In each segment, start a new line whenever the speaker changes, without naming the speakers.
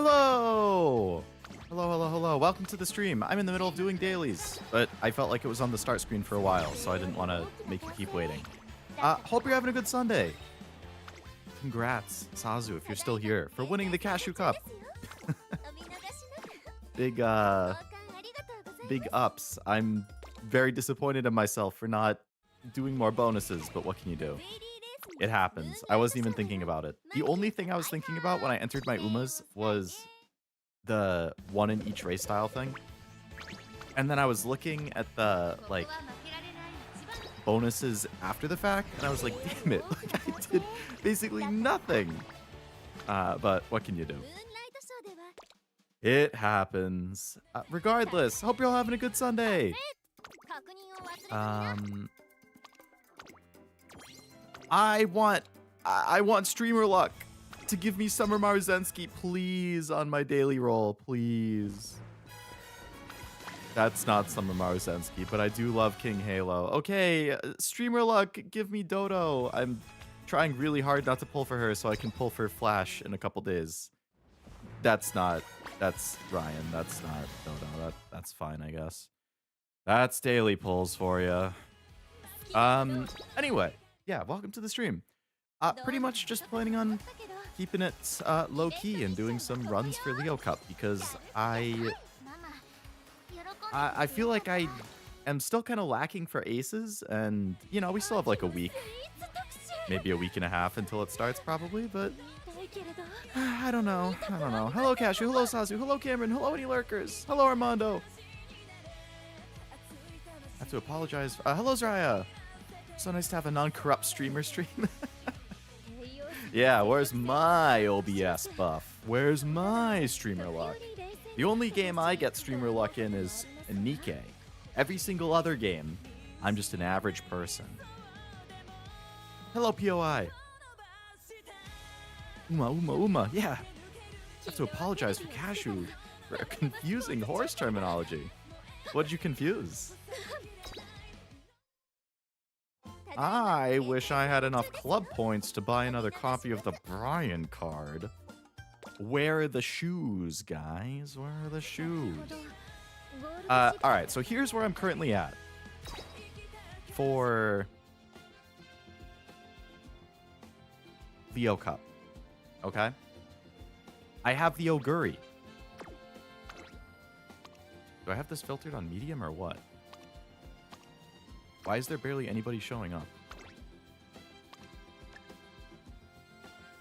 Hello! Hello. Welcome to the stream. I'm in the middle of doing dailies, but I felt like it was on the start screen for a while, so I didn't want to make you keep waiting. Hope you're having a good Sunday. Congrats, Sazu, if you're still here, for winning the Cashew Cup. Big ups. I'm very disappointed in myself for not doing more bonuses, but what can you do? It happens. I wasn't even thinking about it. The only thing I was thinking about when I entered my Umas was the one in each race style thing. And then I was looking at the, like, bonuses after the fact, and I was like, damn it, like, I did basically nothing. But what can you do? It happens. Regardless, hope you're all having a good Sunday. I want streamer luck to give me Summer Marzensky, please, on my daily roll, please. That's not Summer Marzensky, but I do love King Halo. Okay, streamer luck, give me Dodo. I'm trying really hard not to pull for her so I can pull for Flash in a couple days. That's Ryan. That's not Dodo. That's fine, I guess. That's daily pulls for you. Anyway, yeah, welcome to the stream. Pretty much just planning on keeping it low-key and doing some runs for Leo Cup because I feel like I am still kind of lacking for aces, and you know, we still have like a week, maybe a week and a half until it starts probably, but I don't know. Hello Cashew, hello Sazu, hello Cameron, hello any lurkers, hello Armando. I have to apologize. Hello Zraya. So nice to have a non-corrupt streamer stream. Yeah, where's my OBS buff? Where's my streamer luck? The only game I get streamer luck in is Nikke. Every single other game, I'm just an average person. Hello, POI. Uma, yeah. I have to apologize for Cashew for confusing horse terminology. What did you confuse? I wish I had enough club points to buy another copy of the Brian card. Where are the shoes, guys? Where are the shoes? Alright, so here's where I'm currently at. For Leo Cup. Okay? I have the Oguri. Do I have this filtered on medium or what? Why is there barely anybody showing up?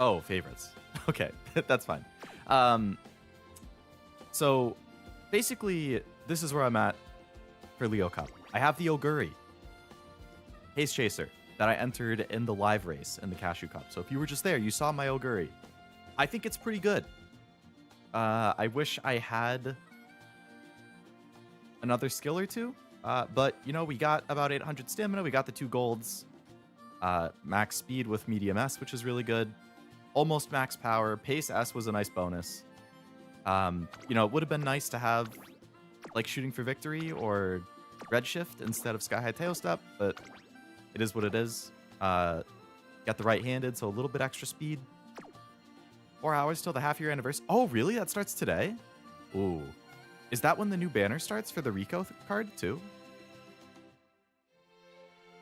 Oh, favorites. Okay, that's fine. So, basically, this is where I'm at for Leo Cup. I have the Oguri Haze Chaser that I entered in the live race in the Cashew Cup. So if you were just there, you saw my Oguri. I think it's pretty good. I wish I had another skill or two. But, you know, we got about 800 stamina. We got the 2 golds. Max speed with medium S, which is really good. Almost max power. Pace S was a nice bonus. You know, it would have been nice to have, like, shooting for victory or redshift instead of sky high tail step, but it is what it is. Got the right-handed, so a little bit extra speed. 4 hours till the half-year anniversary. Oh, really? That starts today? Ooh. Is that when the new banner starts for the Rico card, too?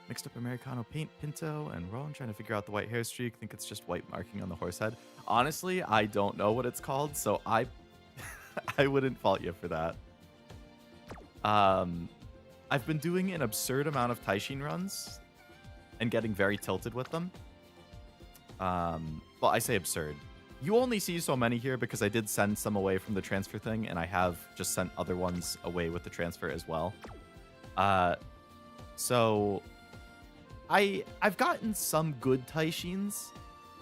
Mixed up Americano paint, Pinto, and Rowan trying to figure out the white hair streak. Think it's just white marking on the horse head. Honestly, I don't know what it's called, so I wouldn't fault you for that. I've been doing an absurd amount of Taishin runs and getting very tilted with them. Well, I say absurd. You only see so many here because I did send some away from the transfer thing, and I have just sent other ones away with the transfer as well. So I've gotten some good Taishins,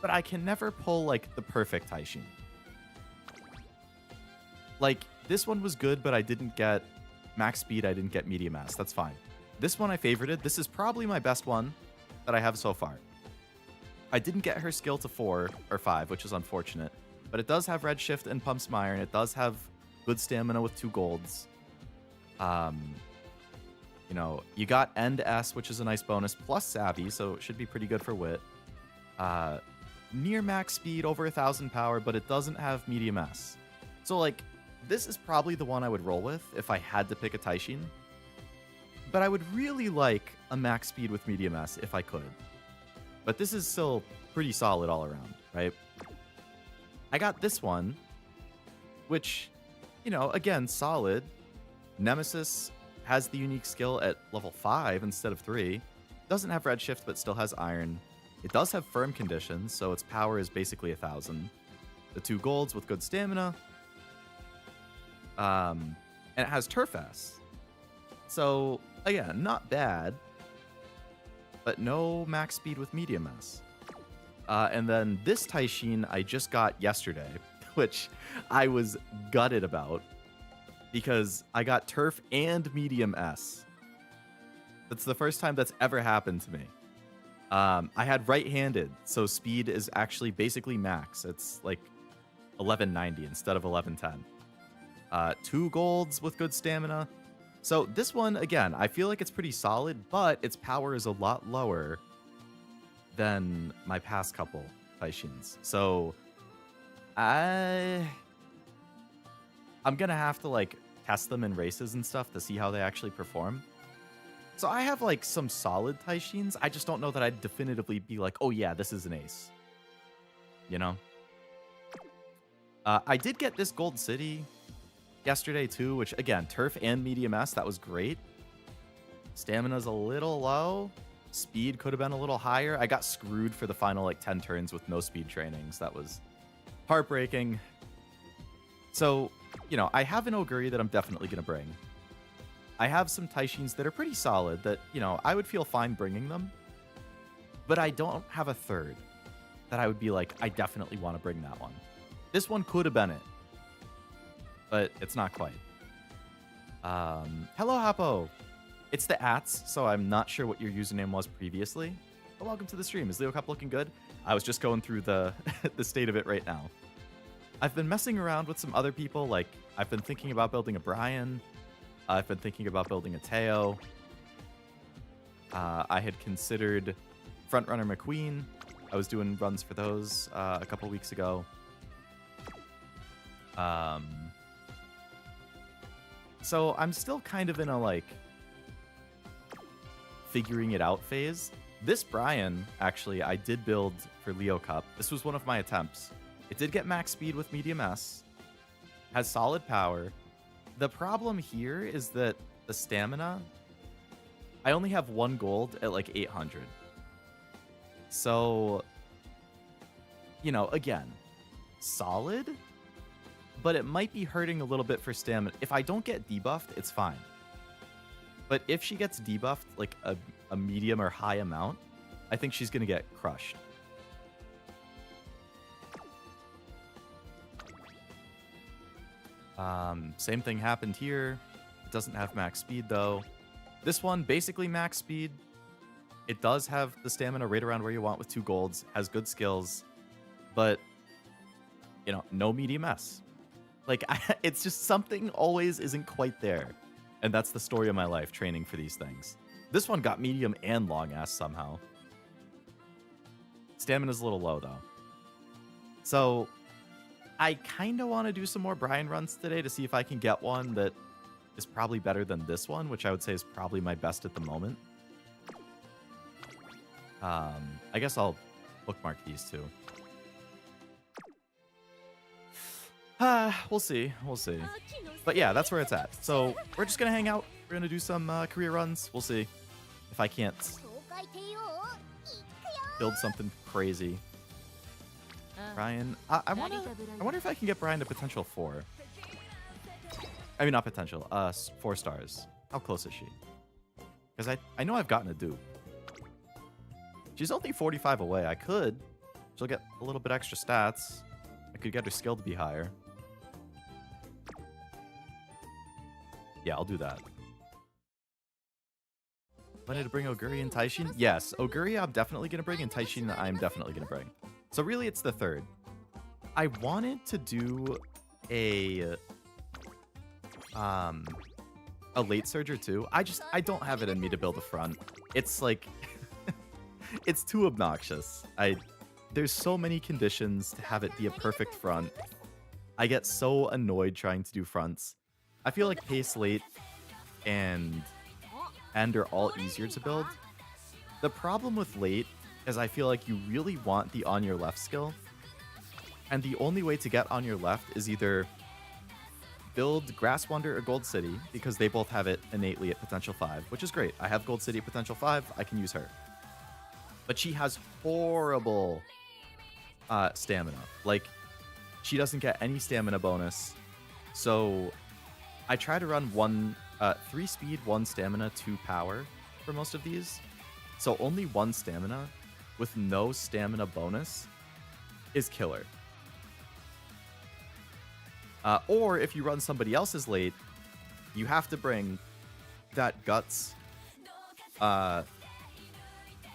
but I can never pull, like, the perfect Taishin. Like, this one was good, but I didn't get max speed, I didn't get medium S. That's fine. This one I favorited. This is probably my best one that I have so far. I didn't get her skill to 4 or 5, which is unfortunate. But it does have Redshift and Pump Smire, and it does have good stamina with 2 golds. You know, you got End S, which is a nice bonus, plus Savvy, so it should be pretty good for Wit. Near max speed, over 1,000 power, but it doesn't have medium S. So, like, this is probably the one I would roll with if I had to pick a Taishin. But I would really like a max speed with medium S if I could. But this is still pretty solid all around, right? I got this one, which, you know, again, solid. Nemesis has the unique skill at level 5 instead of 3. Doesn't have Redshift, but still has Iron. It does have firm conditions, so its power is basically 1,000. The 2 golds with good stamina. And it has Turf S. So, again, not bad. But no max speed with medium S. And then this Taishin I just got yesterday, which I was gutted about. Because I got Turf and medium S. That's the first time that's ever happened to me. I had right-handed, so speed is actually basically max. It's like 1190 instead of 1110. 2 golds with good stamina. So this one, again, I feel like it's pretty solid, but its power is a lot lower than my past couple Taishins. So I'm gonna have to like test them in races and stuff to see how they actually perform. So I have like some solid Taishins. I just don't know that I'd definitively be like, oh yeah, this is an ace. You know? I did get this Gold City yesterday too, which again, Turf and medium S, that was great. Stamina's a little low. Speed could have been a little higher. I got screwed for the final like 10 turns with no speed trainings. That was heartbreaking. So, you know, I have an Oguri that I'm definitely going to bring. I have some Taishins that are pretty solid that, you know, I would feel fine bringing them. But I don't have a third that I would be like, I definitely want to bring that one. This one could have been it. But it's not quite. Hello, Hapo. It's the ats, so I'm not sure what your username was previously. But welcome to the stream. Is Leo Cup looking good? I was just going through the, the state of it right now. I've been messing around with some other people. Like, I've been thinking about building a Brian. I've been thinking about building a Teo. I had considered Frontrunner McQueen. I was doing runs for those a couple weeks ago. So I'm still kind of in a, like, figuring it out phase. This Brian, actually, I did build for Leo Cup. This was one of my attempts. It did get max speed with medium S. Has solid power. The problem here is that the stamina, I only have 1 gold at like 800. So, you know, again, solid, but it might be hurting a little bit for stamina. If I don't get debuffed, it's fine. But if she gets debuffed like a medium or high amount, I think she's going to get crushed. Same thing happened here. It doesn't have max speed though. This one, basically max speed. It does have the stamina right around where you want with 2 golds, has good skills, but, you know, no medium S. Like, it's just something always isn't quite there. And that's the story of my life, training for these things. This one got medium and long S somehow. Stamina's a little low though. So, I kind of want to do some more Brian runs today to see if I can get one that is probably better than this one, which I would say is probably my best at the moment. I guess I'll bookmark these two. We'll see. We'll see. But yeah, that's where it's at. So we're just going to hang out. We're going to do some career runs. We'll see if I can't build something crazy. Brian, I wonder if I can get Brian to potential 4. I mean, not potential. 4 stars. How close is she? Because I know I've gotten a dupe. She's only 45 away. I could. She'll get a little bit extra stats. I could get her skill to be higher. Yeah, I'll do that. Wanted to bring Oguri and Taishin? Yes, Oguri I'm definitely going to bring, and Taishin I'm definitely going to bring. So really, it's the third. I wanted to do a late surger too. I don't have it in me to build a front. It's like it's too obnoxious. There's so many conditions to have it be a perfect front. I get so annoyed trying to do fronts. I feel like pace late and end are all easier to build. The problem with late is I feel like you really want the on your left skill. And the only way to get on your left is either build Grass Wonder or Gold City, because they both have it innately at potential 5, which is great. I have Gold City at potential 5, I can use her. But she has horrible stamina. Like, she doesn't get any stamina bonus. So I try to run 3 speed, 1 stamina, 2 power for most of these. So only 1 stamina with no stamina bonus is killer. Or if you run somebody else's late, you have to bring that Guts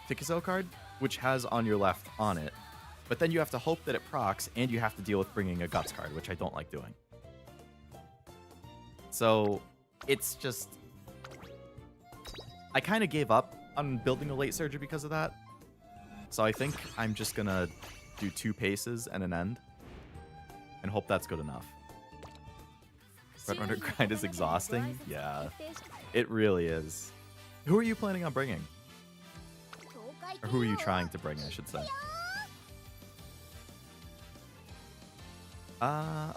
Tikizo card, which has on your left on it. But then you have to hope that it procs, and you have to deal with bringing a Guts card, which I don't like doing. So it's just... I kind of gave up on building a late Surger because of that. So I think I'm just going to do 2 paces and an end. And hope that's good enough. Frontrunner grind is exhausting? Yeah, it really is. Who are you planning on bringing? Or who are you trying to bring, I should say.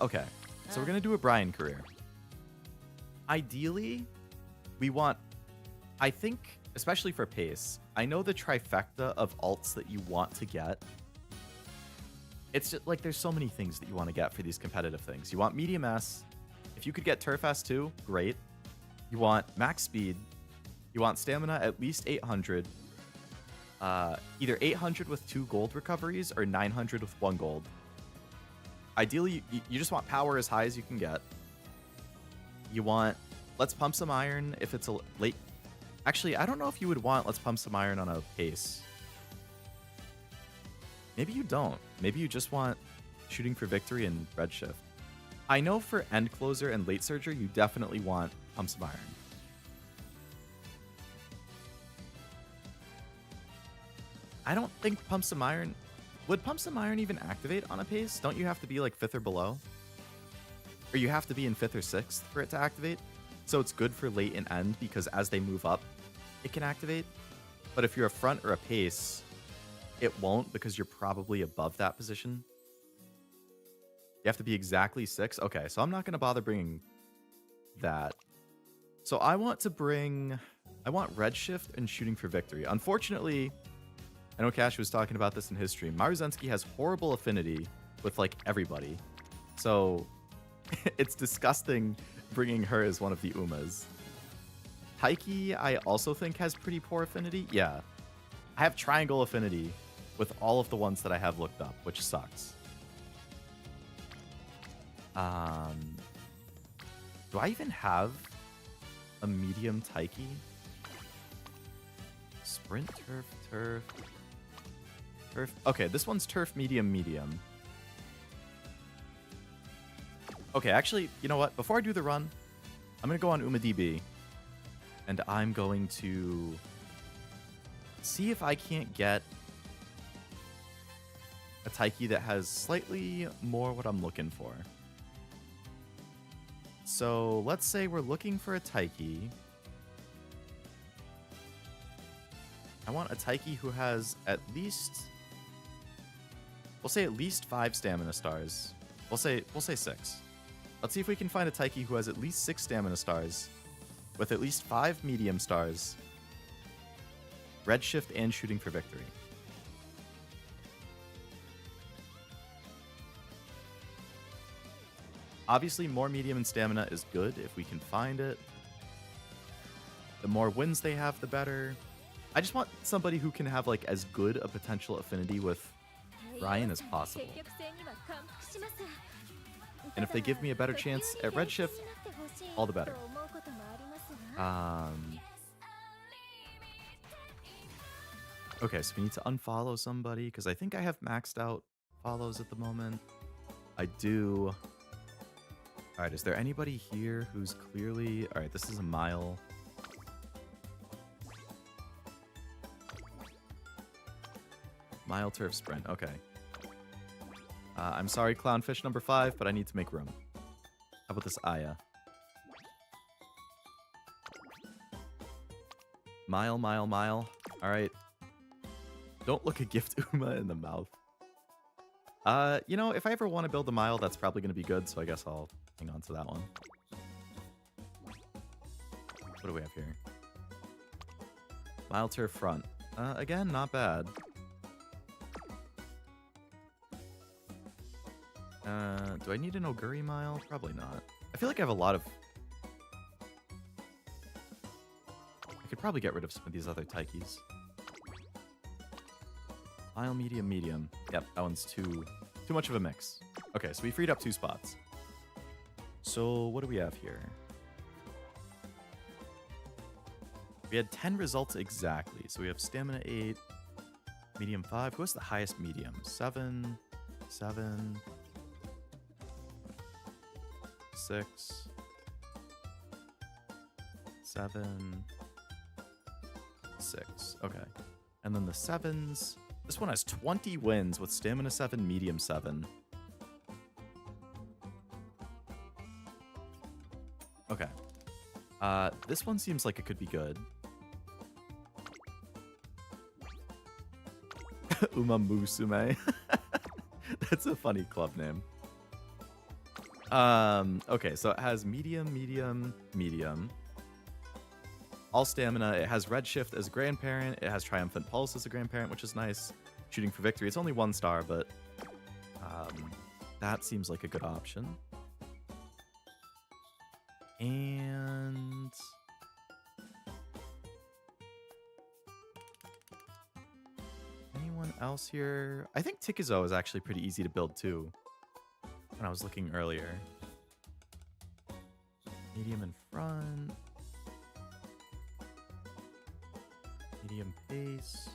Okay. So we're going to do a Brian career. Ideally, we want... I think, especially for pace, I know the trifecta of alts that you want to get. It's just, like, there's so many things that you want to get for these competitive things. You want medium S. If you could get Turf S too, great. You want max speed. You want stamina at least 800. Either 800 with 2 gold recoveries or 900 with 1 gold. Ideally, you just want power as high as you can get. You want Let's Pump Some Iron if it's a late... Actually, I don't know if you would want Let's Pump Some Iron on a pace. Maybe you don't. Maybe you just want Shooting for Victory and Redshift. I know for End Closer and Late Surger, you definitely want Pump Some Iron. I don't think Pump Some Iron... Would Pump Some Iron even activate on a pace? Don't you have to be like 5th or below? Or you have to be in 5th or 6th for it to activate? So it's good for late and end because as they move up, it can activate. But if you're a front or a pace, it won't because you're probably above that position. You have to be exactly 6? Okay, so I'm not going to bother bringing that. So I want to bring... I want Redshift and Shooting for Victory. Unfortunately, I know Cash was talking about this in his stream. Maruzensky has horrible affinity with, like, everybody. So it's disgusting bringing her as one of the Umas. Taiki, I also think, has pretty poor affinity. Yeah. I have triangle affinity with all of the ones that I have looked up, which sucks. Do I even have a medium Taiki? Sprint, turf. Okay, this one's turf, medium. Okay, actually, you know what? Before I do the run, I'm going to go on UmaDB. And I'm going to see if I can't get a Taiki that has slightly more what I'm looking for. So let's say we're looking for a Taiki. I want a Taiki who has at least... We'll say at least 5 stamina stars. We'll say 6. Let's see if we can find a Taiki who has at least 6 stamina stars with at least 5 medium stars, Redshift, and Shooting for Victory. Obviously, more medium and stamina is good if we can find it. The more wins they have, the better. I just want somebody who can have like as good a potential affinity with Ryan as possible. And if they give me a better chance at Redshift, all the better. Okay, so we need to unfollow somebody because I think I have maxed out follows at the moment. I do. All right, is there anybody here who's clearly... All right, this is a mile. Mile turf sprint, okay. I'm sorry, Clownfish number 5, but I need to make room. How about this Aya? Mile, mile, mile. All right. Don't look a gift Uma in the mouth. You know, if I ever want to build a mile, that's probably going to be good, so I guess I'll hang on to that one. What do we have here? Mile turf front. Again, not bad. Do I need an Oguri mile? Probably not. I feel like I have a lot of... I could probably get rid of some of these other Taikis. Mile, medium, medium. Yep, that one's too much of a mix. Okay, so we freed up 2 spots. So what do we have here? We had 10 results exactly. So we have stamina 8, medium 5. Who has the highest medium? 7, 7, 6, 7, 6. Okay. And then the 7s. This one has 20 wins with stamina 7, medium 7. Okay. This one seems like it could be good. UmaMusume. That's a funny club name. Okay, so it has medium, medium, medium. All stamina. It has Redshift as a grandparent. It has Triumphant Pulse as a grandparent, which is nice. Shooting for victory. It's only 1 star, but that seems like a good option. And anyone else here? I think Tikizo is actually pretty easy to build too. When I was looking earlier. Medium in front. Medium pace.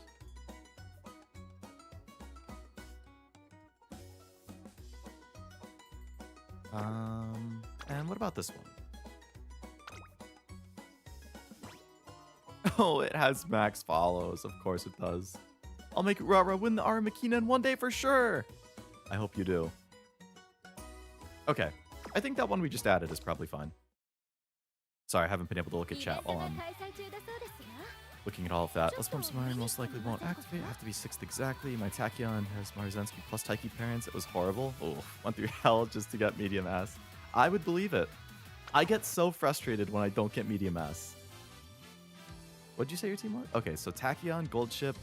And what about this one? Oh, it has max follows. Of course it does. I'll make Rara win the Aramakina in one day for sure. I hope you do. Okay. I think that one we just added is probably fine. Sorry, I haven't been able to look at chat while I'm looking at all of that. Let's form some iron. Most likely won't activate. Have to be 6th exactly. My Tachyon has Maruzensky plus Taiki parents. It was horrible. Oh, went through hell just to get medium S. I would believe it. I get so frustrated when I don't get medium S. What'd you say your team was? Okay, so Tachyon, Gold Ship,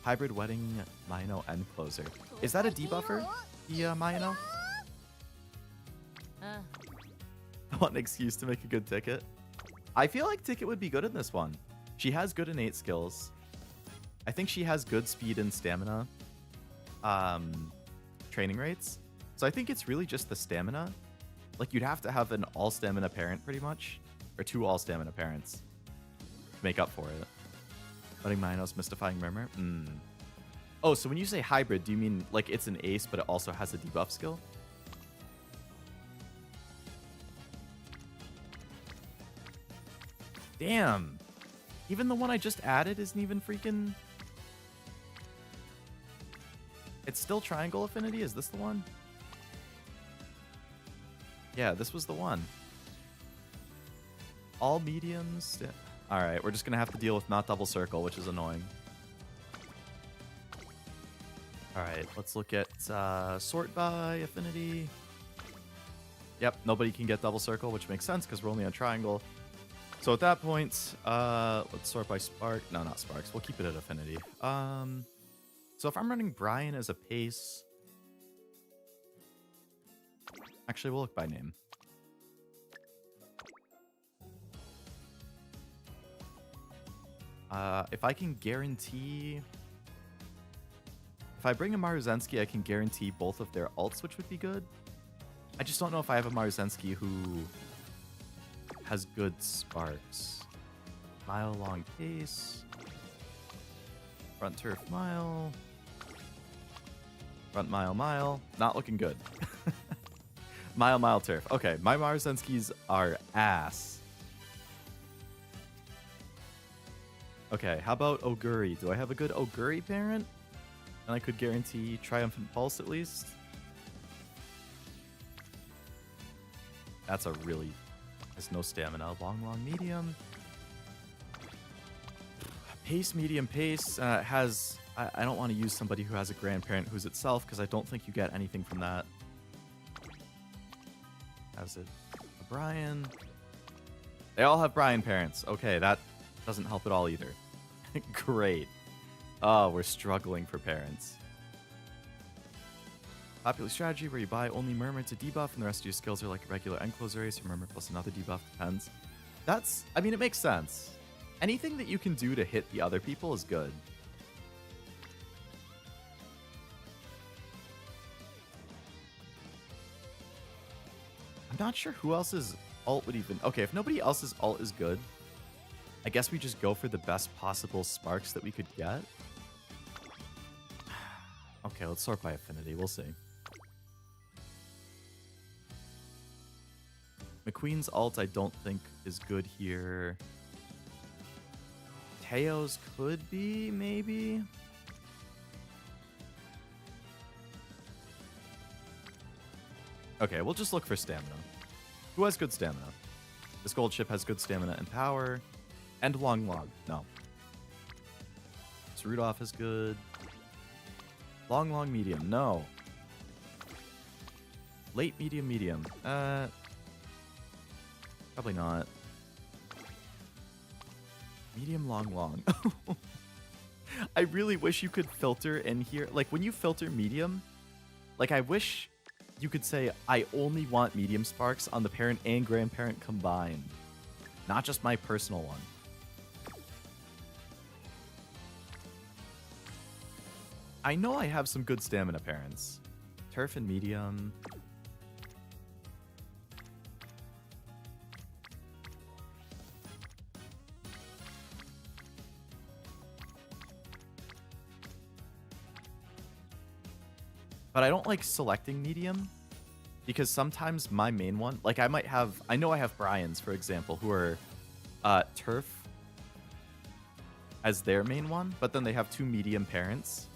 Hybrid Wedding, Mino, and Closer. Is that a debuffer? The Mino? I want an excuse to make a good Ticket. I feel like Ticket would be good in this one. She has good innate skills. I think she has good speed and stamina training rates. So I think it's really just the stamina. Like, you'd have to have an all-stamina parent, pretty much. Or 2 all-stamina parents to make up for it. Letting Minos, Mystifying Murmur. Oh, so when you say hybrid, do you mean, like, it's an ace, but it also has a debuff skill? Damn. Even the one I just added isn't even freaking... It's still triangle affinity? Is this the one? Yeah, this was the one. All mediums. Alright, we're just going to have to deal with not double circle, which is annoying. Alright, let's look at sort by affinity. Yep, nobody can get double circle, which makes sense because we're only on triangle. So at that point, let's sort by spark. No, not sparks. We'll keep it at affinity. So if I'm running Brian as a pace... Actually, we'll look by name. If I can guarantee... If I bring a Maruzensky, I can guarantee both of their ults, which would be good. I just don't know if I have a Maruzensky who has good sparks. Mile long pace. Front turf mile. Front mile mile. Not looking good. Mile turf. Okay, my Maruzenskis are ass. Okay, how about Oguri? Do I have a good Oguri parent? And I could guarantee Triumphant Pulse at least. That's a really... Has no stamina. Long, long, medium. Pace, medium, pace. Has... I don't want to use somebody who has a grandparent who's itself, because I don't think you get anything from that. Has it a Brian? They all have Brian parents. Okay, that doesn't help at all either. Great. Oh, we're struggling for parents. Popular strategy where you buy only Murmur to debuff and the rest of your skills are like a regular end closer race or Murmur plus another debuff, depends. That's, I mean, it makes sense. Anything that you can do to hit the other people is good. I'm not sure who else's ult would even... Okay, if nobody else's ult is good, I guess we just go for the best possible sparks that we could get. Okay, let's sort by affinity. We'll see. McQueen's ult I don't think is good here. Teo's could be, maybe? Okay, we'll just look for stamina. Who has good stamina? This gold ship has good stamina and power. And long long. No. So Rudolph is good. Long long medium. No. Late medium medium. Probably not. Medium long long. I really wish you could filter in here. Like when you filter medium, like I wish you could say, I only want medium sparks on the parent and grandparent combined. Not just my personal one. I know I have some good stamina parents. Turf and medium. But I don't like selecting medium because sometimes my main one, like I might have, I know I have Brian's, for example, who are Turf as their main one, but then they have two medium parents.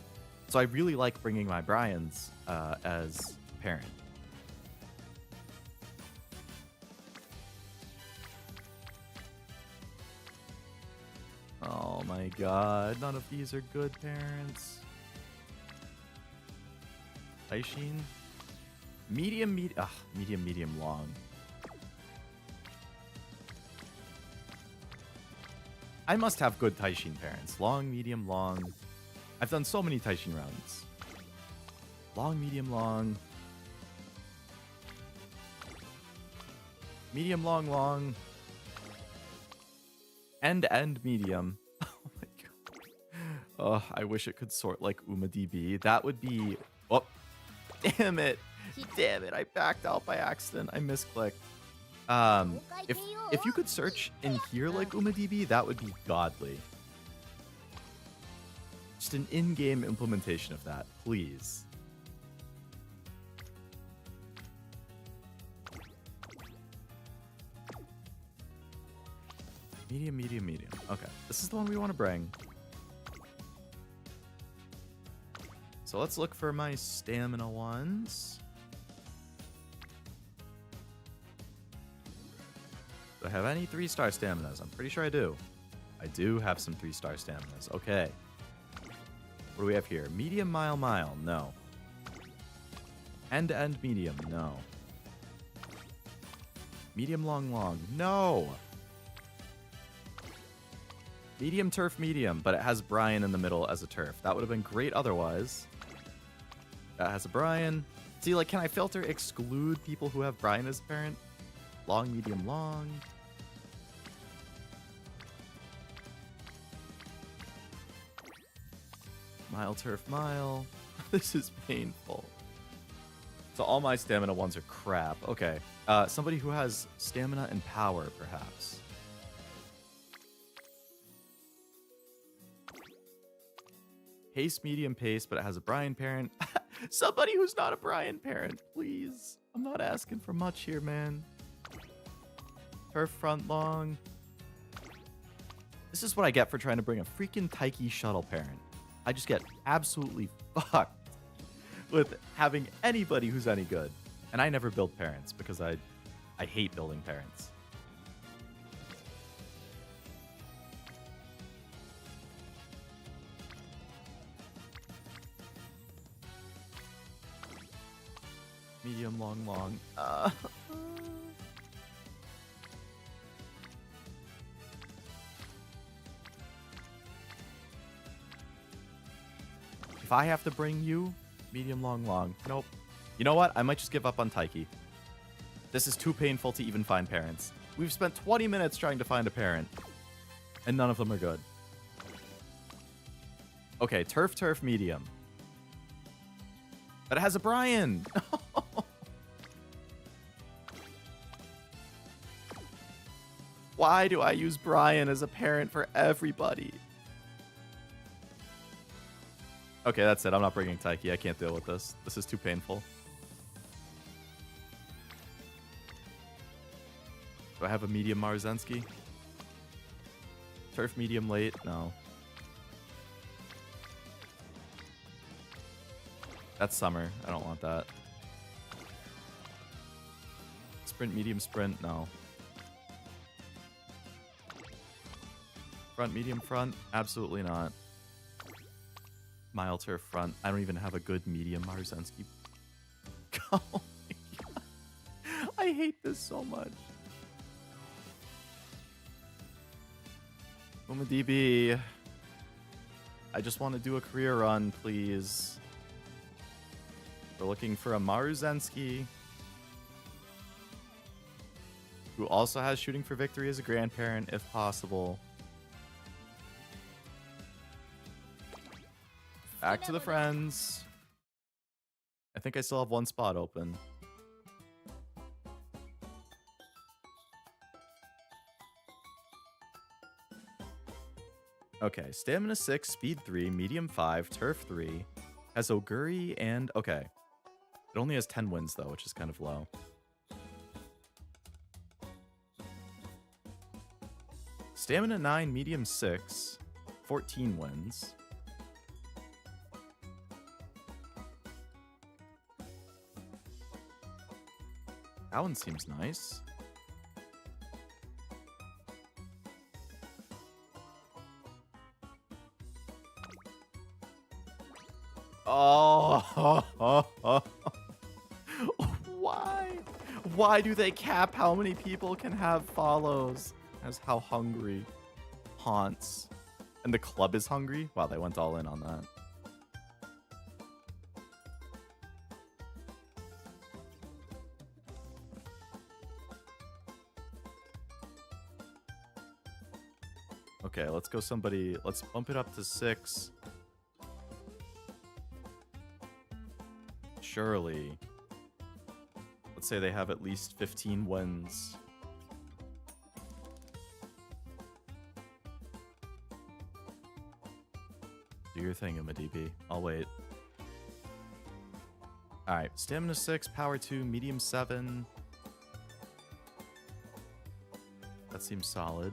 So I really like bringing my Brian's as parent. Oh my god, none of these are good parents. Taishin? Medium, medium, medium, long. I must have good Taishin parents. Long, medium, long. I've done so many Taishin rounds. Long, medium, long. Medium, long, long. End, medium. Oh my god. Oh, I wish it could sort like UmaDB. That would be... Oh. Damn it. Damn it. I backed out by accident. I misclicked. If you could search in here like UmaDB, that would be godly. Just an in-game implementation of that, please. Medium, medium, medium. Okay, this is the one we want to bring. So let's look for my stamina ones. Do I have any 3-star staminas? I'm pretty sure I do. I do have some 3-star staminas. Okay. What do we have here? Medium, mile, mile. No. End, medium. No. Medium, long, long. No. Medium, turf, medium. But it has Brian in the middle as a turf. That would have been great otherwise. That has a Brian. See, like, can I filter exclude people who have Brian as parent? Long, medium, long. Mile, turf, mile. This is painful. So all my stamina ones are crap. Okay. Somebody who has stamina and power, perhaps. Pace, medium pace, but it has a Brian parent. Somebody who's not a Brian parent, please. I'm not asking for much here, man. Turf front long. This is what I get for trying to bring a freaking Taiki shuttle parent. I just get absolutely fucked with having anybody who's any good. And I never build parents because I I hate building parents. Medium, long, long. If I have to bring you, medium, long, long. Nope. You know what? I might just give up on Taiki. This is too painful to even find parents. We've spent 20 minutes trying to find a parent, and none of them are good. Okay, turf, medium. But it has a Brian. Why do I use Brian as a parent for everybody? Okay, that's it. I'm not bringing Taiki. I can't deal with this. This is too painful. Do I have a medium Marzensky? Turf medium late? No. That's summer. I don't want that. Sprint medium sprint? No. Front medium front? Absolutely not. Mile turf front. I don't even have a good medium Marzensky. Oh my god. I hate this so much. UmaDB. I just want to do a career run, please. We're looking for a Marzensky who also has shooting for victory as a grandparent, if possible. Back to the friends. I think I still have one spot open. Okay, stamina 6, speed 3, medium 5, turf 3. Has Oguri and... Okay. It only has 10 wins, though, which is kind of low. Stamina 9, medium 6, 14 wins. That one seems nice. Oh, why? Why do they cap how many people can have follows? As how hungry haunts. And the club is hungry? Wow, they went all in on that. Okay, let's go somebody. Let's bump it up to 6. Surely. Let's say they have at least 15 wins. Do your thing, UmaDB. I'll wait. Alright, stamina 6, power 2, medium 7. That seems solid.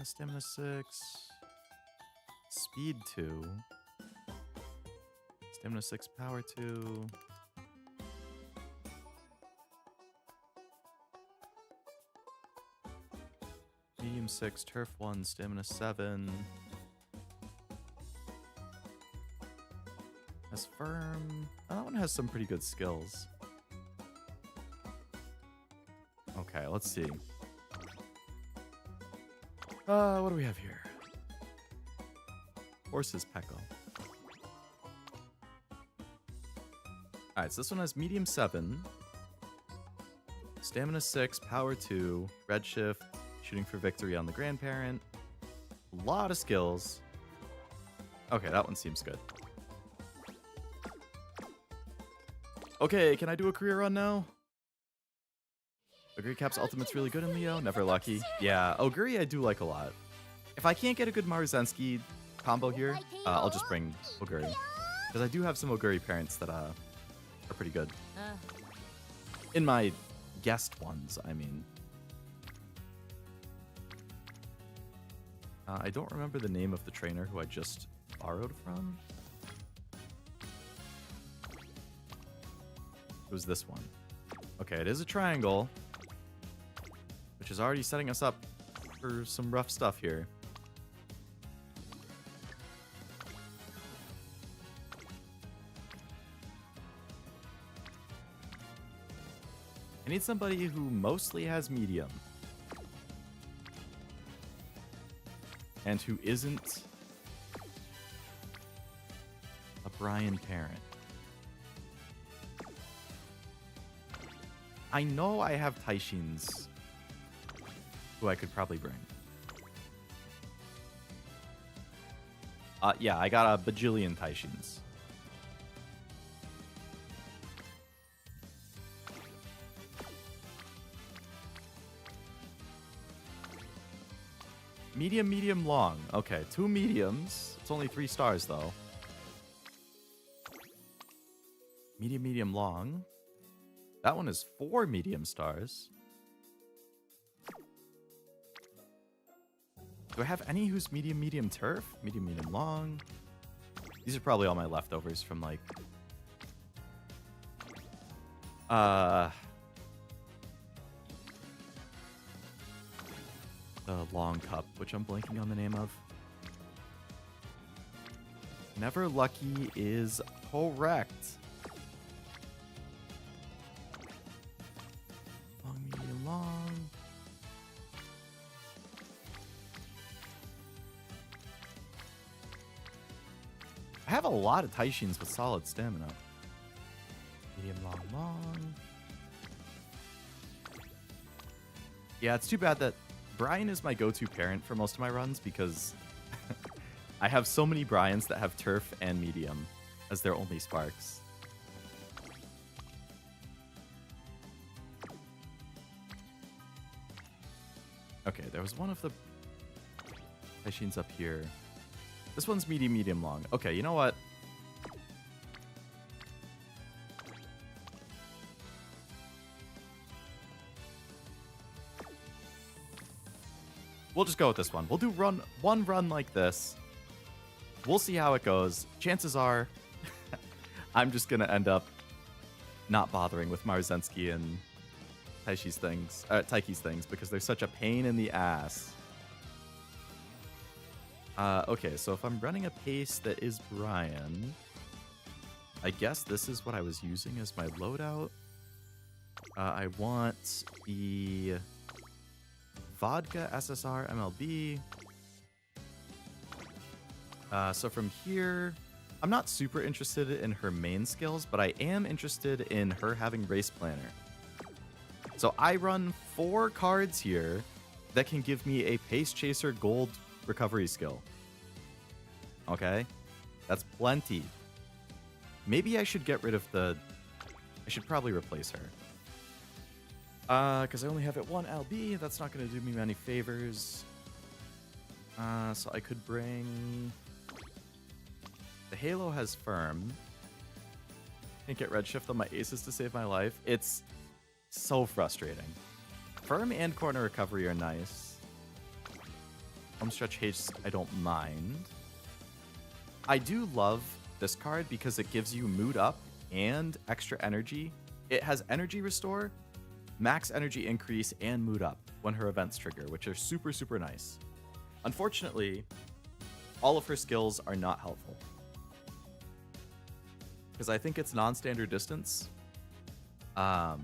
Stamina 6. Speed 2. Stamina 6, power 2. Medium 6, turf 1, stamina 7. Has firm. That one has some pretty good skills. Okay, let's see. What do we have here? Horses Pecco. Alright, so this one has medium 7. Stamina 6, power 2, redshift, shooting for victory on the grandparent. A lot of skills. Okay, that one seems good. Okay, can I do a career run now? Oguri Cap's ultimate's really good in Leo. Never lucky. Yeah, Oguri I do like a lot. If I can't get a good Marzensky combo here, I'll just bring Oguri. Because I do have some Oguri parents that are pretty good. In my guest ones, I mean. I don't remember the name of the trainer who I just borrowed from. It was this one. Okay, it is a triangle, which is already setting us up for some rough stuff here. I need somebody who mostly has medium. And who isn't a Brian parent. I know I have Taishins who I could probably bring. Yeah, I got a bajillion Taishins. Medium, medium, long. Okay, 2 mediums. It's only 3 stars, though. Medium, medium, long. That one is 4 medium stars. Do I have any who's medium, medium, turf? Medium, medium, long. These are probably all my leftovers from, like... the long cup, which I'm blanking on the name of. Never Lucky is correct. Long, medium, long. I have a lot of Taishins with solid stamina. Medium, long, long. Yeah, it's too bad that Brian is my go-to parent for most of my runs because I have so many Brians that have turf and medium as their only sparks. Okay, there was one of the Taishins up here. This one's medium, medium, long. Okay, you know what? We'll just go with this one. We'll do one run like this. We'll see how it goes. Chances are I'm just going to end up not bothering with Marzensky and Taiki's things because they're such a pain in the ass. Okay, so if I'm running a pace that is Brian, I guess this is what I was using as my loadout. I want the... Vodka, SSR, MLB. So from here, I'm not super interested in her main skills, but I am interested in her having Race Planner. So I run 4 cards here that can give me a Pace Chaser Gold recovery skill. Okay? That's plenty. Maybe I should get rid of the... I should probably replace her. Because I only have it 1 LB. That's not going to do me many favors. So I could bring... The Halo has Firm. Can't get Redshift on my aces to save my life. It's so frustrating. Firm and Corner Recovery are nice. Homestretch Haste, I don't mind. I do love this card because it gives you Mood Up and extra energy. It has Energy Restore, Max Energy Increase, and Mood Up when her events trigger, which are super, super nice. Unfortunately, all of her skills are not helpful. Because I think it's non-standard distance. And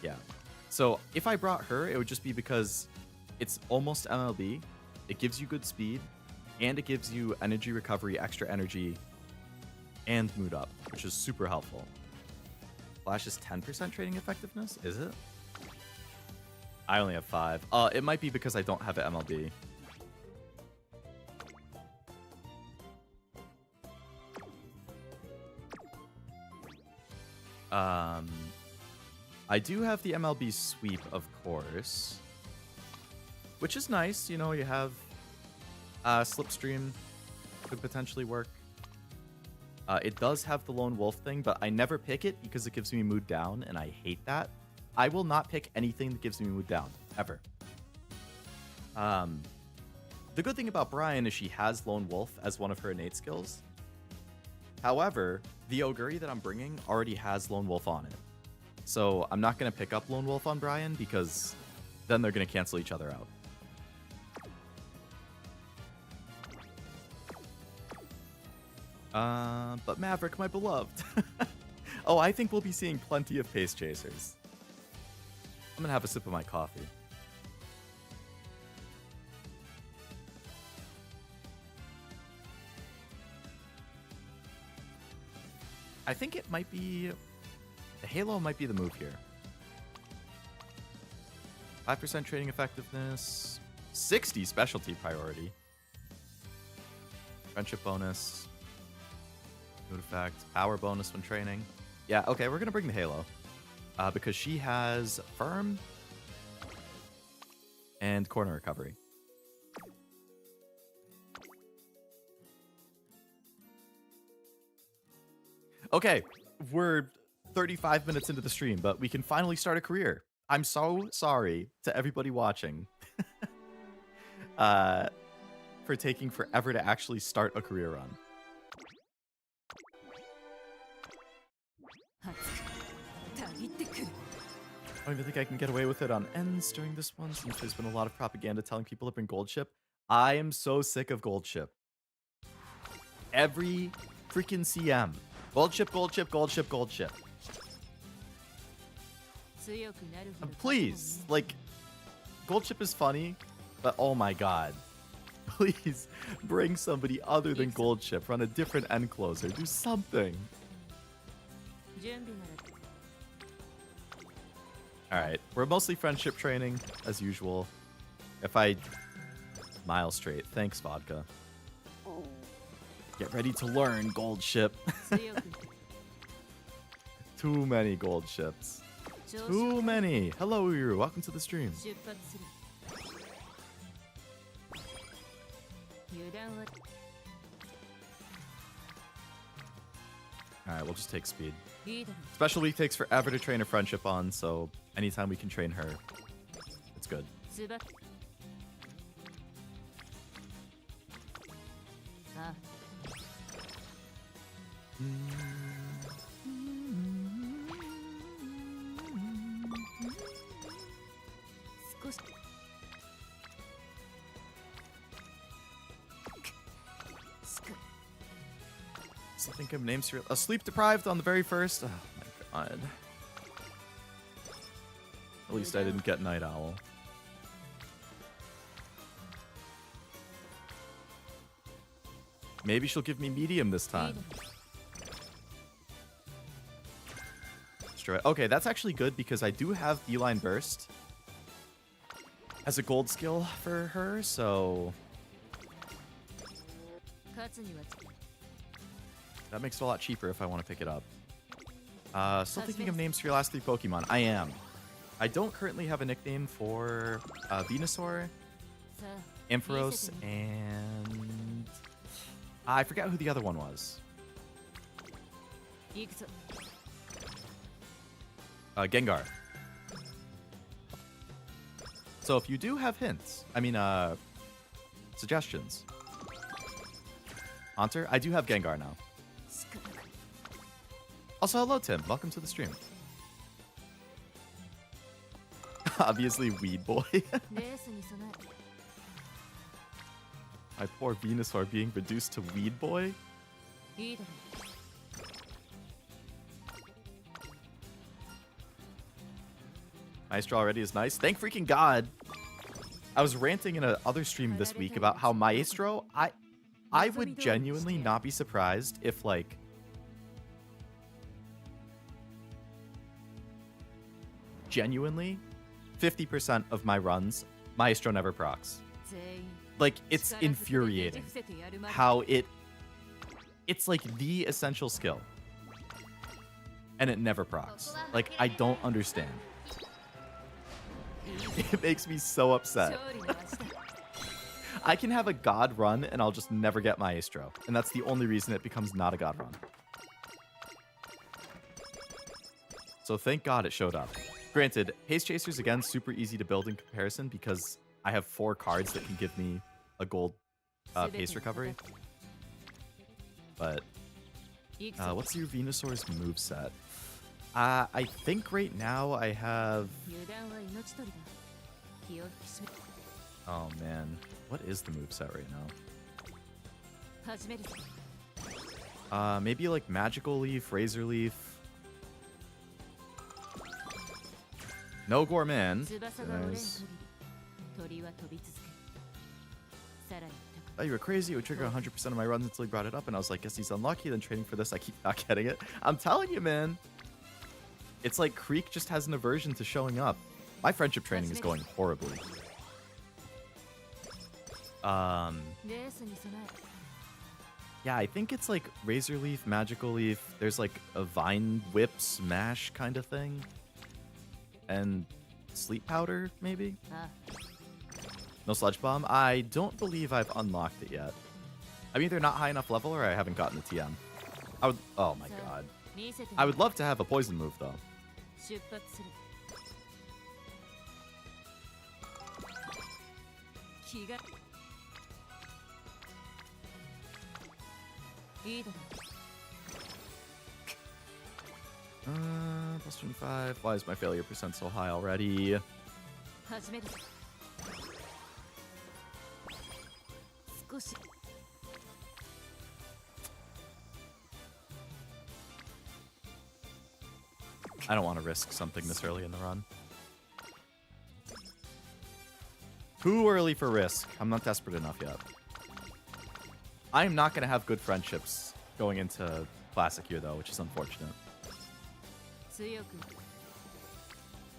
yeah. So if I brought her, it would just be because it's almost MLB. It gives you good speed, and it gives you energy recovery, extra energy, and Mood Up, which is super helpful. Flash is 10% trading effectiveness, is it? I only have 5. It might be because I don't have an MLB. I do have the MLB sweep, of course, which is nice. You know, you have Slipstream could potentially work. It does have the Lone Wolf thing, but I never pick it because it gives me Mood Down, and I hate that. I will not pick anything that gives me Mood Down. ever. The good thing about Brian is she has Lone Wolf as one of her innate skills. However, the Oguri that I'm bringing already has Lone Wolf on it. So I'm not going to pick up Lone Wolf on Brian because then they're going to cancel each other out. But Maverick, my beloved. Oh, I think we'll be seeing plenty of Pace Chasers. I'm going to have a sip of my coffee. I think it might be... The Halo might be the move here. 5% trading effectiveness. 60 specialty priority. Friendship bonus. Mood effect. Power bonus when training. Yeah, okay, we're going to bring the Halo. Because she has Firm and Corner Recovery. Okay, we're 35 minutes into the stream, but we can finally start a career. I'm so sorry to everybody watching for taking forever to actually start a career run. I don't even think I can get away with it on ends during this one, since there's been a lot of propaganda telling people to bring Gold Ship. I am so sick of Gold Ship. Every freaking CM. Gold Ship, Gold Ship, Gold Ship, Gold Ship. Please, like, Gold Ship is funny, but oh my god. Please bring somebody other than Gold Ship. Run a different end closer. Do something. Alright, we're mostly friendship training, as usual. If I... Mile straight. Thanks, Vodka. Get ready to learn, Gold Ship. Too many Gold Ships. Too many. Hello, Uru. Welcome to the stream. Alright, we'll just take speed. Special Week takes forever to train a friendship on, so anytime we can train her, it's good. I think I'm named sleep deprived on the very first. Oh my god. At least I didn't get Night Owl. Maybe she'll give me medium this time. Okay, that's actually good because I do have Beeline Burst as a gold skill for her, so that makes it a lot cheaper if I want to pick it up. Still thinking of names for your last 3 Pokemon. I am. I don't currently have a nickname for Venusaur, Ampharos, and... I forgot who the other one was. Gengar. So if you do have hints, I mean, suggestions. Haunter, I do have Gengar now. Also, hello, Tim. Welcome to the stream. Obviously, Weed Boy. My poor Venusaur being reduced to Weed Boy. Maestro already is nice. Thank freaking God. I was ranting in another stream this week about how Maestro, I would genuinely not be surprised if, like, genuinely 50% of my runs, Maestro never procs. Like, it's infuriating how it's like the essential skill and it never procs. Like, I don't understand. It makes me so upset. I can have a god run and I'll just never get Maestro, and that's the only reason it becomes not a god run. So thank God it showed up. Granted, Haste Chasers, again, super easy to build in comparison because I have 4 cards that can give me a gold pace recovery. But what's your Venusaur's moveset? I think right now I have... Oh, man. What is the moveset right now? Maybe like Magical Leaf, Razor Leaf. No Gourmand. Oh, you were crazy. It would trigger 100% of my runs until he brought it up, and I was like, guess he's unlucky. Then trading for this, I keep not getting it. I'm telling you, man. It's like Creek just has an aversion to showing up. My friendship training is going horribly. Yeah, I think it's like Razor Leaf, Magical Leaf. There's like a Vine Whip Smash kind of thing. And Sleep Powder, maybe? No Sludge Bomb? I don't believe I've unlocked it yet. I'm either not high enough level or I haven't gotten the TM. Oh my god. I would love to have a poison move, though. Plus 25. Why is my failure percent so high already? I don't want to risk something this early in the run. Too early for risk. I'm not desperate enough yet. I am not going to have good friendships going into Classic here, though, which is unfortunate.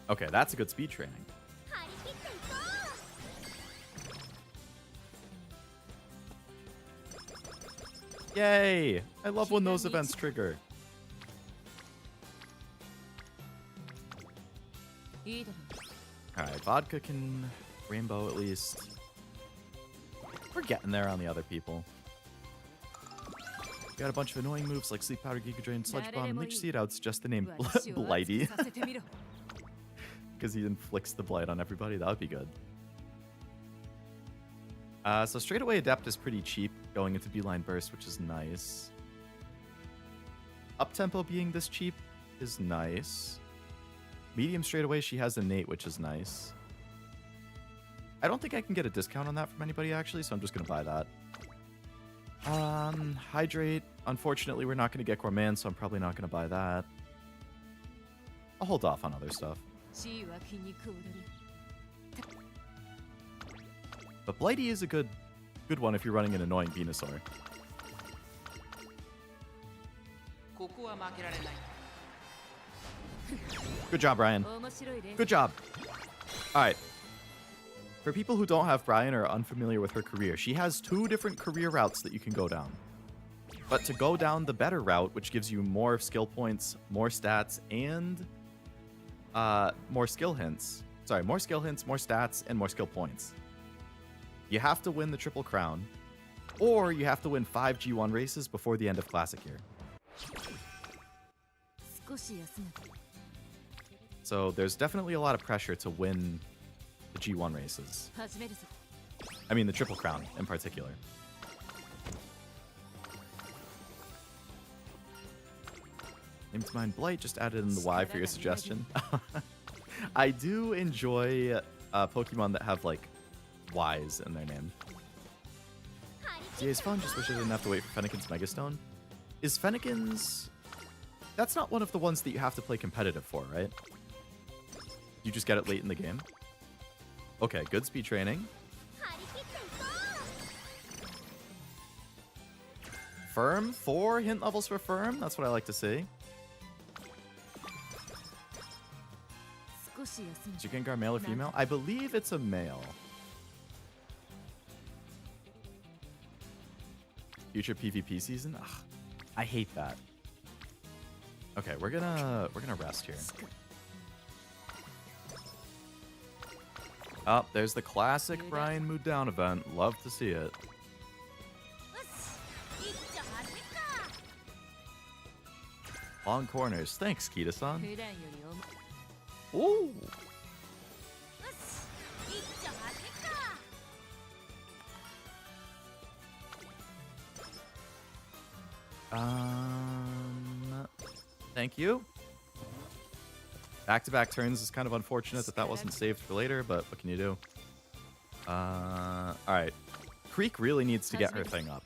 Okay, that's a good speed training. Yay! I love when those events trigger. Alright, Vodka can Rainbow at least. We're getting there on the other people. Got a bunch of annoying moves like Sleep Powder, Giga Drain, Sludge Bomb. Make sure you see it out. It's just the name Blighty. Because he inflicts the blight on everybody. That would be good. So straightaway Adept is pretty cheap going into Beeline Burst, which is nice. Up-tempo being this cheap is nice. Medium straightaway, she has Innate, which is nice. I don't think I can get a discount on that from anybody, actually, so I'm just going to buy that. Hydrate. Unfortunately, we're not going to get Gourmand, so I'm probably not going to buy that. I'll hold off on other stuff. But Blighty is a good one if you're running an annoying Venusaur. Good job, Brian. Good job. Alright. For people who don't have Brian or are unfamiliar with her career, she has 2 different career routes that you can go down. But to go down the better route, which gives you more skill points, more stats, and more skill hints. Sorry, more skill hints, more stats, and more skill points. You have to win the Triple Crown, or you have to win 5 G1 races before the end of Classic year. So there's definitely a lot of pressure to win the G1 races. I mean the Triple Crown in particular. Named to mind Blight, just added in the Y for your suggestion. I do enjoy Pokemon that have like Y's in their name. CA's fun, just wish I didn't have to wait for Fennekin's Megastone. Is Fennekin's... That's not one of the ones that you have to play competitive for, right? You just get it late in the game? Okay, good speed training. Firm, 4 hint levels for Firm. That's what I like to see. Is your Gengar male or female? I believe it's a male. Future PvP season? Ugh, I hate that. Okay, we're gonna rest here. Oh, there's the classic Brian Mood Down event. Love to see it. Long corners. Thanks, Kita-san. Ooh. Thank you. Back-to-back turns is kind of unfortunate that wasn't saved for later, but what can you do? All right. Creek really needs to get her thing up.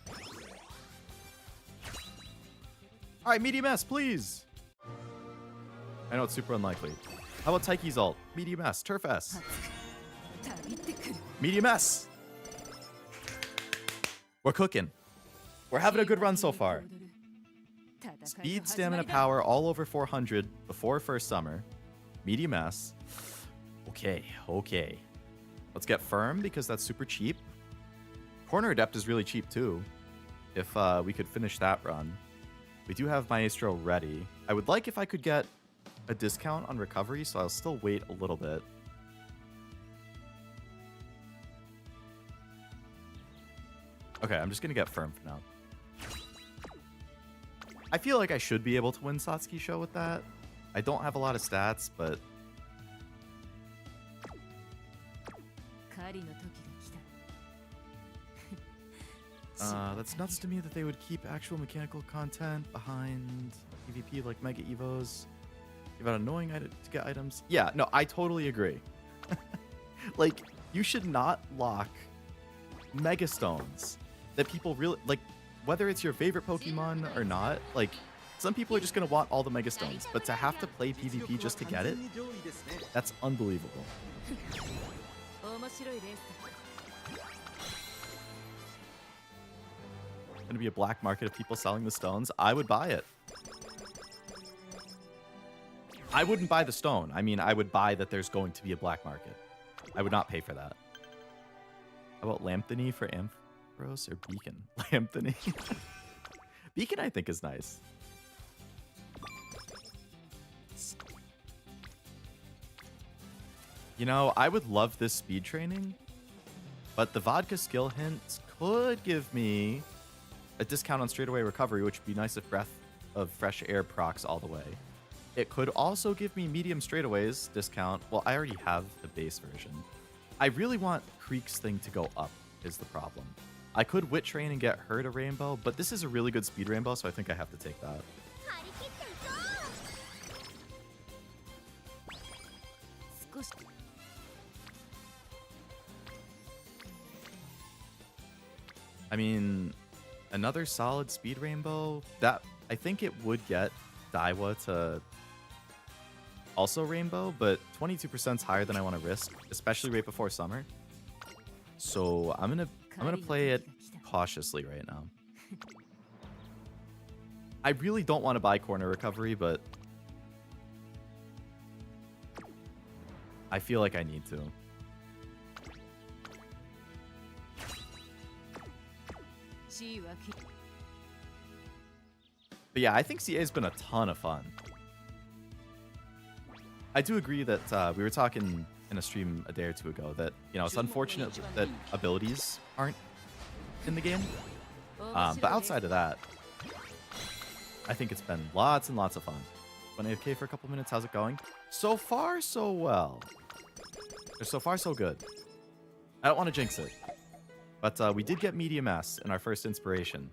All right, medium S, please. I know it's super unlikely. How about Taiki's ult? Medium S, Turf S. Medium S. We're cooking. We're having a good run so far. Speed, stamina, power, all over 400 before first summer. Medium S. Okay, okay. Let's get firm because that's super cheap. Corner Adept is really cheap too. If we could finish that run. We do have Maestro ready. I would like if I could get a discount on recovery, so I'll still wait a little bit. Okay, I'm just going to get firm for now. I feel like I should be able to win Satsuki Show with that. I don't have a lot of stats, but... that's nuts to me that they would keep actual mechanical content behind PvP like Mega Evos. Give out annoying to get items. Yeah, no, I totally agree. Like, you should not lock Mega Stones that people really... Like, whether it's your favorite Pokemon or not, like, some people are just going to want all the Mega Stones, but to have to play PvP just to get it, that's unbelievable. Going to be a black market of people selling the stones. I would buy it. I wouldn't buy the stone. I mean, I would buy that there's going to be a black market. I would not pay for that. How about Lamthony for Ampharos or Beacon? Lamthony. Beacon, I think, is nice. You know, I would love this speed training, but the vodka skill hints could give me a discount on straightaway recovery, which would be nice if Breath of Fresh Air procs all the way. It could also give me medium straightaways discount. Well, I already have the base version. I really want Creek's thing to go up is the problem. I could Wit Train and get her to Rainbow, but this is a really good speed Rainbow, so I think I have to take that. I mean, another solid speed Rainbow, that I think it would get Daiwa to also Rainbow, but 22% is higher than I want to risk, especially right before summer. So I'm gonna play it cautiously right now. I really don't want to buy corner recovery, but I feel like I need to. But yeah, I think CA has been a ton of fun. I do agree that we were talking in a stream a day or two ago that, you know, it's unfortunate that abilities aren't in the game. But outside of that, I think it's been lots and lots of fun. Been AFK for a couple minutes. How's it going? So far, so well. Or so far, so good. I don't want to jinx it. But we did get Medium S in our first inspiration.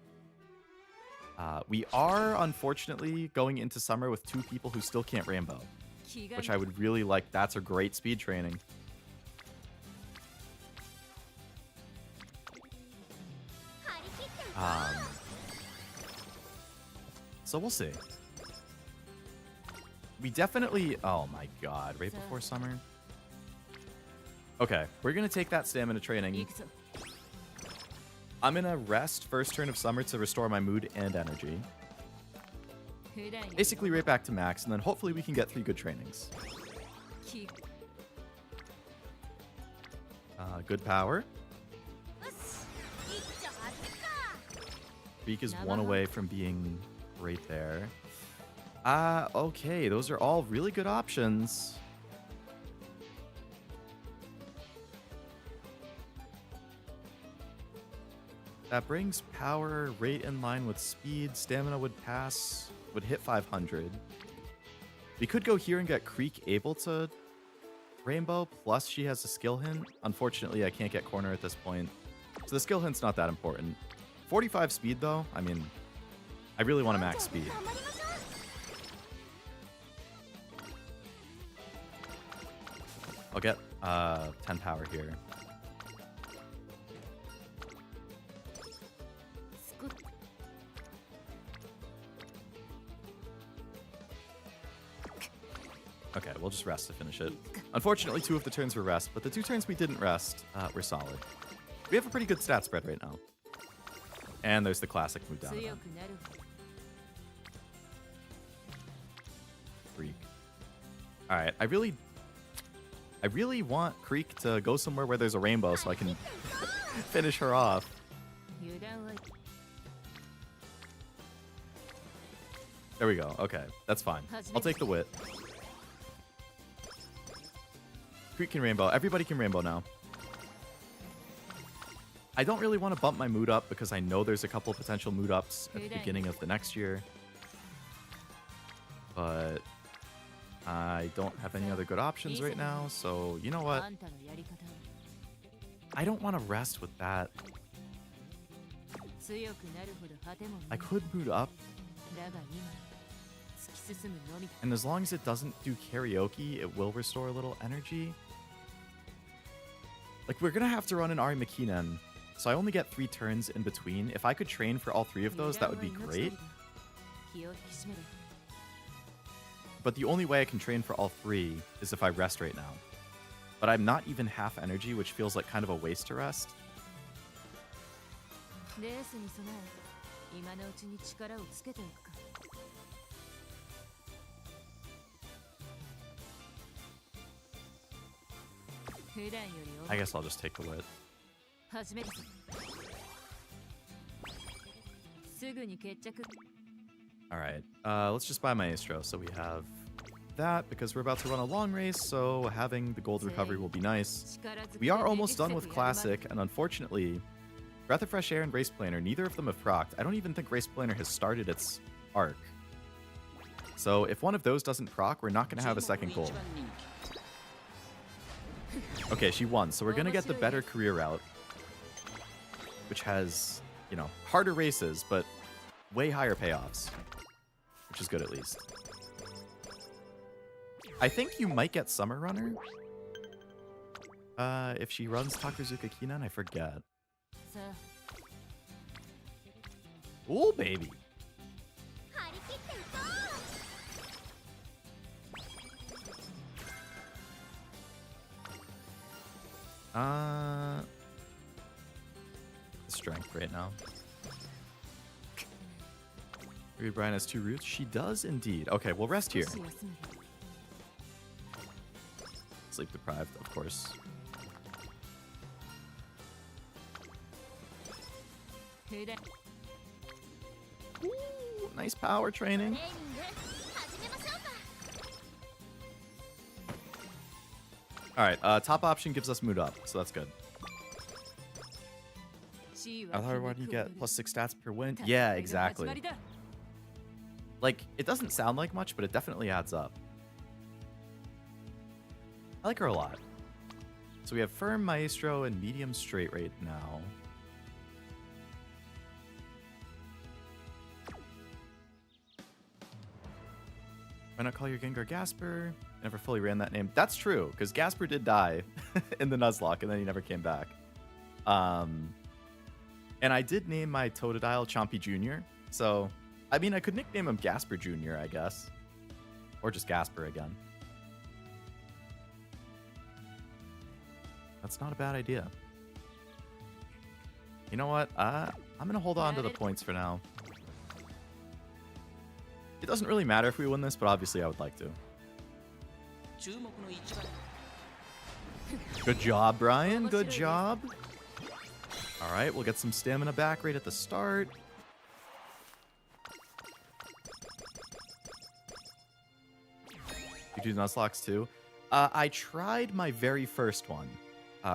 We are, unfortunately, going into summer with 2 people who still can't Rainbow, which I would really like. That's a great speed training. So we'll see. We definitely... Oh my god, right before summer? Okay, we're going to take that stamina training. I'm going to rest first turn of summer to restore my mood and energy. Basically right back to max, and then hopefully we can get 3 good trainings. Good power. Beak is 1 away from being right there. Okay, those are all really good options. That brings power right in line with speed. Stamina would pass, would hit 500. We could go here and get Creek able to Rainbow, plus she has a skill hint. Unfortunately, I can't get corner at this point. So the skill hint's not that important. 45 speed, though. I mean, I really want to max speed. I'll get 10 power here. Okay, we'll just rest to finish it. Unfortunately, 2 of the turns were rest, but the 2 turns we didn't rest were solid. We have a pretty good stat spread right now. And there's the classic move down. Creek. All right, I really want Creek to go somewhere where there's a rainbow so I can finish her off. There we go. Okay, that's fine. I'll take the wit. Creek can rainbow. Everybody can rainbow now. I don't really want to bump my mood up because I know there's a couple potential mood ups at the beginning of the next year. But I don't have any other good options right now, so you know what? I don't want to rest with that. I could mood up. And as long as it doesn't do karaoke, it will restore a little energy. Like, we're gonna have to run an Ari Makinen, so I only get 3 turns in between. If I could train for all 3 of those, that would be great. But the only way I can train for all 3 is if I rest right now. But I'm not even half energy, which feels like kind of a waste to rest. I guess I'll just take the wit. Alright, let's just buy Maestro. So we have that because we're about to run a long race, so having the gold recovery will be nice. We are almost done with Classic, and unfortunately, Breath of Fresh Air and Race Planner, neither of them have procced. I don't even think Race Planner has started its arc. So if one of those doesn't proc, we're not going to have a second goal. Okay, she won, so we're going to get the better career route, which has, you know, harder races, but way higher payoffs, which is good at least. I think you might get Summer Runner if she runs Takuzuka Kinan, I forget. Ooh, baby. Strength right now. Maybe Brian has 2 roots. She does indeed. Okay, we'll rest here. Sleep deprived, of course. Ooh, nice power training. Alright, top option gives us mood up, so that's good. Otherwise, you get +6 stats per win. Yeah, exactly. Like, it doesn't sound like much, but it definitely adds up. I like her a lot. So we have Firm, Maestro, and Medium Straight right now. Why not call your Gengar Gasper? Never fully ran that name. That's true, because Gasper did die in the Nuzlocke, and then he never came back. And I did name my Totodile Chompy Jr., so, I mean, I could nickname him Gasper Jr., I guess. Or just Gasper again. That's not a bad idea. You know what? I'm going to hold on to the points for now. It doesn't really matter if we win this, but obviously I would like to. Good job, Brian. Good job. All right, we'll get some stamina back right at the start. You do Nuzlocks too? I tried my very first one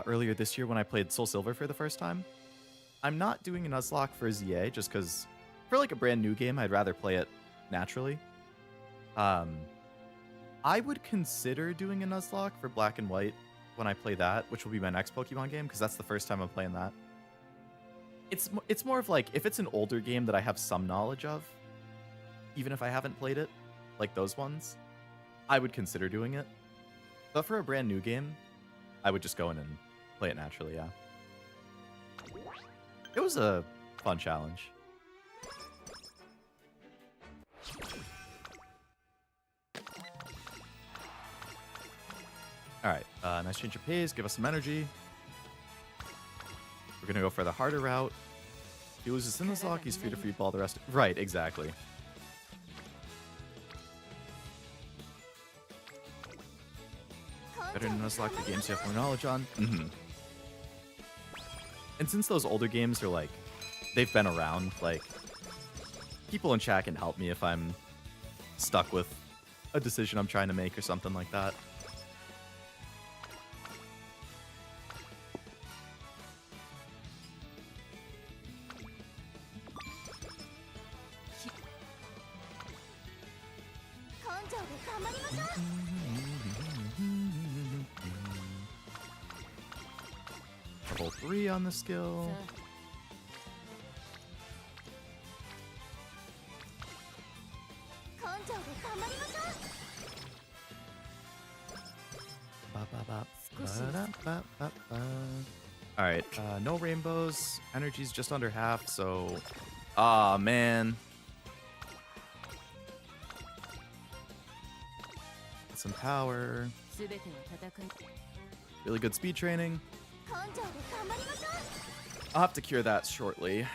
earlier this year when I played Soul Silver for the first time. I'm not doing a Nuzlocke for ZA just because for like a brand new game, I'd rather play it naturally. I would consider doing a Nuzlocke for Black and White when I play that, which will be my next Pokemon game, because that's the first time I'm playing that. It's more of like, if it's an older game that I have some knowledge of, even if I haven't played it, like those ones, I would consider doing it. But for a brand new game, I would just go in and play it naturally, yeah. It was a fun challenge. Alright, nice change of pace, give us some energy. We're gonna go for the harder route. He loses in this lock, he's free to free ball the rest. Right, exactly. Better than Nuzlocke, the games you have more knowledge on. And since those older games are like, they've been around, like, people in chat can help me if I'm stuck with a decision I'm trying to make or something like that. Level 3 on the skill. Alright, no rainbows. Energy's just under half, so... Aw, man. Get some power. Really good speed training. I'll have to cure that shortly.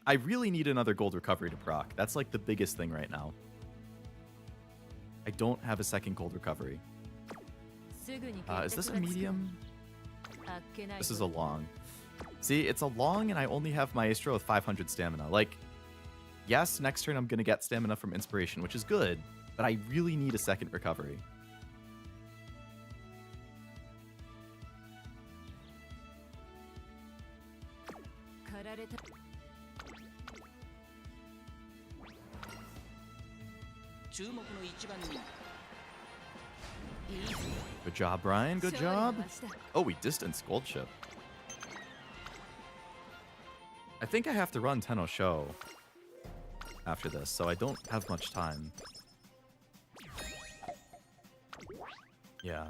I really need another gold recovery to proc. That's like the biggest thing right now. I don't have a second gold recovery. Is this a medium? This is a long. See, it's a long and I only have Maestro with 500 stamina. Like, yes, next turn I'm going to get stamina from Inspiration, which is good, but I really need a second recovery. Good job, Brian. Good job. Oh, we distanced Gold Ship. I think I have to run Tenno Show after this, so I don't have much time. Yeah.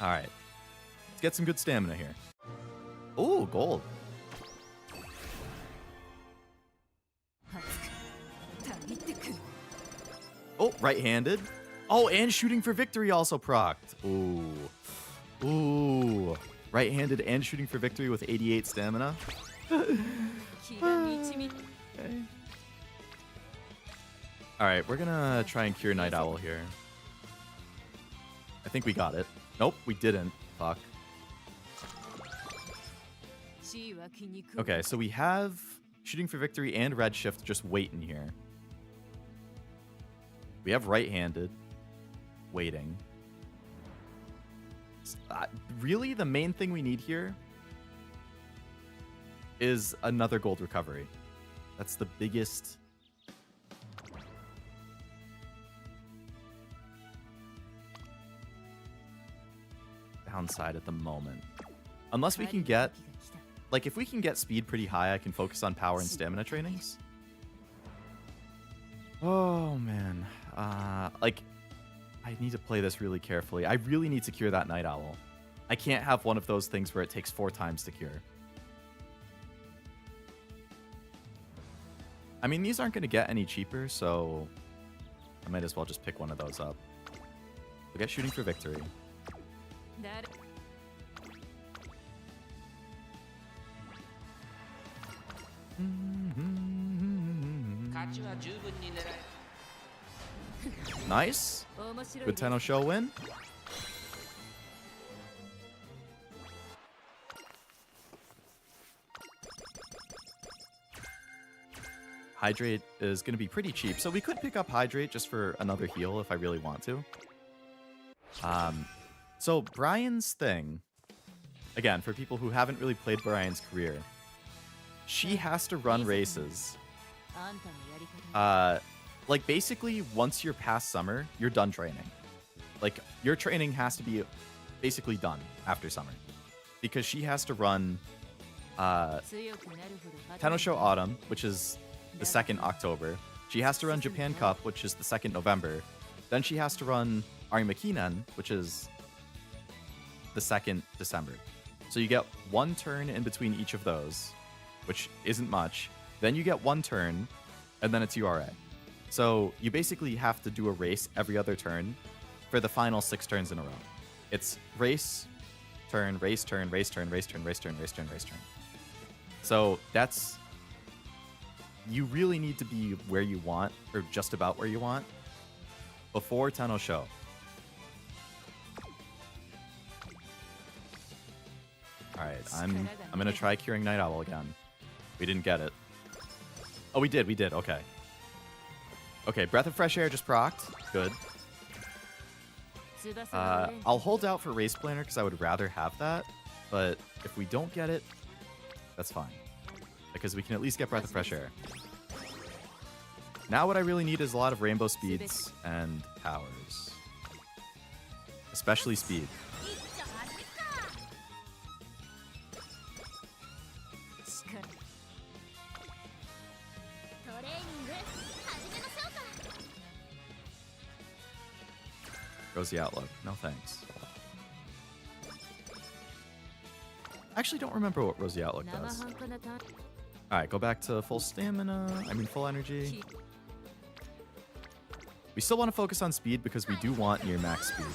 Alright. Let's get some good stamina here. Ooh, gold. Oh, right-handed. Oh, and shooting for victory also procced. Ooh. Ooh. Right-handed and shooting for victory with 88 stamina. Okay. Alright, we're gonna try and cure Night Owl here. I think we got it. Nope, we didn't. Fuck. Okay, so we have shooting for victory and redshift just waiting here. We have right-handed waiting. Really, the main thing we need here is another gold recovery. That's the biggest downside at the moment. Unless we can get, like, if we can get speed pretty high, I can focus on power and stamina trainings. Oh, man. Like, I need to play this really carefully. I really need to cure that Night Owl. I can't have one of those things where it takes 4 times to cure. I mean, these aren't going to get any cheaper, so I might as well just pick one of those up. We'll get shooting for victory. Nice. Good Tenno Show win. Hydrate is going to be pretty cheap, so we could pick up Hydrate just for another heal if I really want to. So Brian's thing, again, for people who haven't really played Brian's career, she has to run races Like, basically, once you're past summer, you're done training. Like, your training has to be basically done after summer. Because she has to run Tenosho Autumn, which is the 2nd October. She has to run Japan Cup, which is the 2nd November. Then she has to run Arimakinen, which is the 2nd December. So you get one turn in between each of those, which isn't much. Then you get one turn, and then it's URA. So you basically have to do a race every other turn for the final 6 turns in a row. It's race, turn, race, turn, race, turn, race, turn, race, turn, race, turn, race, turn. So that's... You really need to be where you want, or just about where you want, before Tenosho. Alright, I'm gonna try curing Night Owl again. We didn't get it. Oh, we did, okay. Okay, Breath of Fresh Air just procced. Good. I'll hold out for Race Planner because I would rather have that, but if we don't get it, that's fine. Because we can at least get Breath of Fresh Air. Now what I really need is a lot of Rainbow Speeds and Powers. Especially Speed. Rosy Outlook. No thanks. I actually don't remember what Rosy Outlook does. Alright, go back to full stamina. I mean full energy. We still want to focus on speed because we do want near max speed.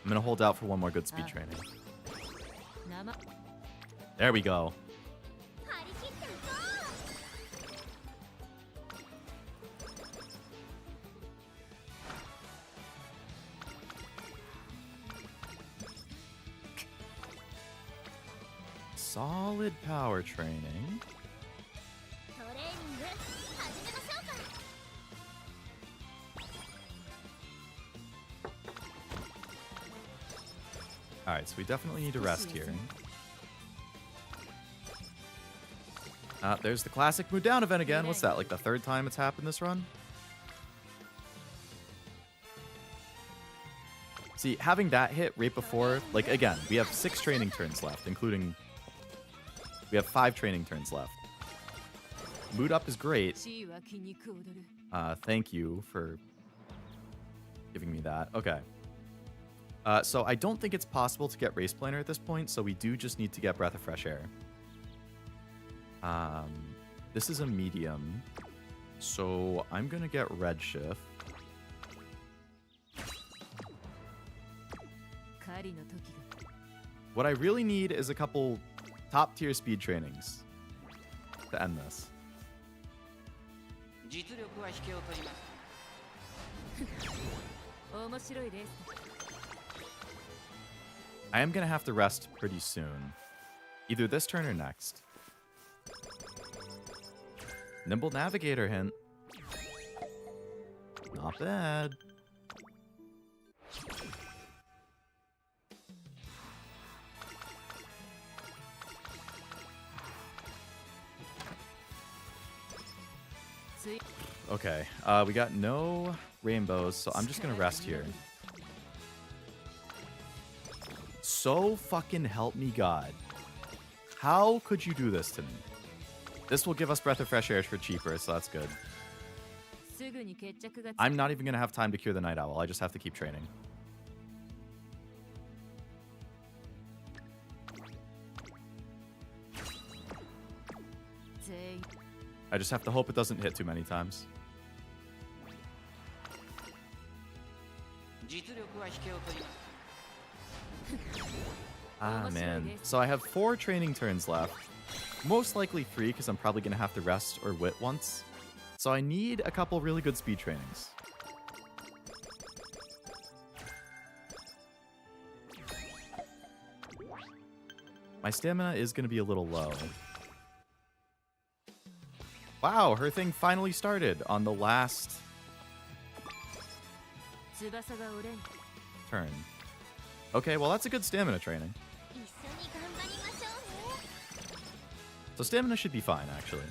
I'm going to hold out for one more good speed training. There we go. Solid power training. Alright, so we definitely need to rest here. There's the classic Mood Down event again. What's that, like the 3rd time it's happened this run? See, having that hit right before, like, again, we have 6 training turns left, including... We have 5 training turns left. Mood Up is great. Thank you for giving me that. Okay. So I don't think it's possible to get Race Planner at this point, so we do just need to get Breath of Fresh Air. This is a medium, so I'm going to get Redshift. What I really need is a couple top-tier speed trainings to end this. I am going to have to rest pretty soon. Either this turn or next. Nimble Navigator hint. Not bad. Okay, we got no rainbows, so I'm just gonna rest here. So fucking help me God. How could you do this to me? This will give us Breath of Fresh Air for cheaper, so that's good. I'm not even gonna have time to cure the Night Owl, I just have to keep training. I just have to hope it doesn't hit too many times. Ah, man. So I have 4 training turns left. Most likely 3, because I'm probably going to have to rest or wit once. So I need a couple really good speed trainings. My stamina is going to be a little low. Wow, her thing finally started on the last turn. Okay, well that's a good stamina training. So stamina should be fine, actually.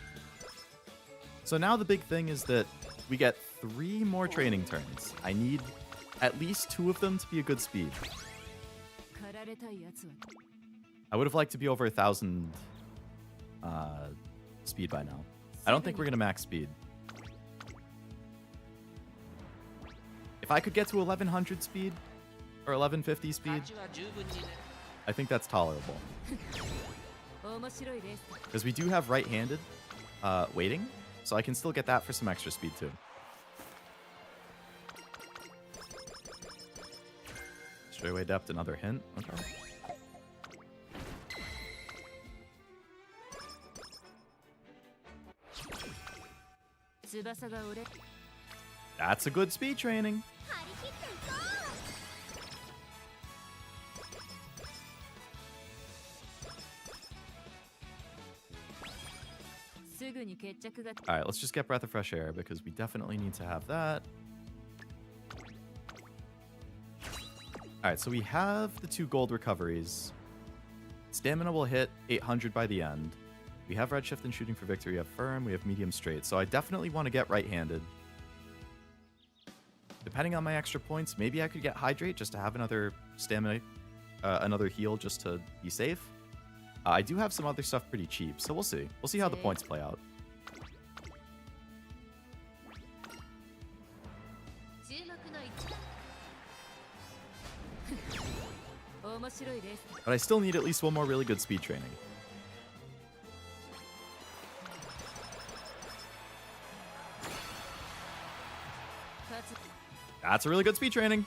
So now the big thing is that we get 3 more training turns. I need at least 2 of them to be a good speed. I would have liked to be over 1,000 speed by now. I don't think we're going to max speed. If I could get to 1,100 speed or 1,150 speed, I think that's tolerable. Because we do have right-handed waiting, so I can still get that for some extra speed too. Straightaway depth, another hint. Okay. That's a good speed training. Alright, let's just get Breath of Fresh Air because we definitely need to have that. Alright, so we have the 2 gold recoveries. Stamina will hit 800 by the end. We have Redshift and Shooting for Victory. We have Firm. We have Medium Straight. So I definitely want to get right-handed. Depending on my extra points, maybe I could get Hydrate just to have another stamina, another heal just to be safe. I do have some other stuff pretty cheap, so we'll see. We'll see how the points play out. But I still need at least 1 more really good speed training. That's a really good speed training.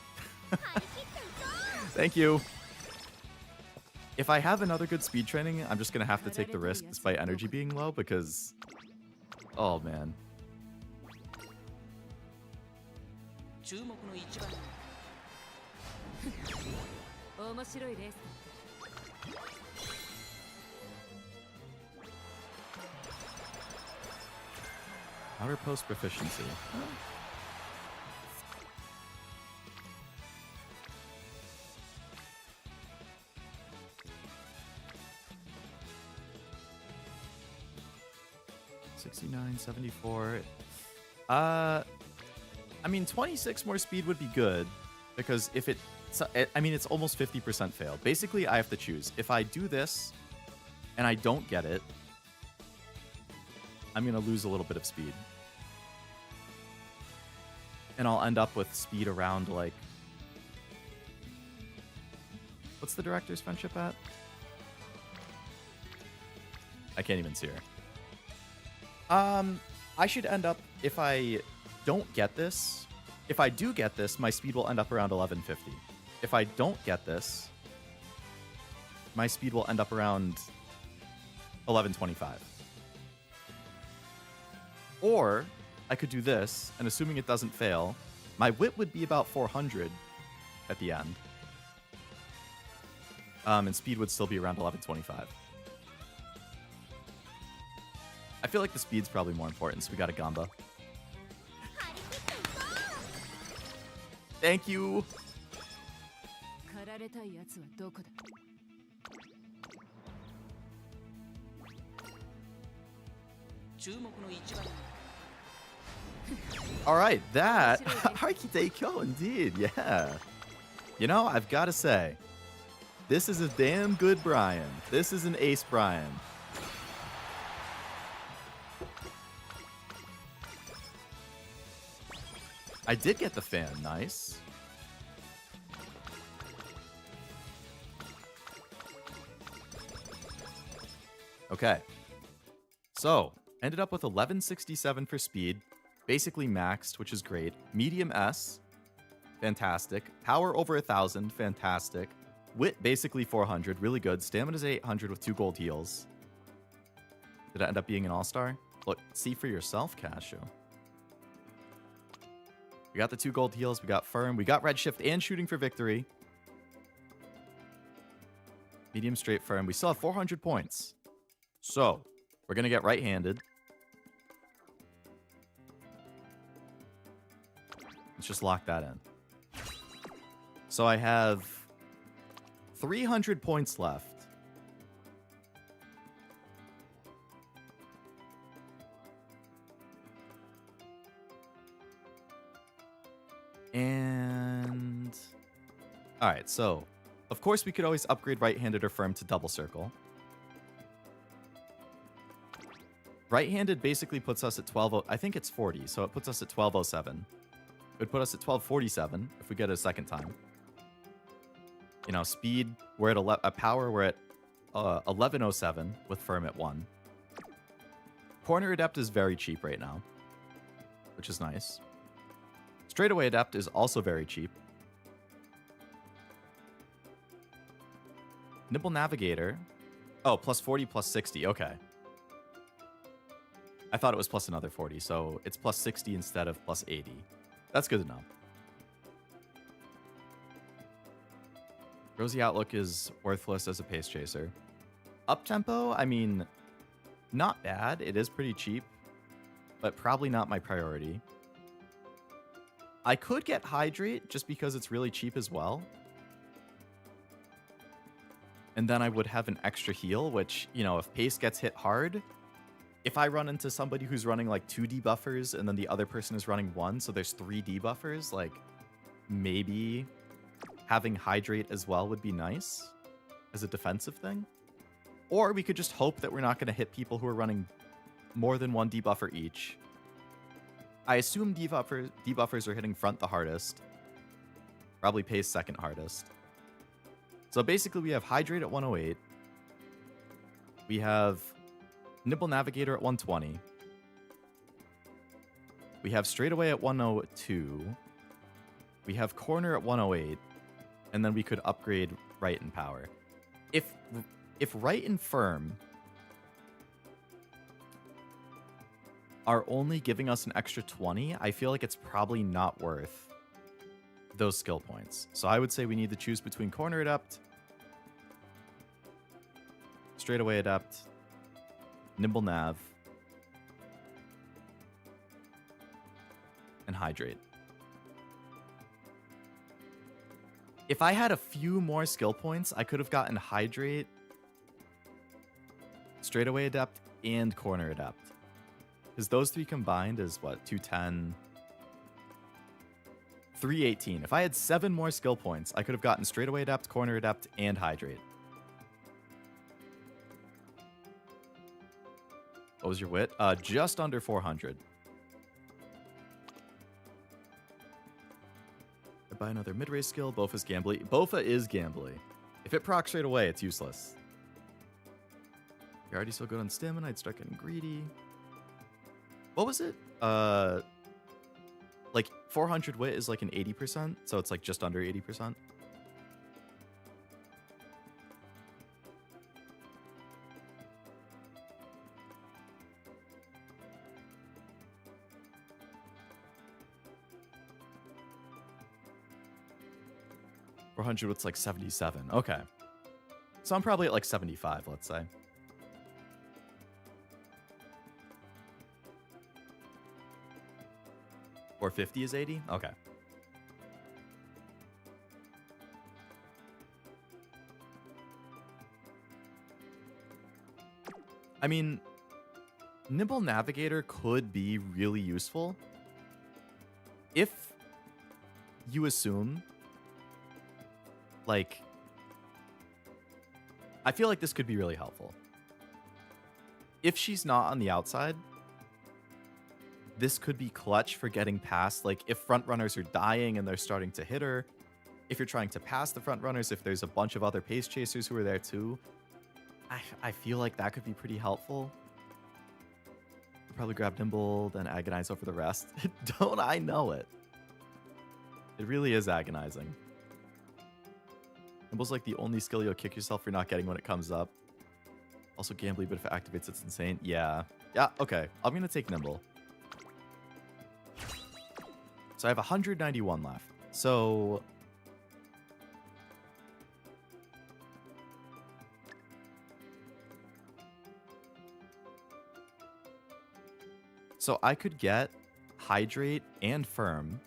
Thank you. If I have another good speed training, I'm just going to have to take the risk despite energy being low because... Oh, man. Outer post proficiency. $69.74. I mean, 26 more speed would be good because if I mean, it's almost 50% fail. Basically, I have to choose. If I do this and I don't get it, I'm going to lose a little bit of speed. And I'll end up with speed around, like... What's the director's friendship at? I can't even see her. I should end up, if I don't get this... If I do get this, my speed will end up around 1150. If I don't get this, my speed will end up around 1125. Or I could do this, and assuming it doesn't fail, my wit would be about 400 at the end. And speed would still be around 1125. I feel like the speed's probably more important, so we got a Gamba. Thank you! Alright, that... Architecture, indeed, yeah. You know, I've got to say, this is a damn good Brian. This is an ace Brian. I did get the fan, nice. Okay. So, ended up with 1167 for speed. Basically maxed, which is great. Medium S, fantastic. Power over 1,000, fantastic. Wit, basically 400, really good. Stamina's 800 with 2 gold heals. Did it end up being an all-star? Look, see for yourself, Cashew. We got the 2 gold heals, we got Firm, we got Redshift and Shooting for Victory. Medium straight Firm. We still have 400 points. So, we're going to get right-handed. Let's just lock that in. So I have 300 points left. All right, so of course we could always upgrade right-handed or firm to double circle. Right-handed basically puts us at 12. I think it's 40, so it puts us at 1207. It would put us at 1247 if we get it a second time. You know, speed, we're at power, we're at 1107 with firm at 1. Corner adept is very cheap right now, which is nice. Straightaway adept is also very cheap. Nimble navigator. Oh, plus 40, plus 60. Okay. I thought it was plus another 40, so it's plus 60 instead of plus 80. That's good enough. Rosy Outlook is worthless as a pace chaser. Uptempo, I mean, not bad. It is pretty cheap, but probably not my priority. I could get Hydrate just because it's really cheap as well. And then I would have an extra heal, which, you know, if pace gets hit hard, if I run into somebody who's running like 2 debuffers and then the other person is running 1, so there's 3 debuffers, like maybe having Hydrate as well would be nice as a defensive thing. Or we could just hope that we're not going to hit people who are running more than 1 debuffer each. I assume debuffers are hitting front the hardest. Probably pace second hardest. So basically we have Hydrate at 108. We have Nimble Navigator at 120. We have Straightaway at 102. We have Corner at 108. And then we could upgrade Right and Power. If Right and Firm are only giving us an extra 20, I feel like it's probably not worth those skill points. So I would say we need to choose between Corner Adept, Straightaway Adept, Nimble Nav, and Hydrate. If I had a few more skill points, I could have gotten Hydrate, Straightaway Adept, and Corner Adept. Because those 3 combined is what? 210, 318. If I had 7 more skill points, I could have gotten Straightaway Adept, Corner Adept, and Hydrate. What was your wit? Just under 400. I buy another mid-race skill. Bofa's Gambly. Bofa is Gambly. If it procs straight away, it's useless. You're already so good on stamina, I'd start getting greedy. What was it? Like 400 wit is like an 80%, so it's like just under 80%. Wit's like 77. Okay. So I'm probably at like 75, let's say. Or 50 is 80? Okay. I mean, Nimble Navigator could be really useful if you assume, like, I feel like this could be really helpful. If she's not on the outside, this could be clutch for getting past, like, if front runners are dying and they're starting to hit her, if you're trying to pass the front runners, if there's a bunch of other pace chasers who are there too, I feel like that could be pretty helpful. I'll probably grab Nimble, then agonize over the rest. Don't I know it? It really is agonizing. Nimble's like the only skill you'll kick yourself for not getting when it comes up. Also Gambly, but if it activates, it's insane. Yeah. Yeah, okay. I'm going to take Nimble. So I have 191 left. So I could get Hydrate and Firm.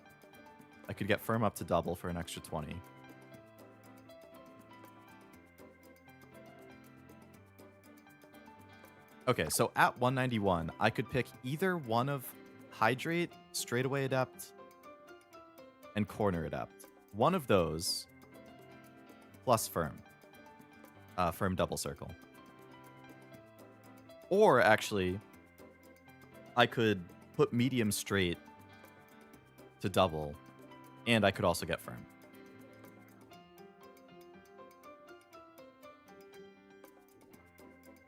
I could get Firm up to double for an extra 20. Okay, so at 191, I could pick either one of Hydrate, Straightaway Adept, and Corner Adept. One of those plus firm. Firm double circle. Or actually, I could put medium straight to double, and I could also get firm.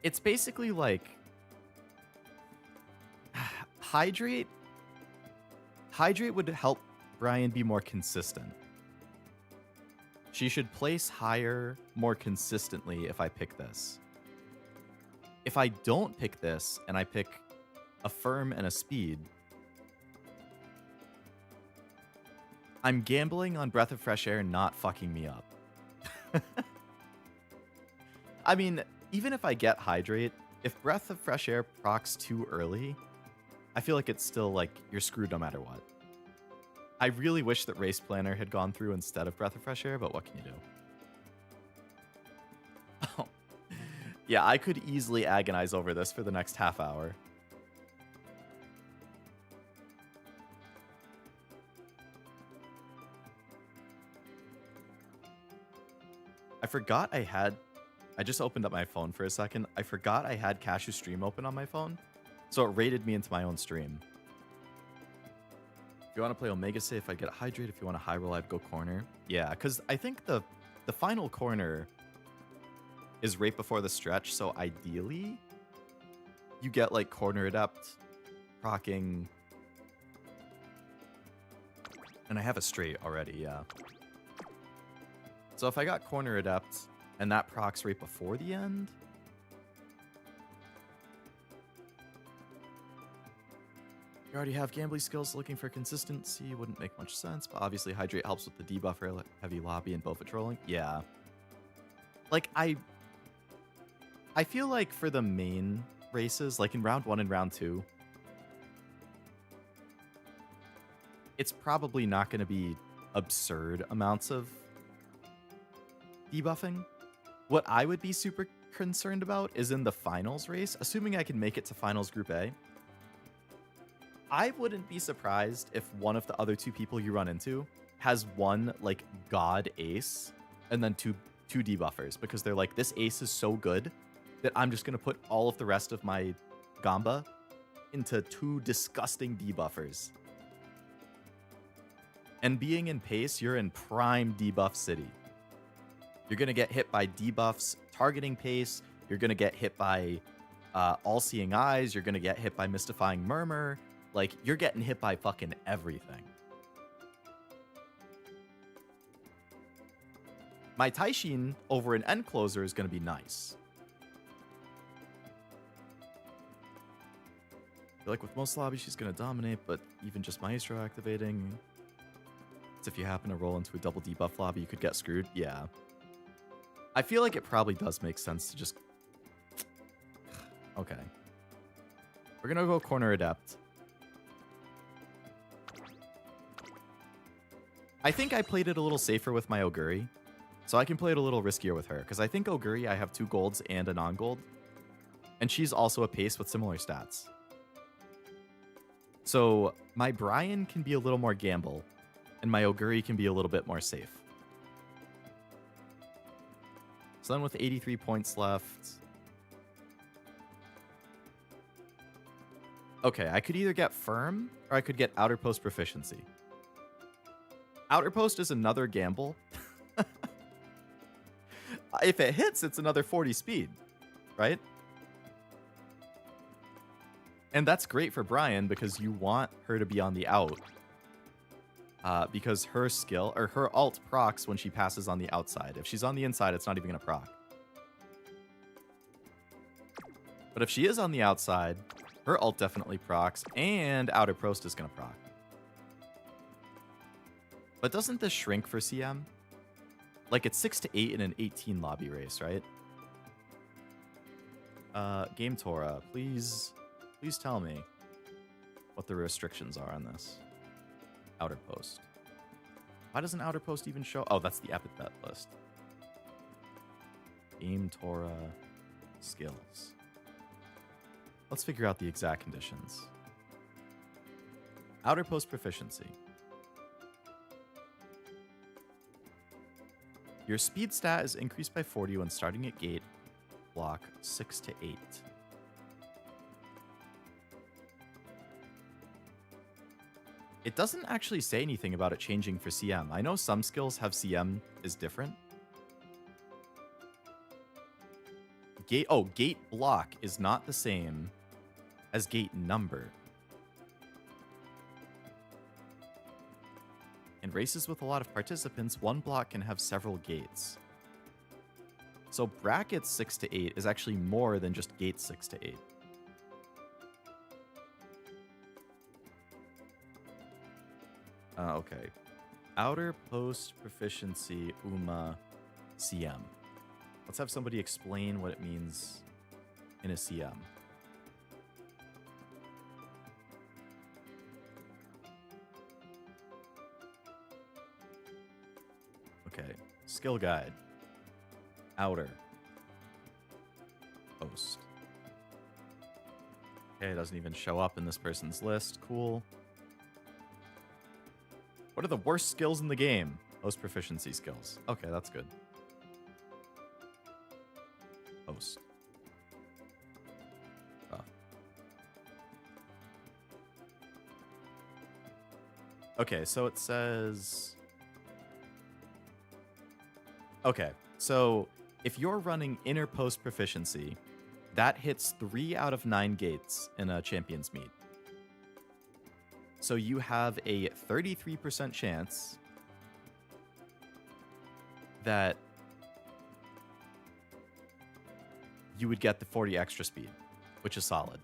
It's basically like hydrate. Hydrate would help Brian be more consistent. She should place higher more consistently if I pick this. If I don't pick this and I pick a firm and a speed, I'm gambling on Breath of Fresh Air not fucking me up. I mean, even if I get Hydrate, if Breath of Fresh Air procs too early, I feel like it's still like you're screwed no matter what. I really wish that Race Planner had gone through instead of Breath of Fresh Air, but what can you do? Oh. Yeah, I could easily agonize over this for the next half hour. I forgot I just opened up my phone for a second. I forgot I had Cashew Stream open on my phone, so it rated me into my own stream. If you want to play Omega Safe, I'd get Hydrate. If you want a high roll, I'd go corner. Yeah, because I think the final corner is right before the stretch, so ideally, you get like Corner Adept, proccing, and I have a straight already, yeah. So if I got Corner Adept, and that procs right before the end, you already have gambling skills, looking for consistency wouldn't make much sense, but obviously Hydrate helps with the debuffer, heavy lobby, and bow patrolling. Yeah. Like, I feel like for the main races, like in round 1 and round 2, it's probably not going to be absurd amounts of debuffing. What I would be super concerned about is in the finals race, assuming I can make it to finals group A, I wouldn't be surprised if one of the other two people you run into has one like god ace and then two debuffers, because they're like, this ace is so good that I'm just going to put all of the rest of my gamba into 2 disgusting debuffers. And being in pace, you're in prime debuff city. You're going to get hit by debuffs targeting pace. You're going to get hit by all-seeing eyes. You're going to get hit by mystifying murmur. Like, you're getting hit by fucking everything. My Taishin over an end closer is going to be nice. I feel like with most lobbies, she's going to dominate, but even just Maestro activating, it's if you happen to roll into a double debuff lobby, you could get screwed. Yeah. I feel like it probably does make sense to just... Okay. We're going to go Corner Adept. I think I played it a little safer with my Oguri, so I can play it a little riskier with her, because I think Oguri, I have 2 golds and a non-gold, and she's also a pace with similar stats. So my Brian can be a little more gamble, and my Oguri can be a little bit more safe. So then with 83 points left... Okay, I could either get Firm, or I could get Outer Post Proficiency. Outer Post is another gamble. If it hits, it's another 40 speed, right? And that's great for Brian, because you want her to be on the out. Because her skill, or her ult procs when she passes on the outside. If she's on the inside, it's not even going to proc. But if she is on the outside, her ult definitely procs, and Outer Post is going to proc. But doesn't this shrink for CM? Like, it's 6 to 8 in an 18 lobby race, right? Game Tora, please tell me what the restrictions are on this. Outer Post. Why doesn't Outer Post even show? Oh, that's the epithet list. Game Tora skills. Let's figure out the exact conditions. Outer Post proficiency. Your speed stat is increased by 40 when starting at gate block 6 to 8. It doesn't actually say anything about it changing for CM. I know some skills have CM is different. Gate block is not the same as gate number. In races with a lot of participants, one block can have several gates. So brackets 6 to 8 is actually more than just gates 6 to 8. Okay. Outer post proficiency UMA CM. Let's have somebody explain what it means in a CM. Okay. Skill guide. Outer post. Okay, it doesn't even show up in this person's list. Cool. What are the worst skills in the game? Post proficiency skills. Okay, that's good. Post. Oh. Okay, so it says... Okay, so if you're running inner post proficiency, that hits 3 out of 9 gates in a champion's meet. So you have a 33% chance that you would get the 40 extra speed, which is solid.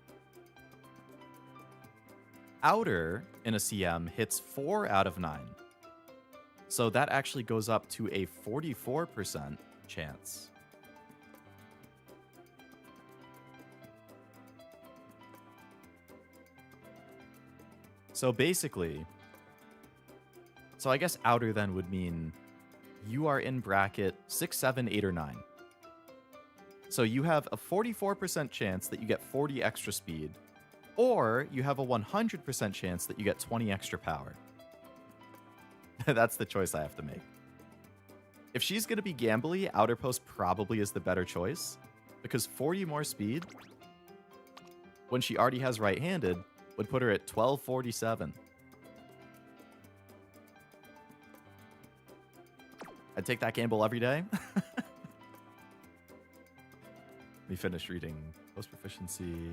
Outer in a CM hits 4 out of 9. So that actually goes up to a 44% chance. So basically, I guess outer then would mean you are in bracket 6, 7, 8, or 9. So you have a 44% chance that you get 40 extra speed, or you have a 100% chance that you get 20 extra power. That's the choice I have to make. If she's going to be gambly, outer post probably is the better choice, because 40 more speed, when she already has right-handed, would put her at 1247. I'd take that gamble every day. Let me finish reading post proficiency.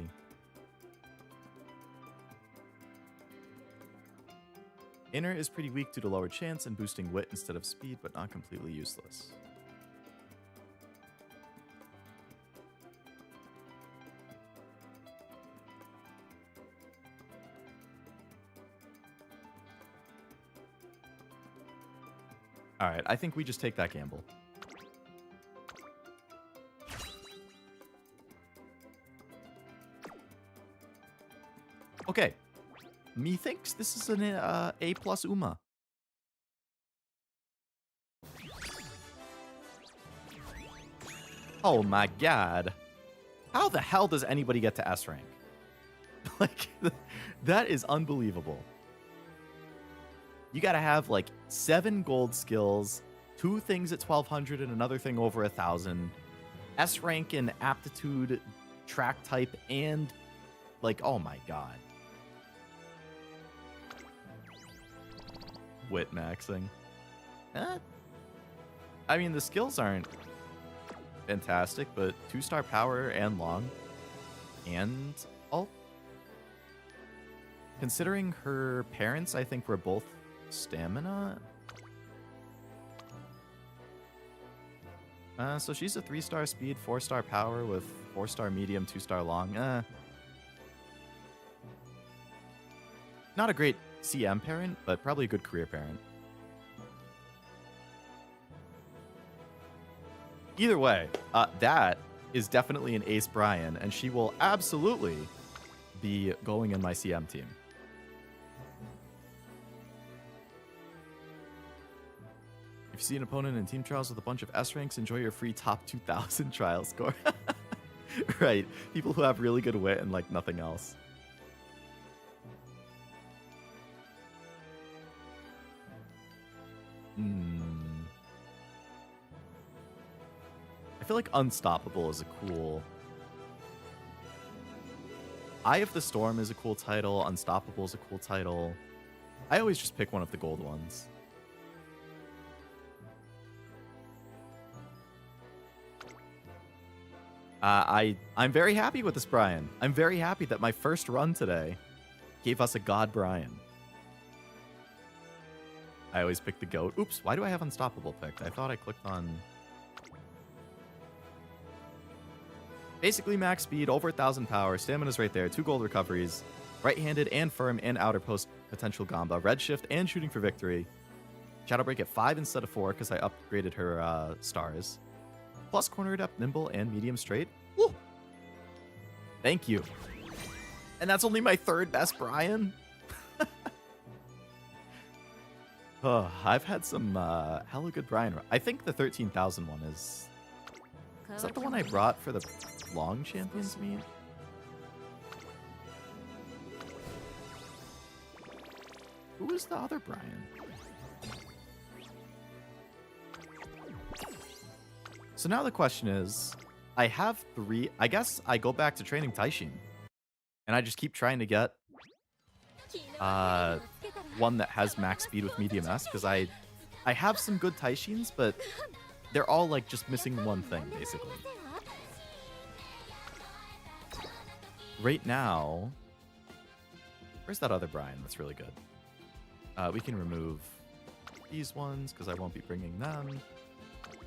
Inner is pretty weak due to lower chance and boosting wit instead of speed, but not completely useless. All right, I think we just take that gamble. Okay. Methinks this is an A plus Uma. Oh my god. How the hell does anybody get to S rank? Like, that is unbelievable. You gotta have like 7 gold skills, 2 things at 1200 and another thing over 1000. S rank in aptitude, track type, and like, oh my god. Wit maxing. I mean, the skills aren't fantastic, but 2-star power and long and ult. Considering her parents, I think, were both stamina. So she's a 3-star speed, 4-star power with 4-star medium, 2-star long. Not a great CM parent, but probably a good career parent. Either way, that is definitely an Ace Brian, and she will absolutely be going in my CM team. If you see an opponent in team trials with a bunch of S ranks, enjoy your free top 2000 trial score. Right. People who have really good wit and like nothing else. feel like Unstoppable is a cool... Eye of the Storm is a cool title. Unstoppable is a cool title. I always just pick one of the gold ones. I'm very happy with this Brian. I'm very happy that my first run today gave us a God Brian. I always pick the goat. Oops, why do I have Unstoppable picked? I thought I clicked on... Basically max speed, over 1,000 power, stamina's right there, 2 gold recoveries, right-handed and firm and outer post potential Gamba, redshift and shooting for victory. Shadow Break at 5 instead of 4 because I upgraded her stars. Plus corner adept, nimble, and medium straight. Woo! Thank you. And that's only my 3rd best Brian? Oh, I've had some hella good Brian. I think the 13,000 one is... Is that the one I brought for the long champions meet? Who is the other Brian? So now the question is, I have 3. I guess I go back to training Taishin. And I just keep trying to get one that has max speed with medium S. Because I have some good Taishins, but they're all like just missing one thing, basically. Right now, where's that other Brian that's really good? We can remove these ones because I won't be bringing them.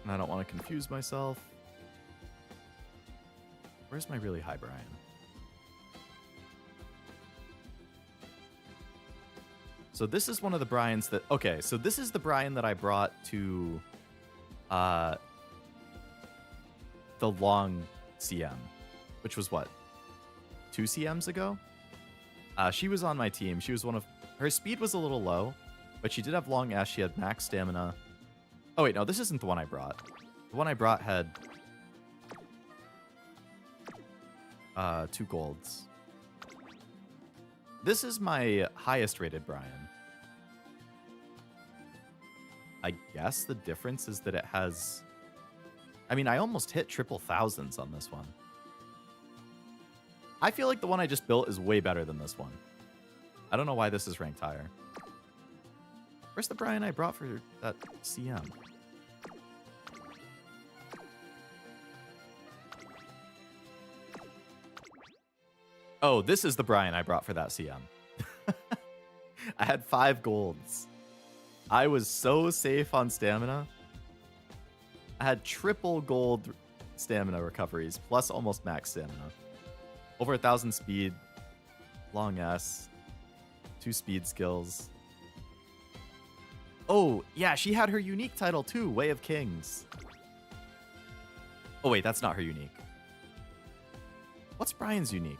And I don't want to confuse myself. Where's my really high Brian? So this is one of the Brians that... Okay, so this is the Brian that I brought to the long CM, which was what? 2 CMs ago? She was on my team. She was one of... Her speed was a little low, but she did have long S. She had max stamina. Oh, wait, no, this isn't the one I brought. The one I brought had 2 golds. This is my highest rated Brian. I guess the difference is that it has... I mean, I almost hit triple thousands on this one. I feel like the one I just built is way better than this one. I don't know why this is ranked higher. Where's the Brian I brought for that CM? Oh, this is the Brian I brought for that CM. I had 5 golds. I was so safe on stamina. I had triple gold stamina recoveries, plus almost max stamina. Over 1,000 speed, long S, 2 speed skills. Oh, yeah, she had her unique title too, Way of Kings. Oh wait, that's not her unique. What's Brian's unique?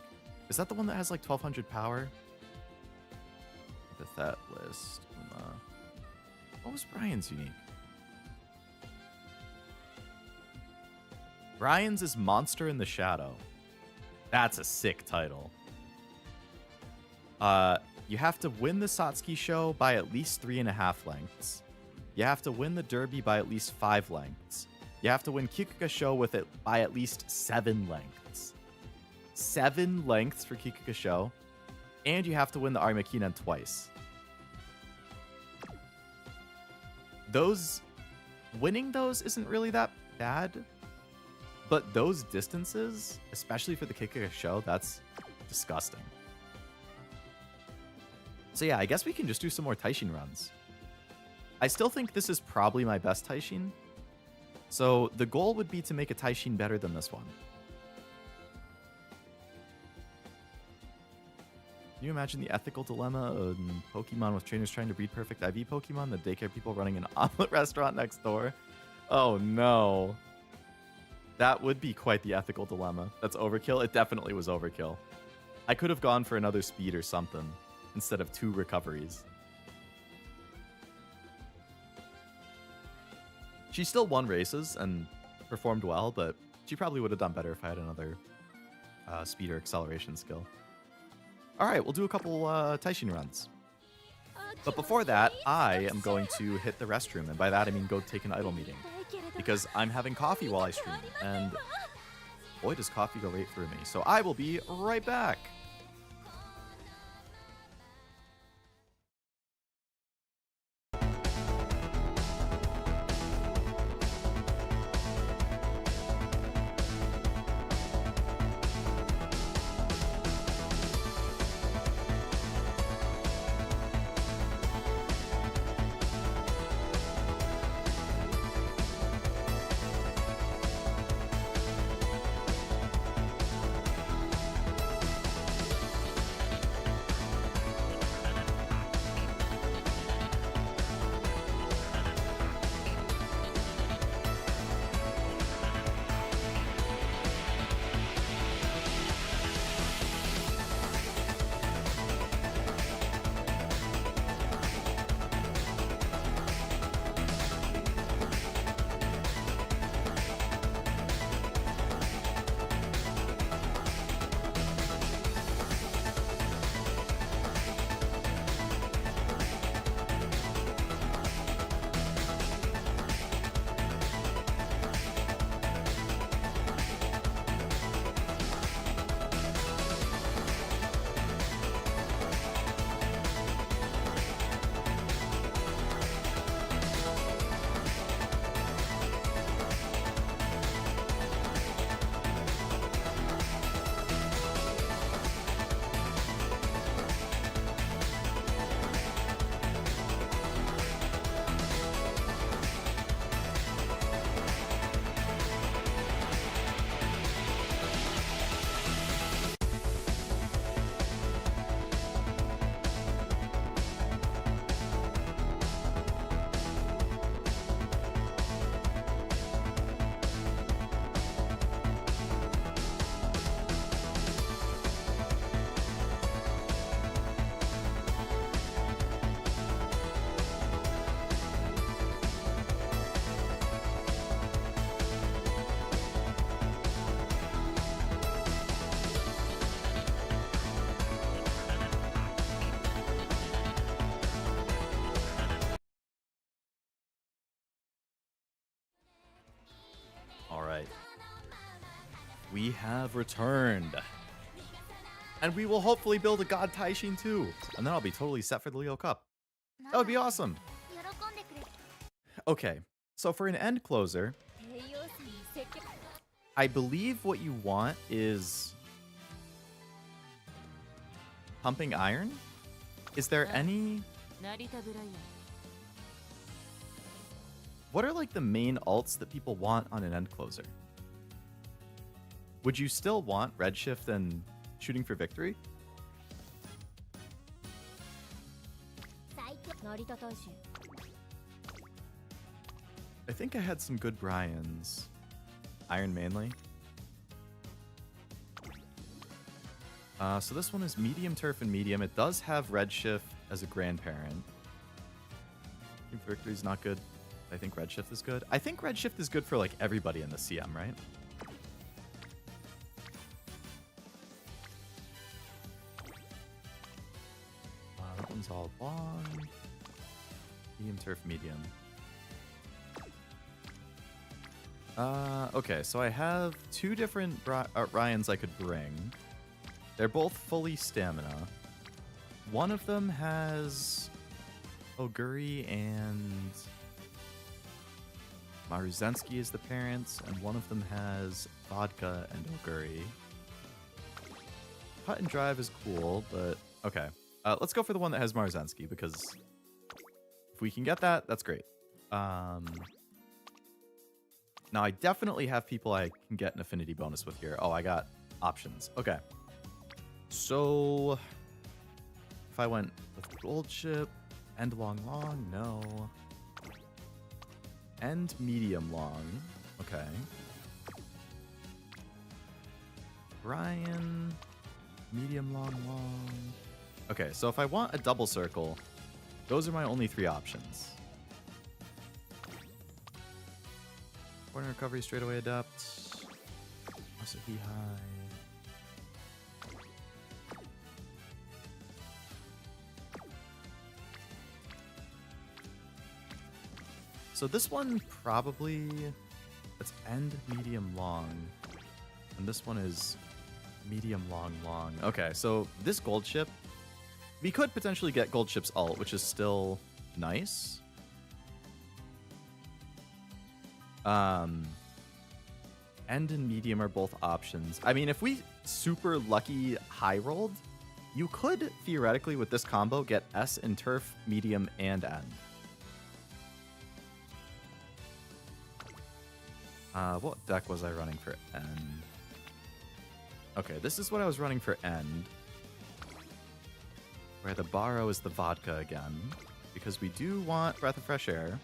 Is that the one that has like 1,200 power? With that list. What was Brian's unique? Brian's is Monster in the Shadow. That's a sick title. You have to win the Satsuki show by at least 3.5 lengths. You have to win the Derby by at least 5 lengths. You have to win Kikuga show with it by at least 7 lengths. 7 lengths for Kikuga show. And you have to win the Arimakinen twice. Winning those isn't really that bad. But those distances, especially for the Kikuga show, that's disgusting. So yeah, I guess we can just do some more Taishin runs. I still think this is probably my best Taishin. So the goal would be to make a Taishin better than this one. Can you imagine the ethical dilemma of Pokemon with trainers trying to breed perfect IV Pokemon? The daycare people running an omelet restaurant next door? Oh no. That would be quite the ethical dilemma. That's overkill. It definitely was overkill. I could have gone for another speed or something instead of 2 recoveries. She still won races and performed well, but she probably would have done better if I had another speed or acceleration skill. All right, we'll do a couple Taishin runs. But before that, I am going to hit the restroom, and by that I mean go take an idol meeting. because I'm having coffee while I stream, and boy, does coffee go right through me. So I will be right back. All right. We have returned. And we will hopefully build a God Taishin too. And then I'll be totally set for the Leo Cup. That would be awesome. Okay, so for an end closer, I believe what you want is pumping iron. Is there any... What are like the main alts that people want on an end closer? Would you still want Redshift and Shooting for Victory? I think I had some good Bryans. Iron mainly. So this one is medium turf and medium. It does have Redshift as a grandparent. Shooting for Victory is not good. I think Redshift is good. I think Redshift is good for like everybody in the CM, right? That one's all long. Medium turf, medium. Okay, so I have two different Ryans I could bring. They're both fully stamina. One of them has Oguri and Maruzensky as the parents, and one of them has Vodka and Oguri. Cut and Drive is cool, but okay. Let's go for the one that has Maruzensky, because if we can get that, that's great. Now, I definitely have people I can get an affinity bonus with here. Oh, I got options. Okay. So, if I went with Gold Ship, End Long Long, no. End Medium Long, okay. Brian, Medium Long Long. Okay, so if I want a double circle, those are my only three options. Corner recovery, straightaway adapt. Masahi high. So this one probably, let's end medium long. And this one is medium long long. Okay, so this gold ship, we could potentially get gold ship's ult, which is still nice. End and medium are both options. I mean, if we super lucky high rolled, you could theoretically with this combo get S in turf, medium, and end. What deck was I running for end? Okay, this is what I was running for end. Where the borrow is the vodka again. Because we do want Breath of Fresh Air.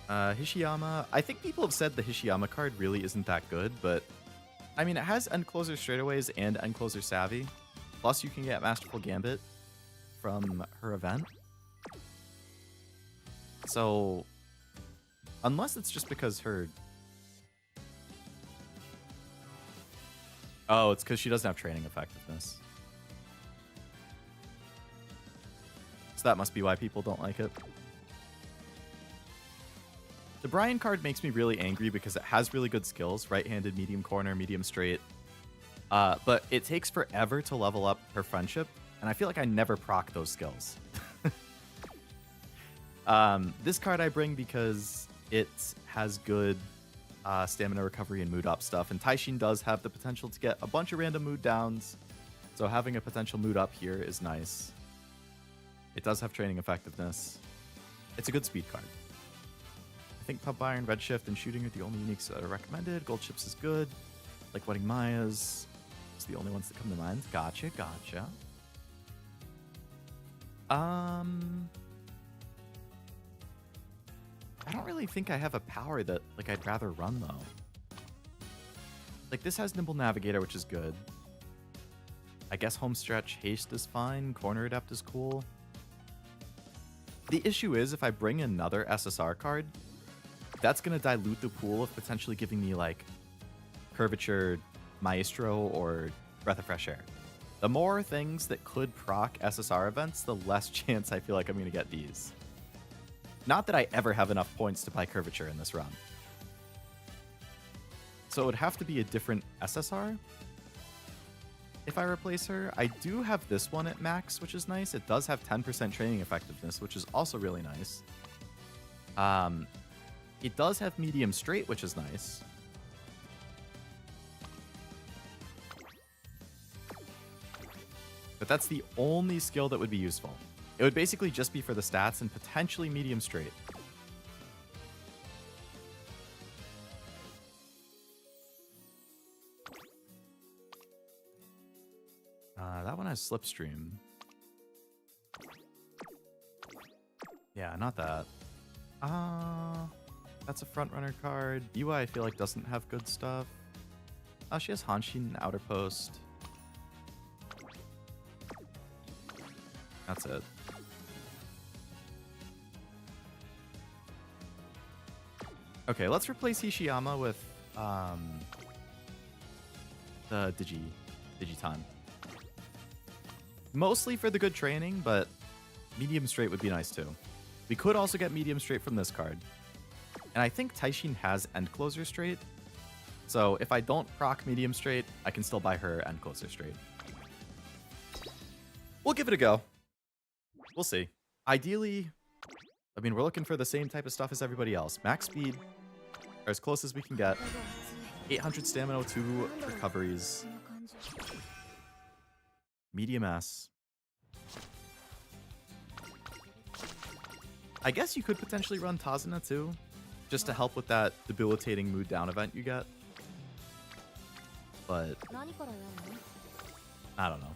Hishiyama. I think people have said the Hishiyama card really isn't that good, but I mean, it has end closer straightaways and end closer savvy. Plus, you can get Masterful Gambit from her event. So, unless it's just because her... Oh, it's because she doesn't have training effectiveness. So that must be why people don't like it. The Brian card makes me really angry because it has really good skills. Right-handed, medium corner, medium straight. But it takes forever to level up her friendship. And I feel like I never proc those skills. This card I bring because it has good stamina recovery and mood up stuff. And Taishin does have the potential to get a bunch of random mood downs. So having a potential mood up here is nice. It does have training effectiveness. It's a good speed card. I think Pump Iron, Redshift, and Shooting are the only uniques that are recommended. Gold Chips is good. Like Wedding Maya's. It's the only ones that come to mind. Gotcha, gotcha. I don't really think I have a power that like I'd rather run though. Like this has Nimble Navigator, which is good. I guess Homestretch Haste is fine. Corner Adept is cool. The issue is if I bring another SSR card, that's going to dilute the pool of potentially giving me, like, Curvature, Maestro, or Breath of Fresh Air. The more things that could proc SSR events, the less chance I feel like I'm going to get these. Not that I ever have enough points to buy Curvature in this run. So it would have to be a different SSR if I replace her. I do have this one at max, which is nice. It does have 10% training effectiveness, which is also really nice. It does have medium straight, which is nice. But that's the only skill that would be useful. It would basically just be for the stats and potentially medium straight. That one has Slipstream. Yeah, not that. That's a frontrunner card. Biwa I feel like doesn't have good stuff. Oh, she has Hanshin Outer Post. That's it. Okay, let's replace Hishiyama with the Digiton. Mostly for the good training, but medium straight would be nice too. We could also get medium straight from this card. And I think Taishin has end closer straight. So if I don't proc medium straight, I can still buy her end closer straight. We'll give it a go. We'll see. Ideally, I mean, we're looking for the same type of stuff as everybody else. Max speed, or as close as we can get. 800 stamina, 2 recoveries. Medium S. I guess you could potentially run Tazuna too, just to help with that debilitating mood down event you get. But I don't know.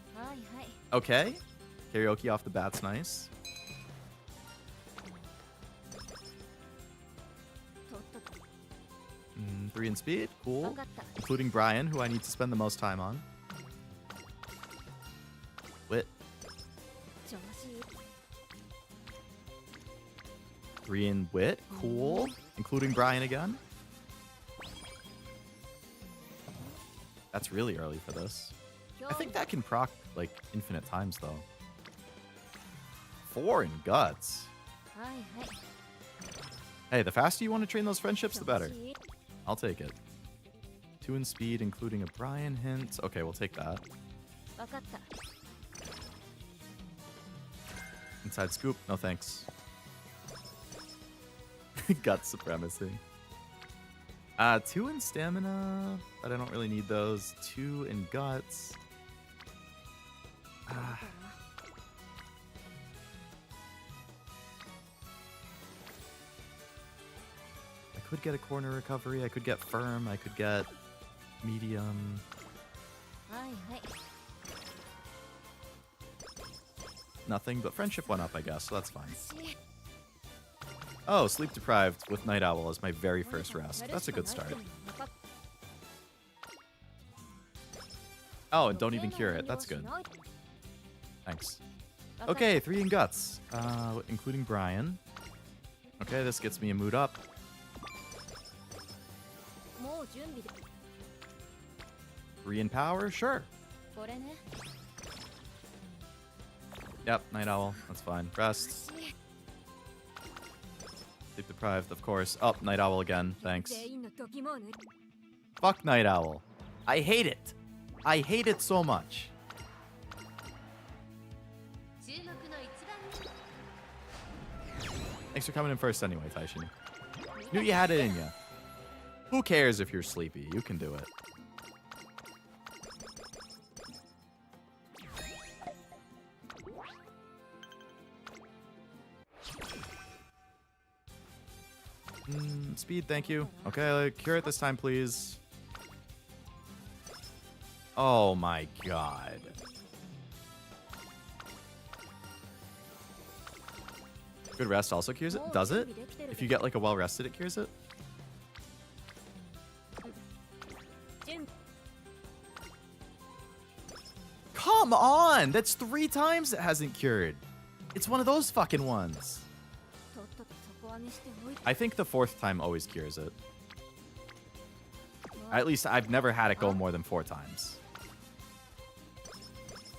Okay. Karaoke off the bat's nice. Mm, 3 in speed, cool. Including Brian, who I need to spend the most time on. Wit. 3 in wit, cool. Including Brian again. That's really early for this. I think that can proc like infinite times though. 4 in guts. Hey, the faster you want to train those friendships, the better. I'll take it. 2 in speed, including a Brian hint. Okay, we'll take that. Inside scoop, no thanks. Gut supremacy. 2 in stamina, but I don't really need those. 2 in guts. I could get a corner recovery. I could get firm. I could get medium. Nothing, but friendship went up, I guess, so that's fine. Oh, sleep deprived with Night Owl as my very first rest. That's a good start. Oh, and don't even cure it. That's good. Thanks. Okay, 3 in guts, including Brian. Okay, this gets me a mood up. 3 in power? Sure. Yep, Night Owl. That's fine. Rest. Sleep deprived, of course. Oh, Night Owl again. Thanks. Fuck Night Owl. I hate it. I hate it so much. Thanks for coming in first anyway, Taishin. Knew you had it in you. Who cares if you're sleepy? You can do it. Speed, thank you. Okay, cure it this time, please. Oh my god. Good rest also cures it? Does it? If you get like a well rested, it cures it? Come on! That's 3 times it hasn't cured. It's one of those fucking ones. I think the 4th time always cures it. At least I've never had it go more than 4 times.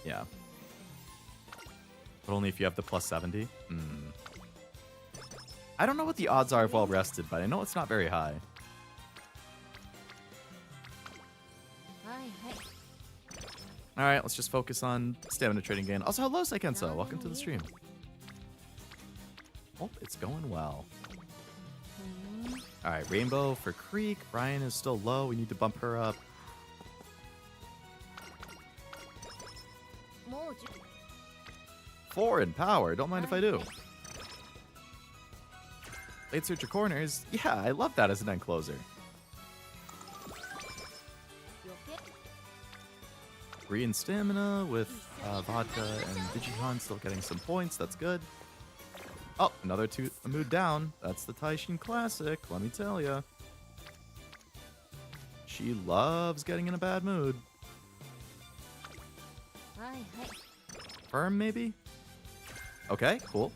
Yeah. But only if you have the plus 70. I don't know what the odds are of well rested, but I know it's not very high. Alright, let's just focus on stamina trading gain. Also, hello, Saikenso. Welcome to the stream. Oh, it's going well. Alright, Rainbow for Creek. Brian is still low. We need to bump her up. Four in power. Don't mind if I do. Late Searcher Corners. Yeah, I love that as an end closer. 3 in stamina with Vodka and Digimon still getting some points. That's good. Oh, another a mood down. That's the Taishin classic, let me tell ya. She loves getting in a bad mood. Firm, maybe? Okay, cool.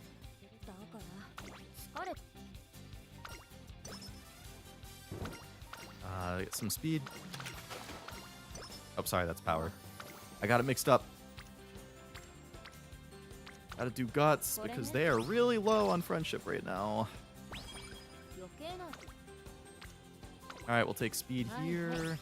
Get some speed. Oh, sorry, that's power. I got it mixed up. Gotta do guts because they are really low on friendship right now. Alright, we'll take speed here.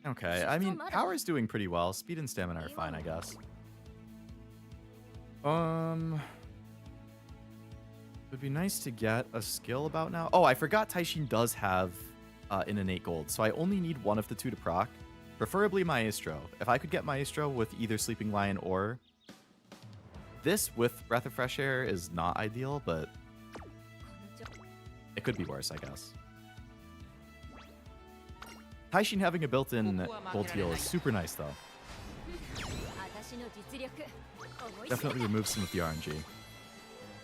Okay, I mean, power is doing pretty well. Speed and stamina are fine, I guess. Would be nice to get a skill about now. Oh, I forgot Taishin does have an innate gold, so I only need one of the 2 to proc. Preferably Maestro. If I could get Maestro with either Sleeping Lion or this with Breath of Fresh Air is not ideal, but it could be worse, I guess. Taishin having a built-in gold heal is super nice, though. Definitely removes some of the RNG.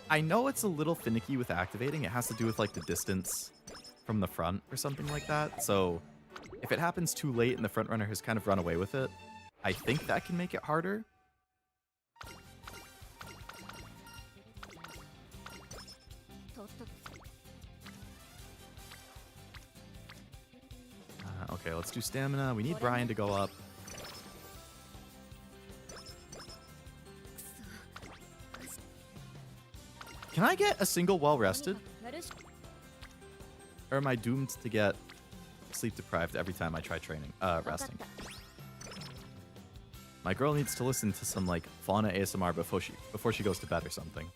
I know it's a little finicky with activating. It has to do with like the distance from the front or something like that. So if it happens too late and the front runner has kind of run away with it, I think that can make it harder. Okay, let's do stamina. We need Brian to go up. Can I get a single well rested? Or am I doomed to get sleep deprived every time I try training, resting? My girl needs to listen to some like fauna ASMR before she goes to bed or something.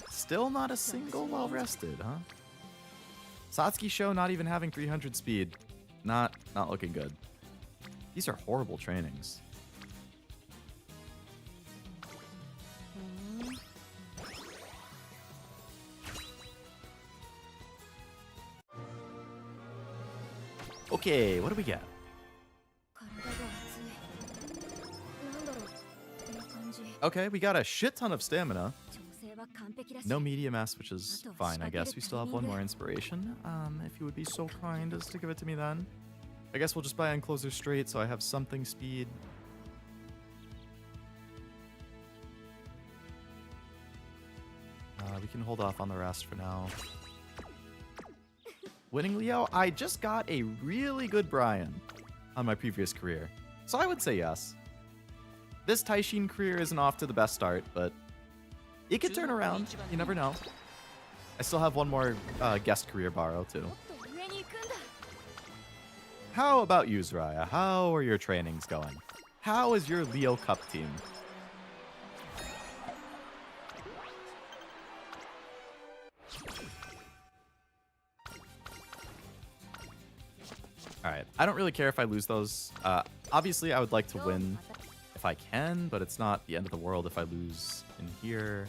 Still not a single well rested, huh? Satsuki show not even having 300 speed. Not looking good. These are horrible trainings. Okay, what do we get? Okay, we got a shit ton of stamina. No medium S, which is fine, I guess. We still have one more inspiration. If you would be so kind as to give it to me then. I guess we'll just buy Encloser straight so I have something speed. We can hold off on the rest for now. Winning Leo, I just got a really good Brian on my previous career. So I would say yes. This Taishin career isn't off to the best start, but it could turn around. You never know. I still have one more guest career borrow, too. How about you, Zraya? How are your trainings going? How is your Leo Cup team? Alright, I don't really care if I lose those. Obviously, I would like to win if I can, but it's not the end of the world if I lose in here.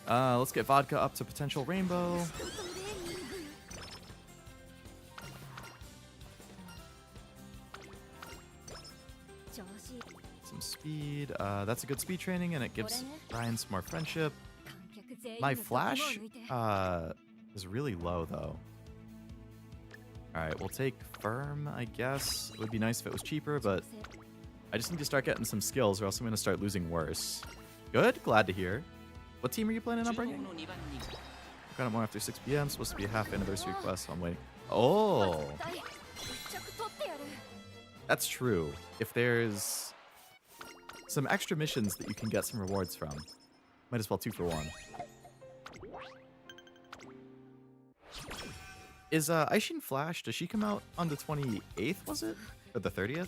Let's get Vodka up to potential rainbow. Some speed. That's a good speed training, and it gives Ryan some more friendship. My flash is really low, though. Alright, we'll take Firm, I guess. It would be nice if it was cheaper, but I just need to start getting some skills or else I'm going to start losing worse. Good, glad to hear. What team are you planning on bringing? Got it more after 6 p.m. Supposed to be a half anniversary quest, so I'm waiting. Oh! That's true. If there's some extra missions that you can get some rewards from, might as well 2 for 1. Is Aishin Flash, does she come out on the 28th, was it? Or the 30th?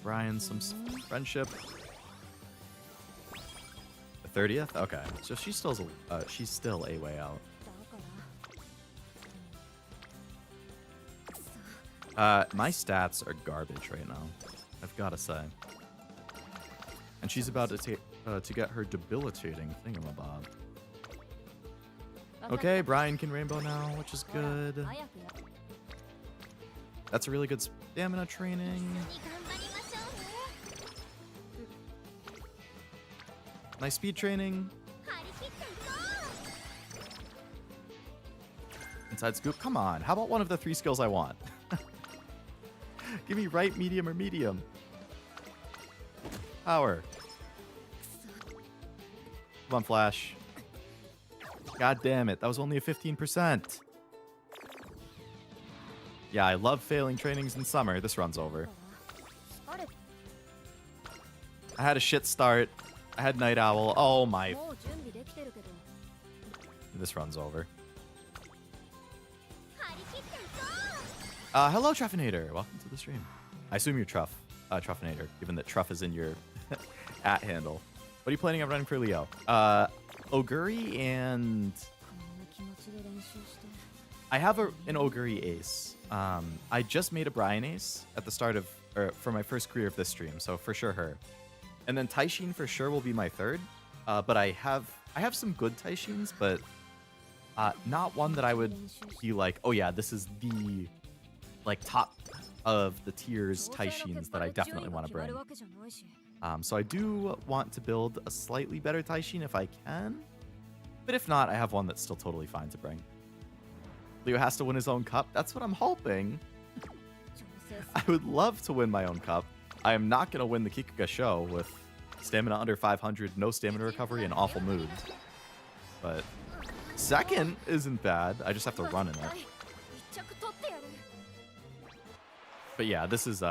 Brian, some friendship. The 30th? Okay. So she's still a way out. My stats are garbage right now, I've got to say. And she's about to get her debilitating thingamabob. Okay, Brian can rainbow now, which is good. That's a really good stamina training. Nice speed training. Inside scoop, come on. How about one of the 3 skills I want? Give me right, medium, or medium. Power. Come on, Flash. God damn it, that was only a 15%. Yeah, I love failing trainings in summer. This run's over. I had a shit start. I had Night Owl. Oh my. This run's over. Hello, Truffinator. Welcome to the stream. I assume you're Truffinator, given that Truff is in your at handle. What are you planning on running for Leo? Oguri and... I have an Oguri ace. I just made a Brian ace at the start of... or for my first career of this stream, so for sure her. And then Taishin for sure will be my third. But I have some good Taishins, but not one that I would be like, oh yeah, this is the like top of the tiers Taishins that I definitely want to bring. So I do want to build a slightly better Taishin if I can. But if not, I have one that's still totally fine to bring. Leo has to win his own cup. That's what I'm hoping. I would love to win my own cup. I am not going to win the Kikuga show with stamina under 500, no stamina recovery, and awful mood. But second isn't bad. I just have to run in it. But yeah, this is,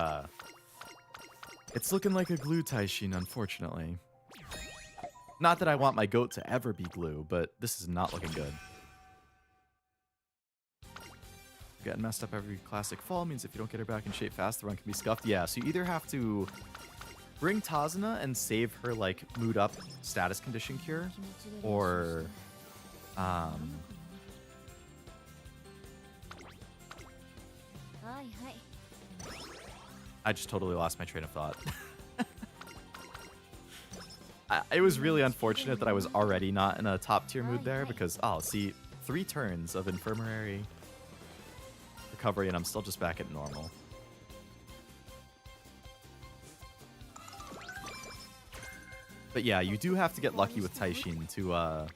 it's looking like a glue Taishin, unfortunately. Not that I want my goat to ever be glue, but this is not looking good. Getting messed up every classic fall means if you don't get her back in shape fast, the run can be scuffed. Yeah, so you either have to bring Tazuna and save her, like, mood up status condition cure, or, I just totally lost my train of thought. It was really unfortunate that I was already not in a top tier mood there because, oh, see, 3 turns of infirmary recovery and I'm still just back at normal. But yeah, you do have to get lucky with Taishin to,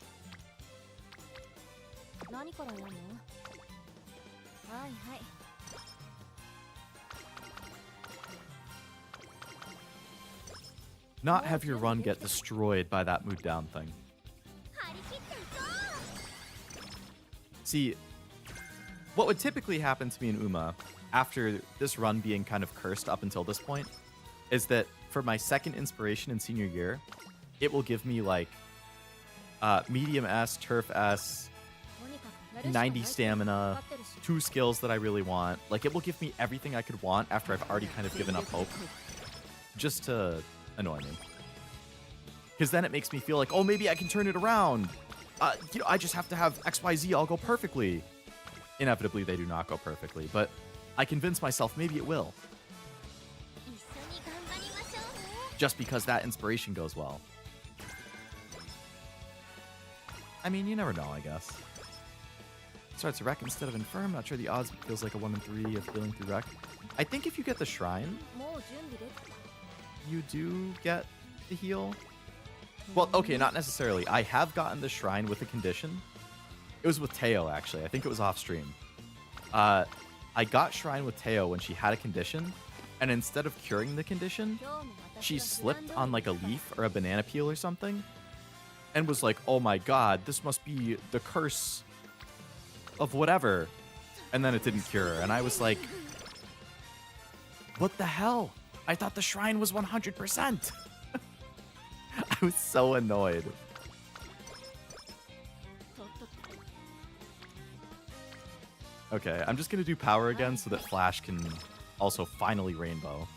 not have your run get destroyed by that mood down thing. See, what would typically happen to me in Uma after this run being kind of cursed up until this point is that for my second inspiration in senior year, it will give me like medium S, turf S, 90 stamina, 2 skills that I really want. Like, it will give me everything I could want after I've already kind of given up hope. Just to annoy me. Because then it makes me feel like, oh, maybe I can turn it around. You know, I just have to have XYZ all go perfectly. Inevitably, they do not go perfectly, but I convince myself maybe it will. Just because that inspiration goes well. I mean, you never know, I guess. Starts to wreck instead of infirm. Not sure the odds, but feels like a 1 in 3 of feeling through wreck. I think if you get the shrine, you do get the heal. Well, okay, not necessarily. I have gotten the shrine with a condition. It was with Teo, actually. I think it was off stream. I got shrine with Teo when she had a condition, and instead of curing the condition, she slipped on like a leaf or a banana peel or something, and was like, oh my god, this must be the curse of whatever. And then it didn't cure her, and I was like, what the hell? I thought the shrine was 100%. I was so annoyed. Okay, I'm just going to do power again so that Flash can also finally rainbow.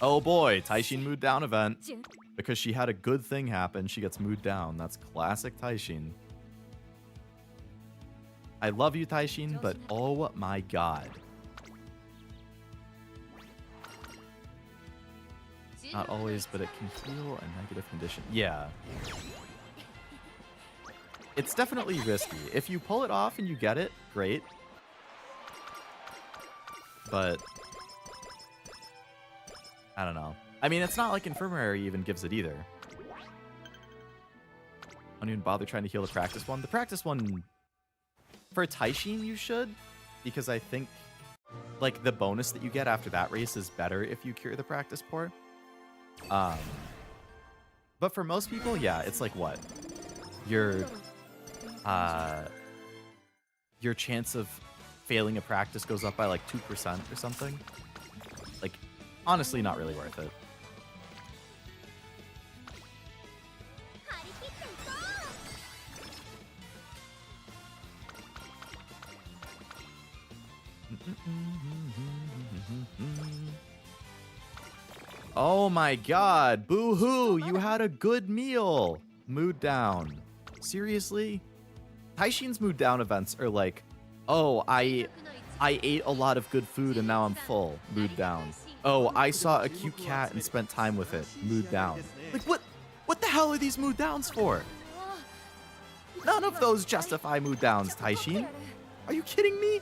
Oh boy, Taishin mood down event. Because she had a good thing happen, she gets mood down. That's classic Taishin. I love you, Taishin, but oh my god. Not always, but it can heal a negative condition. Yeah. It's definitely risky. If you pull it off and you get it, great. But I don't know. I mean, it's not like Infirmary even gives it either. I don't even bother trying to heal the practice one. The practice one, for Taishin, you should. Because I think, like, the bonus that you get after that race is better if you cure the practice pour. But for most people, yeah, it's like what? Your chance of failing a practice goes up by like 2% or something. Like, honestly, not really worth it. Oh my god, boo-hoo, you had a good meal. Mood down. Seriously? Taishin's mood down events are like, oh, I ate a lot of good food and now I'm full. Mood down. Oh, I saw a cute cat and spent time with it. Mood down. Like, what the hell are these mood downs for? None of those justify mood downs, Taishin. Are you kidding me?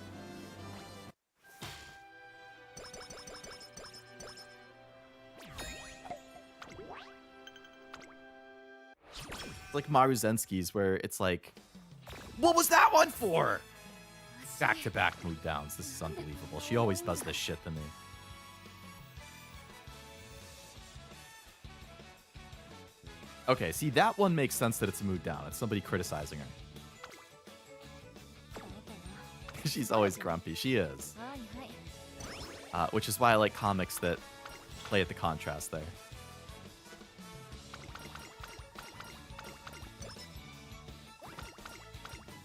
Like Maruzensky's, where it's like, what was that one for? Back-to-back mood downs. This is unbelievable. She always does this shit to me. Okay, see, that one makes sense that it's a mood down. It's somebody criticizing her. She's always grumpy. She is. Which is why I like comics that play at the contrast there.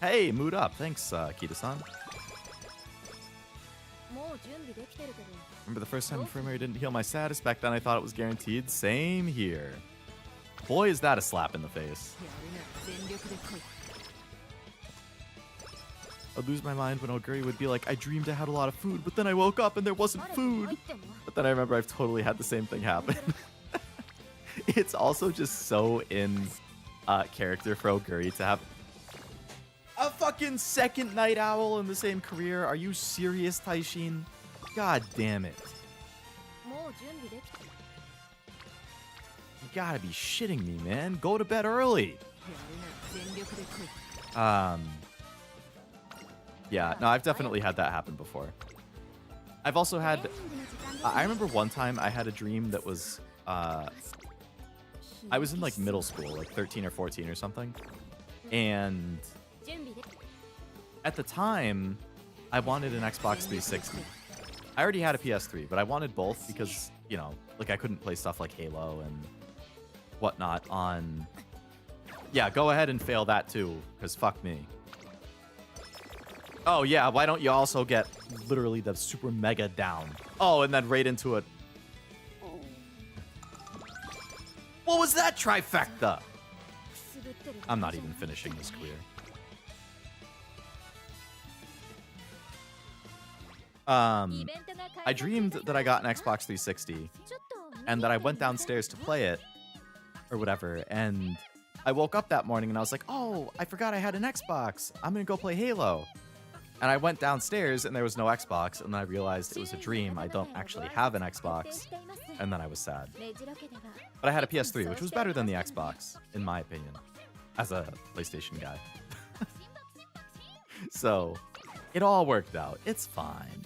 Hey, mood up. Thanks, Kita-san. Remember the first time Infirmary didn't heal my status? Back then I thought it was guaranteed. Same here. Boy, is that a slap in the face. I'd lose my mind when Oguri would be like, I dreamed I had a lot of food, but then I woke up and there wasn't food. But then I remember I've totally had the same thing happen. It's also just so in character for Oguri to have a fucking second night owl in the same career. Are you serious, Taishin? God damn it. You gotta be shitting me, man. Go to bed early. Yeah, no, I've definitely had that happen before. I've also had... I remember one time I had a dream that was... I was in, like, middle school, like 13 or 14 or something. And... at the time, I wanted an Xbox 360. I already had a PS3, but I wanted both because, you know, like, I couldn't play stuff like Halo and whatnot on... Yeah, go ahead and fail that too, because fuck me. Oh, yeah, why don't you also get literally the super mega down? Oh, and then right into it. What was that trifecta? I'm not even finishing this career. I dreamed that I got an Xbox 360 and that I went downstairs to play it or whatever, and I woke up that morning and I was like, oh, I forgot I had an Xbox. I'm gonna go play Halo. And I went downstairs and there was no Xbox, and then I realized it was a dream. I don't actually have an Xbox, and then I was sad. But I had a PS3, which was better than the Xbox, in my opinion, as a PlayStation guy. So, it all worked out. It's fine.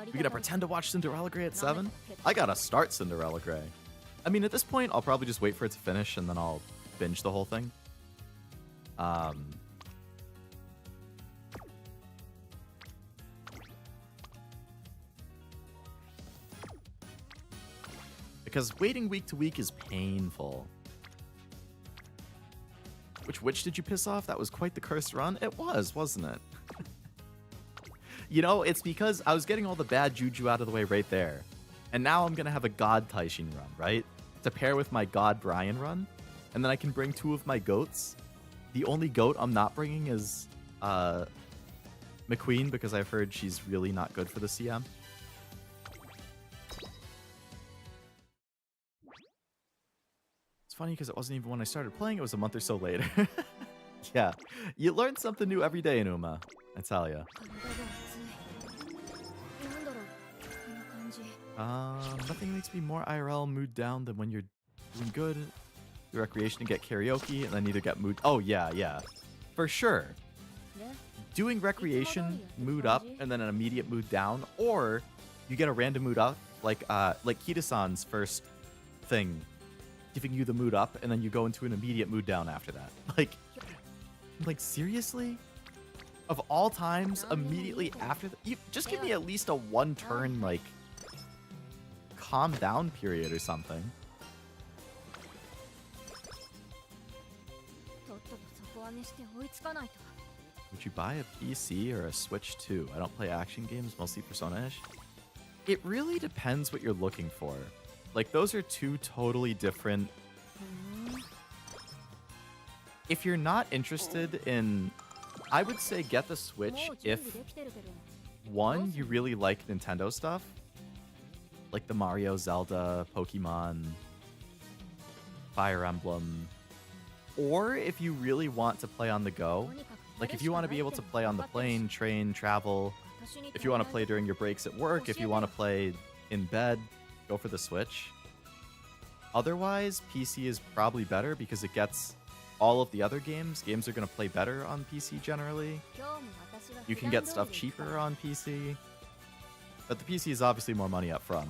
We gonna pretend to watch Cinderella Grey at 7? I gotta start Cinderella Grey. I mean, at this point, I'll probably just wait for it to finish, and then I'll binge the whole thing. Because waiting week to week is painful. Which witch did you piss off? That was quite the cursed run. It was, wasn't it? You know, it's because I was getting all the bad juju out of the way right there. And now I'm going to have a God Taishin run, right? To pair with my God Brian run. And then I can bring 2 of my goats. The only goat I'm not bringing is McQueen, because I've heard she's really not good for the CM. Funny because it wasn't even when I started playing, it was a month or so later. Yeah, you learn something new every day in Uma, I tell ya. Nothing makes me more IRL mood down than when you're doing good, do recreation and get karaoke, and then either get mood... Oh, yeah, for sure. Doing recreation, mood up, and then an immediate mood down, or you get a random mood up, like Kita-san's first thing, giving you the mood up, and then you go into an immediate mood down after that. Like seriously? Of all times, immediately after just give me at least a 1-turn, like, calm down period or something. Would you buy a PC or a Switch too? I don't play action games, mostly Persona-ish. It really depends what you're looking for. Like, those are 2 totally different... If you're not interested in... I would say get the Switch if, 1, you really like Nintendo stuff. Like the Mario, Zelda, Pokemon, Fire Emblem. Or if you really want to play on the go. Like, if you want to be able to play on the plane, train, travel. If you want to play during your breaks at work. If you want to play in bed. Go for the Switch. Otherwise, PC is probably better because it gets all of the other games. Games are going to play better on PC generally. You can get stuff cheaper on PC. But the PC is obviously more money up front.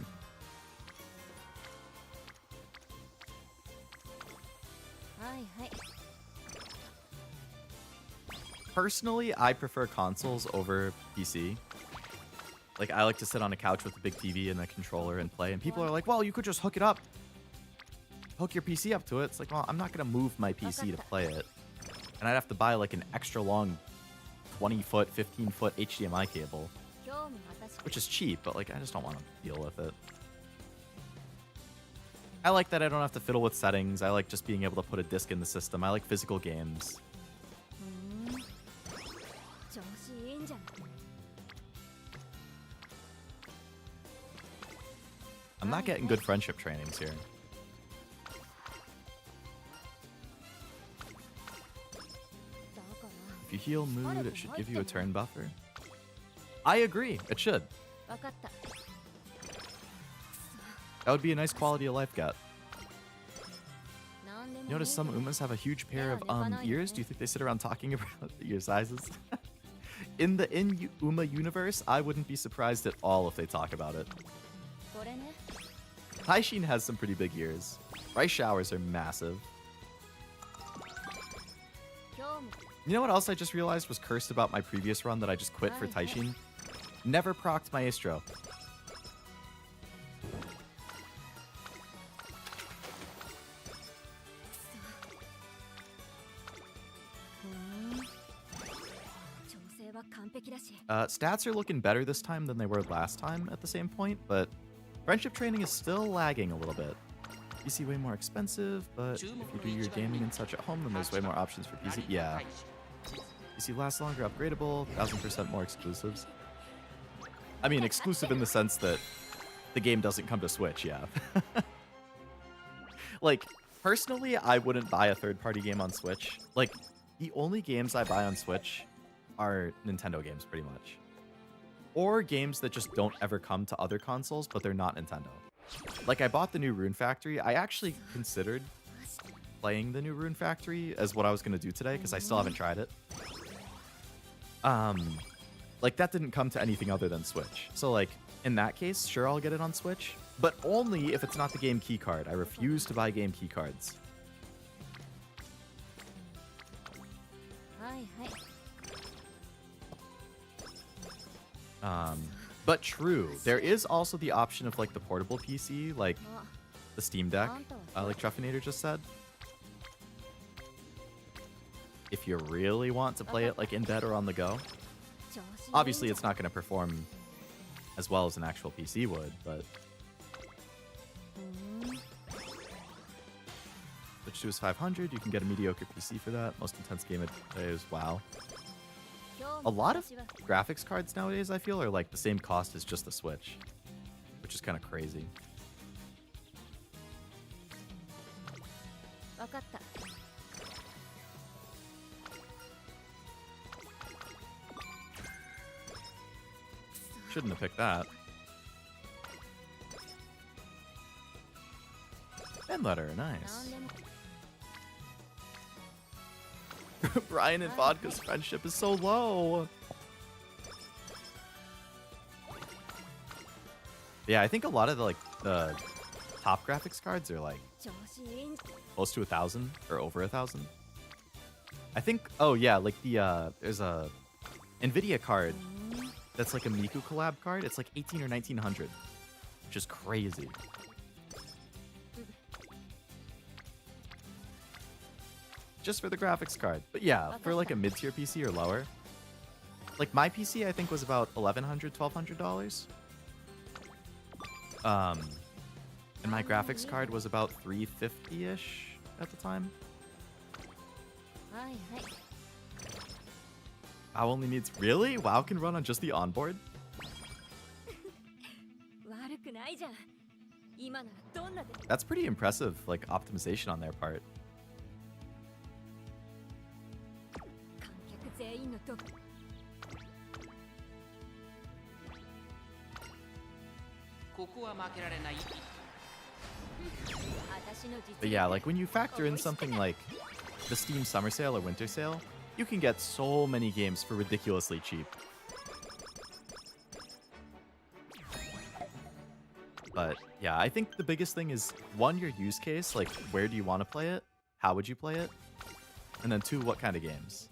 Personally, I prefer consoles over PC. Like, I like to sit on a couch with a big TV and a controller and play. And people are like, well, you could just hook it up. Hook your PC up to it. It's like, well, I'm not going to move my PC to play it. And I'd have to buy, like, an extra long 20-foot, 15-foot HDMI cable. Which is cheap, but, like, I just don't want to deal with it. I like that I don't have to fiddle with settings. I like just being able to put a disc in the system. I like physical games. I'm not getting good friendship trainings here. If you heal mood, it should give you a turn buffer. I agree, it should. That would be a nice quality of life get. Notice some Umas have a huge pair of ears. Do you think they sit around talking about ear sizes? In the Uma universe, I wouldn't be surprised at all if they talk about it. Taishin has some pretty big ears. Rice showers are massive. You know what else I just realized was cursed about my previous run that I just quit for Taishin? Never procced Maestro. Stats are looking better this time than they were last time at the same point, but friendship training is still lagging a little bit. PC way more expensive, but if you do your gaming and such at home, then there's way more options for PC. Yeah. PC lasts longer, upgradable, 1000% more exclusives. I mean, exclusive in the sense that the game doesn't come to Switch, yeah. Like, personally, I wouldn't buy a third-party game on Switch. Like, the only games I buy on Switch are Nintendo games, pretty much. Or games that just don't ever come to other consoles, but they're not Nintendo. Like, I bought the new Rune Factory. I actually considered playing the new Rune Factory as what I was going to do today, because I still haven't tried it. Like, that didn't come to anything other than Switch. So, like, in that case, sure, I'll get it on Switch. But only if it's not the game key card. I refuse to buy game key cards. But true, there is also the option of, like, the portable PC, like the Steam Deck, like Truffinator just said. If you really want to play it, like, in bed or on the go. Obviously, it's not going to perform as well as an actual PC would, but... Switch to is 500, you can get a mediocre PC for that. Most intense game of the day is WoW. A lot of graphics cards nowadays, I feel, are like the same cost as just the Switch, which is kind of crazy. Shouldn't have picked that. Pen letter, nice. Brian and Vodka's friendship is so low. Yeah, I think a lot of the top graphics cards are like close to 1,000 or over 1,000. I think. Oh yeah, like the there's a NVIDIA card that's like a Miku collab card. It's like 1,800 or 1,900, which is crazy. Just for the graphics card. But yeah, for like a mid-tier PC or lower. Like my PC, I think, was about $1,100, $1,200. And my graphics card was about $350-ish at the time. WoW only needs... Really? WoW can run on just the onboard? That's pretty impressive, like, optimization on their part. But yeah, like when you factor in something like the Steam Summer Sale or Winter Sale, you can get so many games for ridiculously cheap. But yeah, I think the biggest thing is, one, your use case, like where do you want to play it? how would you play it? And then 2, what kind of games?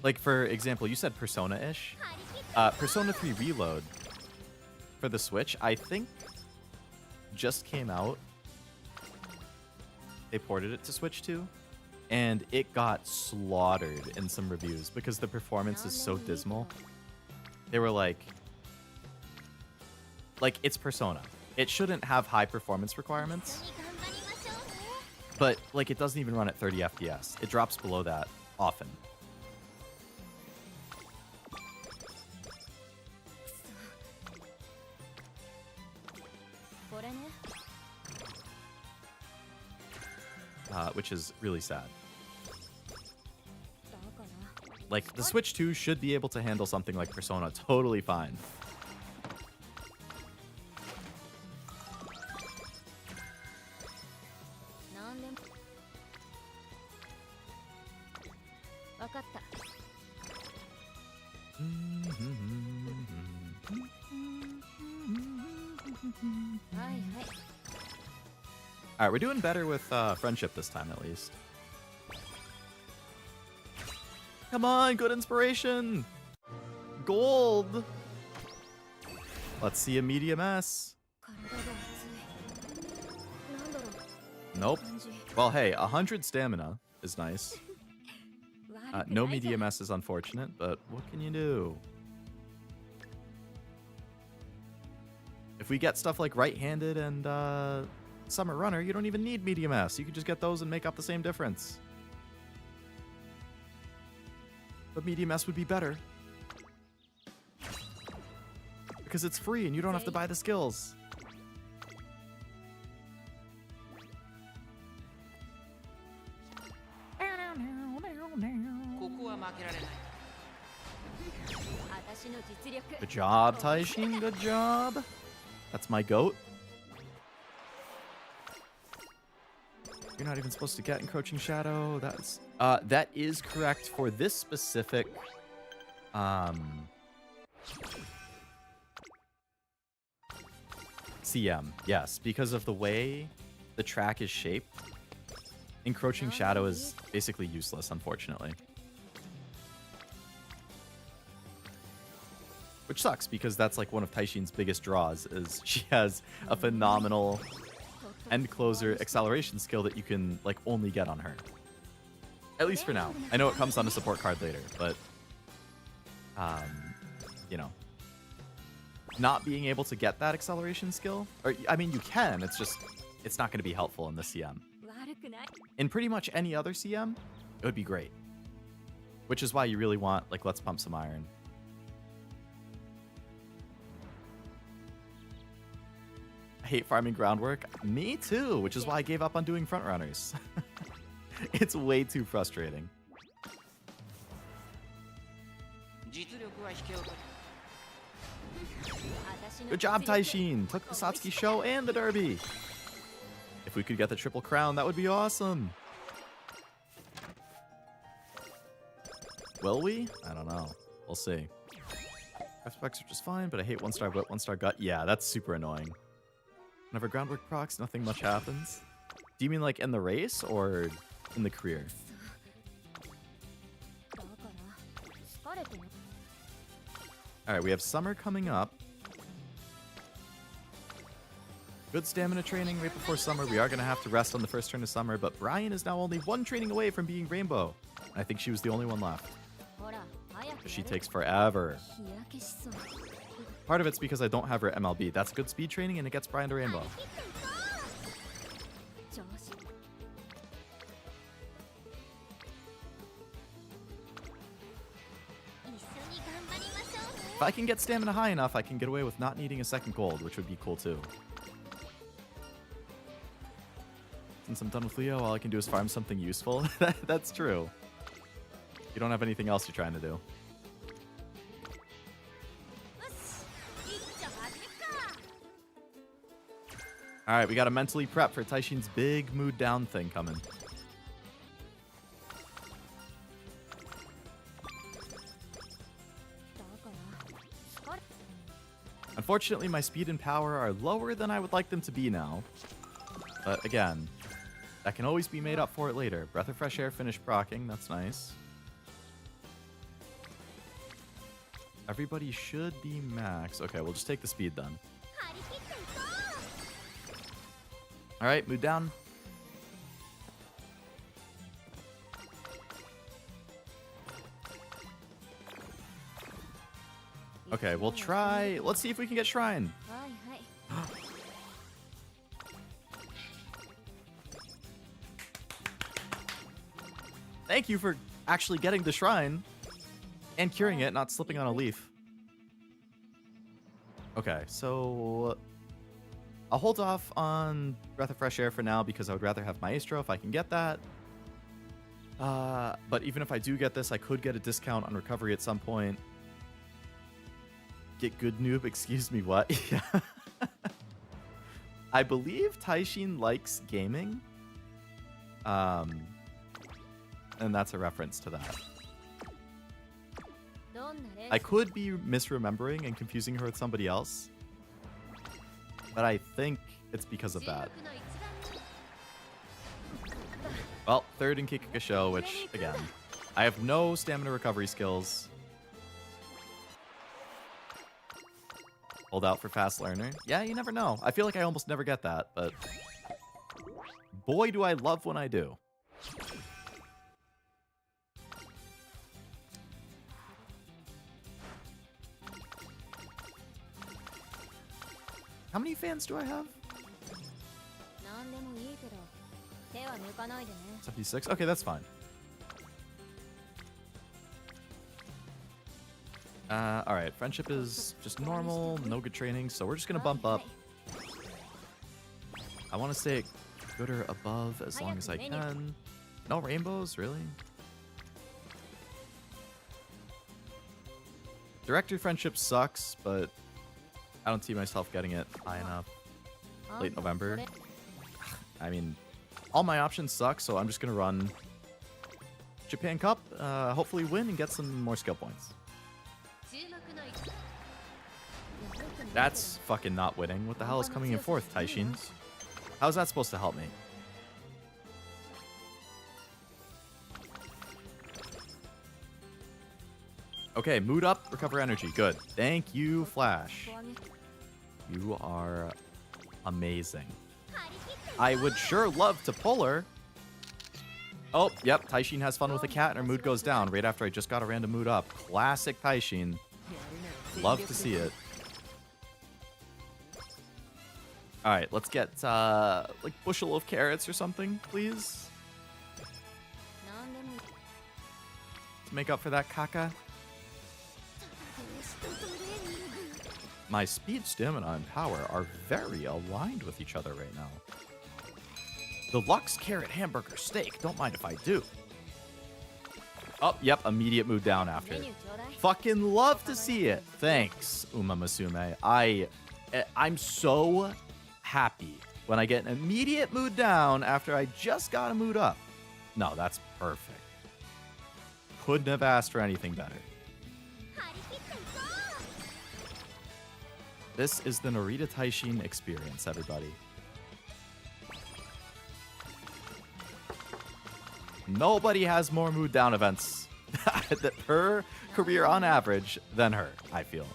Like, for example, you said Persona-ish. Persona 3 Reload for the Switch, I think, just came out. They ported it to Switch 2, and it got slaughtered in some reviews because the performance is so dismal. They were like, it's Persona. It shouldn't have high performance requirements, but, like, it doesn't even run at 30 FPS. It drops below that often. Which is really sad. Like, the Switch 2 should be able to handle something like Persona totally fine. Alright, we're doing better with friendship this time, at least. Come on, good inspiration! Gold! Let's see a medium S. Nope. Well, hey, 100 stamina is nice. No medium S is unfortunate, but what can you do? If we get stuff like right-handed and Summer Runner, you don't even need medium S. You can just get those and make up the same difference. But medium S would be better. Because it's free and you don't have to buy the skills. Good job, Taishin. Good job. That's my goat. You're not even supposed to get Encroaching Shadow. That is correct for this specific CM. Yes, because of the way the track is shaped, Encroaching Shadow is basically useless, unfortunately. Which sucks, because that's like one of Taishin's biggest draws, is she has a phenomenal end closer acceleration skill that you can like only get on her. At least for now. I know it comes on a support card later, but you know, not being able to get that acceleration skill, or I mean you can, it's not going to be helpful in the CM. In pretty much any other CM, it would be great. Which is why you really want like Let's Pump Some Iron. I hate farming groundwork. Me too, which is why I gave up on doing front runners. It's way too frustrating. Good job, Taishin. Took the Satsuki show and the Derby. If we could get the triple crown, that would be awesome. Will we? I don't know. We'll see. Specs are just fine, but I hate 1-star whip, 1-star gut. Yeah, that's super annoying. Whenever groundwork procs, nothing much happens. Do you mean like in the race or in the career? Alright, we have summer coming up. Good stamina training right before summer. We are going to have to rest on the first turn of summer, but Brian is now only one training away from being Rainbow. I think she was the only one left. She takes forever. Part of it's because I don't have her MLB. That's good speed training, and it gets Brian to Rainbow. If I can get stamina high enough, I can get away with not needing a second gold, which would be cool too. Since I'm done with Leo, all I can do is farm something useful. That's true. You don't have anything else you're trying to do. Alright, we gotta mentally prep for Taishin's big mood down thing coming. Unfortunately, my speed and power are lower than I would like them to be now. But again, that can always be made up for it later. Breath of Fresh Air finished proccing. That's nice. Everybody should be max. Okay, we'll just take the speed then. Alright, mood down. Okay, we'll try. Let's see if we can get Shrine. Thank you for actually getting the Shrine and curing it, not slipping on a leaf. Okay, so I'll hold off on Breath of Fresh Air for now because I would rather have Maestro if I can get that. But even if I do get this, I could get a discount on recovery at some point. Get good noob, excuse me, what? Yeah. I believe Taishin likes gaming. And that's a reference to that. I could be misremembering and confusing her with somebody else, but I think it's because of that. Well, third in Kikakasho, which, again, I have no stamina recovery skills. Hold out for fast learner. Yeah, you never know. I feel like I almost never get that, but boy, do I love when I do. How many fans do I have? 76? Okay, that's fine. Alright, friendship is just normal, no good training, so we're just gonna bump up. I want to stay good or above as long as I can. No rainbows, really? Director friendship sucks, but I don't see myself getting it high enough. Late November. I mean, all my options suck, so I'm just gonna run Japan Cup, hopefully win and get some more skill points. That's fucking not winning. What the hell is coming in fourth, Taishin? How's that supposed to help me? Okay, mood up, recover energy. Good. Thank you, Flash. You are amazing. I would sure love to pull her. Oh, yep. Taishin has fun with a cat and her mood goes down right after I just got a random mood up. Classic Taishin. Love to see it. Alright, let's get, like, bushel of carrots or something, please. To make up for that caca. My speed, stamina, and power are very aligned with each other right now. The Lux Carrot Hamburger Steak. Don't mind if I do. Oh, yep. Immediate mood down after. Fucking love to see it. Thanks, UmaMusume. I'm so happy when I get an immediate mood down after I just got a mood up. No, that's perfect. Couldn't have asked for anything better. This is the Narita Taishin experience, everybody. Nobody has more mood down events per career on average than her, I feel.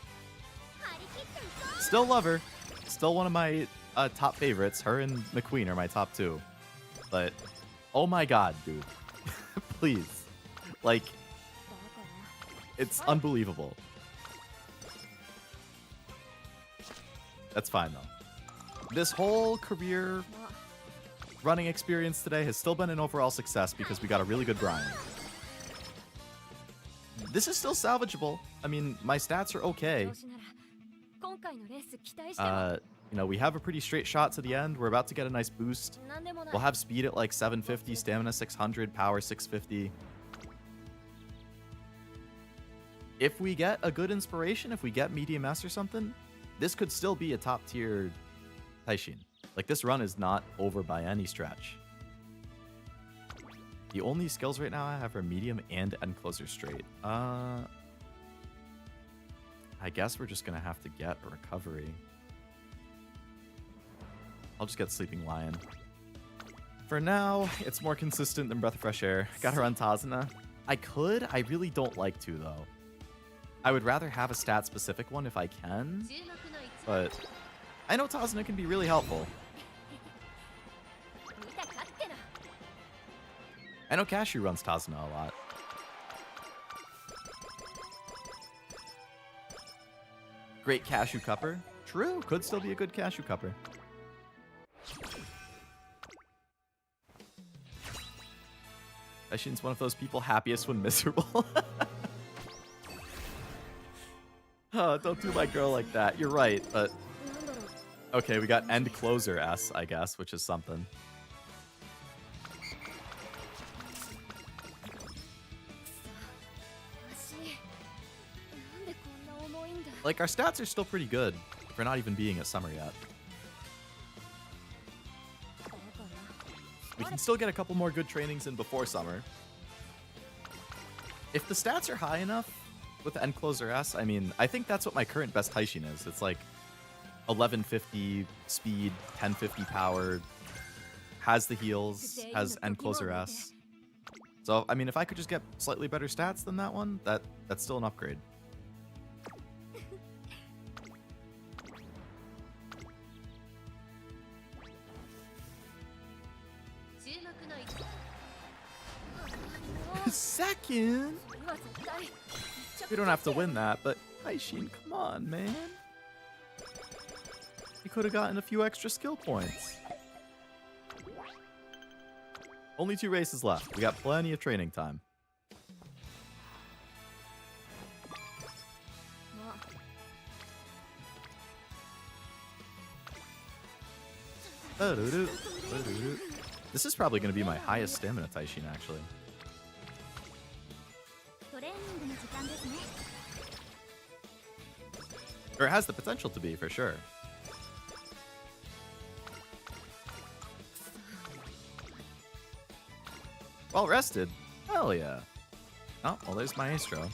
Still love her. Still one of my top favorites. Her and McQueen are my top two. But, oh my god, dude. Please. Like, it's unbelievable. That's fine, though. This whole career running experience today has still been an overall success because we got a really good grind. This is still salvageable. I mean, my stats are okay. You know, we have a pretty straight shot to the end. We're about to get a nice boost. We'll have speed at like 750, stamina 600, power 650. If we get a good inspiration, if we get medium S or something, this could still be a top tier Taishin. Like, this run is not over by any stretch. The only skills right now I have are medium and end closer straight. I guess we're just gonna have to get a recovery. I'll just get Sleeping Lion. For now, it's more consistent than Breath of Fresh Air. Gotta run Tazuna. I really don't like to, though. I would rather have a stat-specific one if I can, but I know Tazuna can be really helpful. I know Cashew runs Tazuna a lot. Great Cashew Cupper. True, could still be a good Cashew Cupper. Aishin's one of those people happiest when miserable. Oh, don't do my girl like that. You're right, but... Okay, we got End Closer S, I guess, which is something. Like, our stats are still pretty good for not even being at summer yet. We can still get a couple more good trainings in before summer. If the stats are high enough with End Closer S, I mean, I think that's what my current best Taishin is. It's like 1150 speed, 1050 power, has the heals, has End Closer S. So, I mean, if I could just get slightly better stats than that one, that's still an upgrade. Second? We don't have to win that, but Aishin, come on, man. You could have gotten a few extra skill points. Only 2 races left. We got plenty of training time. This is probably going to be my highest stamina Taishin, actually. Or it has the potential to be, for sure. Well rested. Hell yeah. Oh, well, there's Maestro.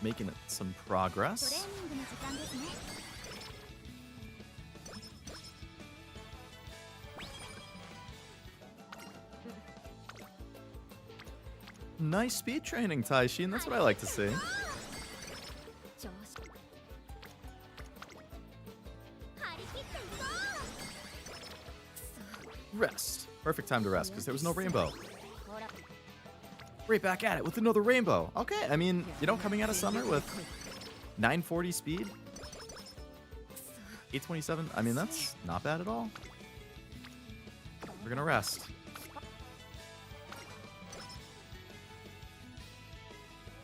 Making some progress. Nice speed training, Taishin. That's what I like to see. Rest. Perfect time to rest, because there was no rainbow. Right back at it with another rainbow. Okay, I mean, you know, coming out of summer with 940 speed, 827, I mean, that's not bad at all. We're gonna rest.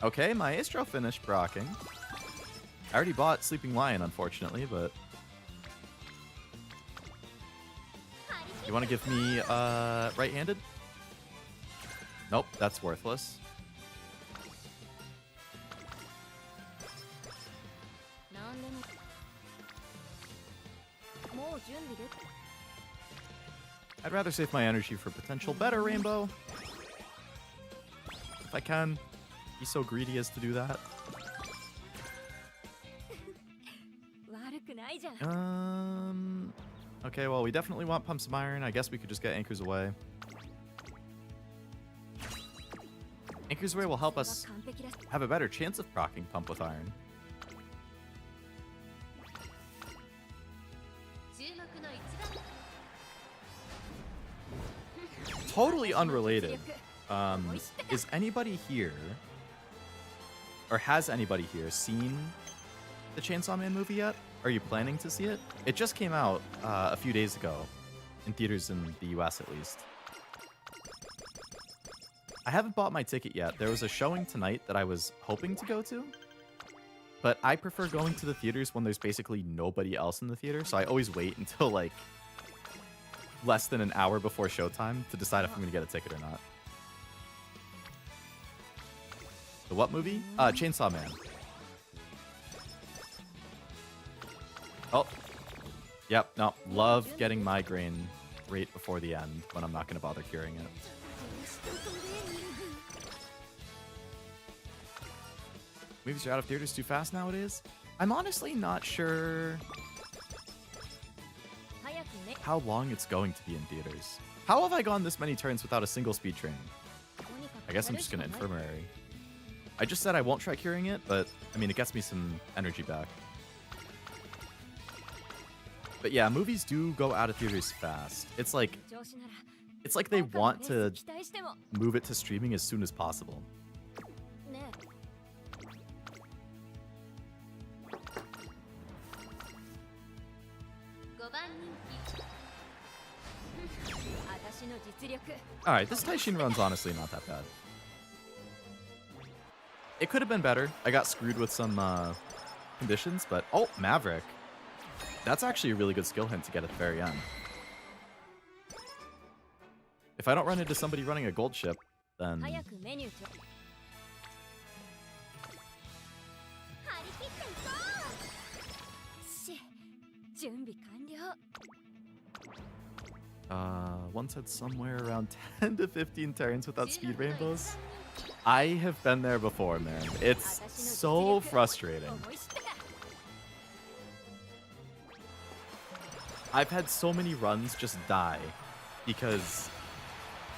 Okay, Maestro finished brocking. I already bought Sleeping Lion, unfortunately, but... You want to give me right-handed? Nope, that's worthless. I'd rather save my energy for potential better rainbow. If I can be so greedy as to do that. Okay, well, we definitely want Pumps of Iron. I guess we could just get Anchors Away. Anchors Away will help us have a better chance of proccing Pump with Iron. Totally unrelated. Is anybody here, or has anybody here seen the Chainsaw Man movie yet? Are you planning to see it? It just came out a few days ago, in theaters in the US at least. I haven't bought my ticket yet. There was a showing tonight that I was hoping to go to, but I prefer going to the theaters when there's basically nobody else in the theater, so I always wait until like less than an hour before showtime to decide if I'm gonna get a ticket or not. The what movie? Chainsaw Man. Oh, yep, no, love getting migraine right before the end when I'm not going to bother curing it. Movies are out of theaters too fast nowadays. I'm honestly not sure how long it's going to be in theaters. How have I gone this many turns without a single speed train? I guess I'm just gonna infirmary. I just said I won't try curing it, but I mean, it gets me some energy back. But yeah, movies do go out of theaters fast. It's like they want to move it to streaming as soon as possible. Alright, this Taishin run's honestly not that bad. It could have been better. I got screwed with some conditions, but... Oh, Maverick. That's actually a really good skill hint to get at the very end. If I don't run into somebody running a gold ship, then... One said somewhere around 10 to 15 turns without speed rainbows. I have been there before, man. It's so frustrating. I've had so many runs just die because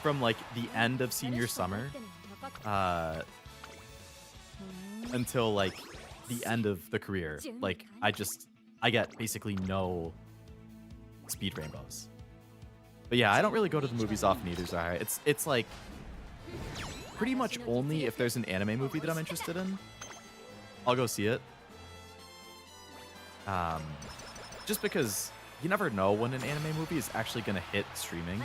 from like the end of senior summer until like the end of the career, like I get basically no speed rainbows. But yeah, I don't really go to the movies often either, Zahara. It's like pretty much only if there's an anime movie that I'm interested in, I'll go see it. Just because you never know when an anime movie is actually going to hit streaming.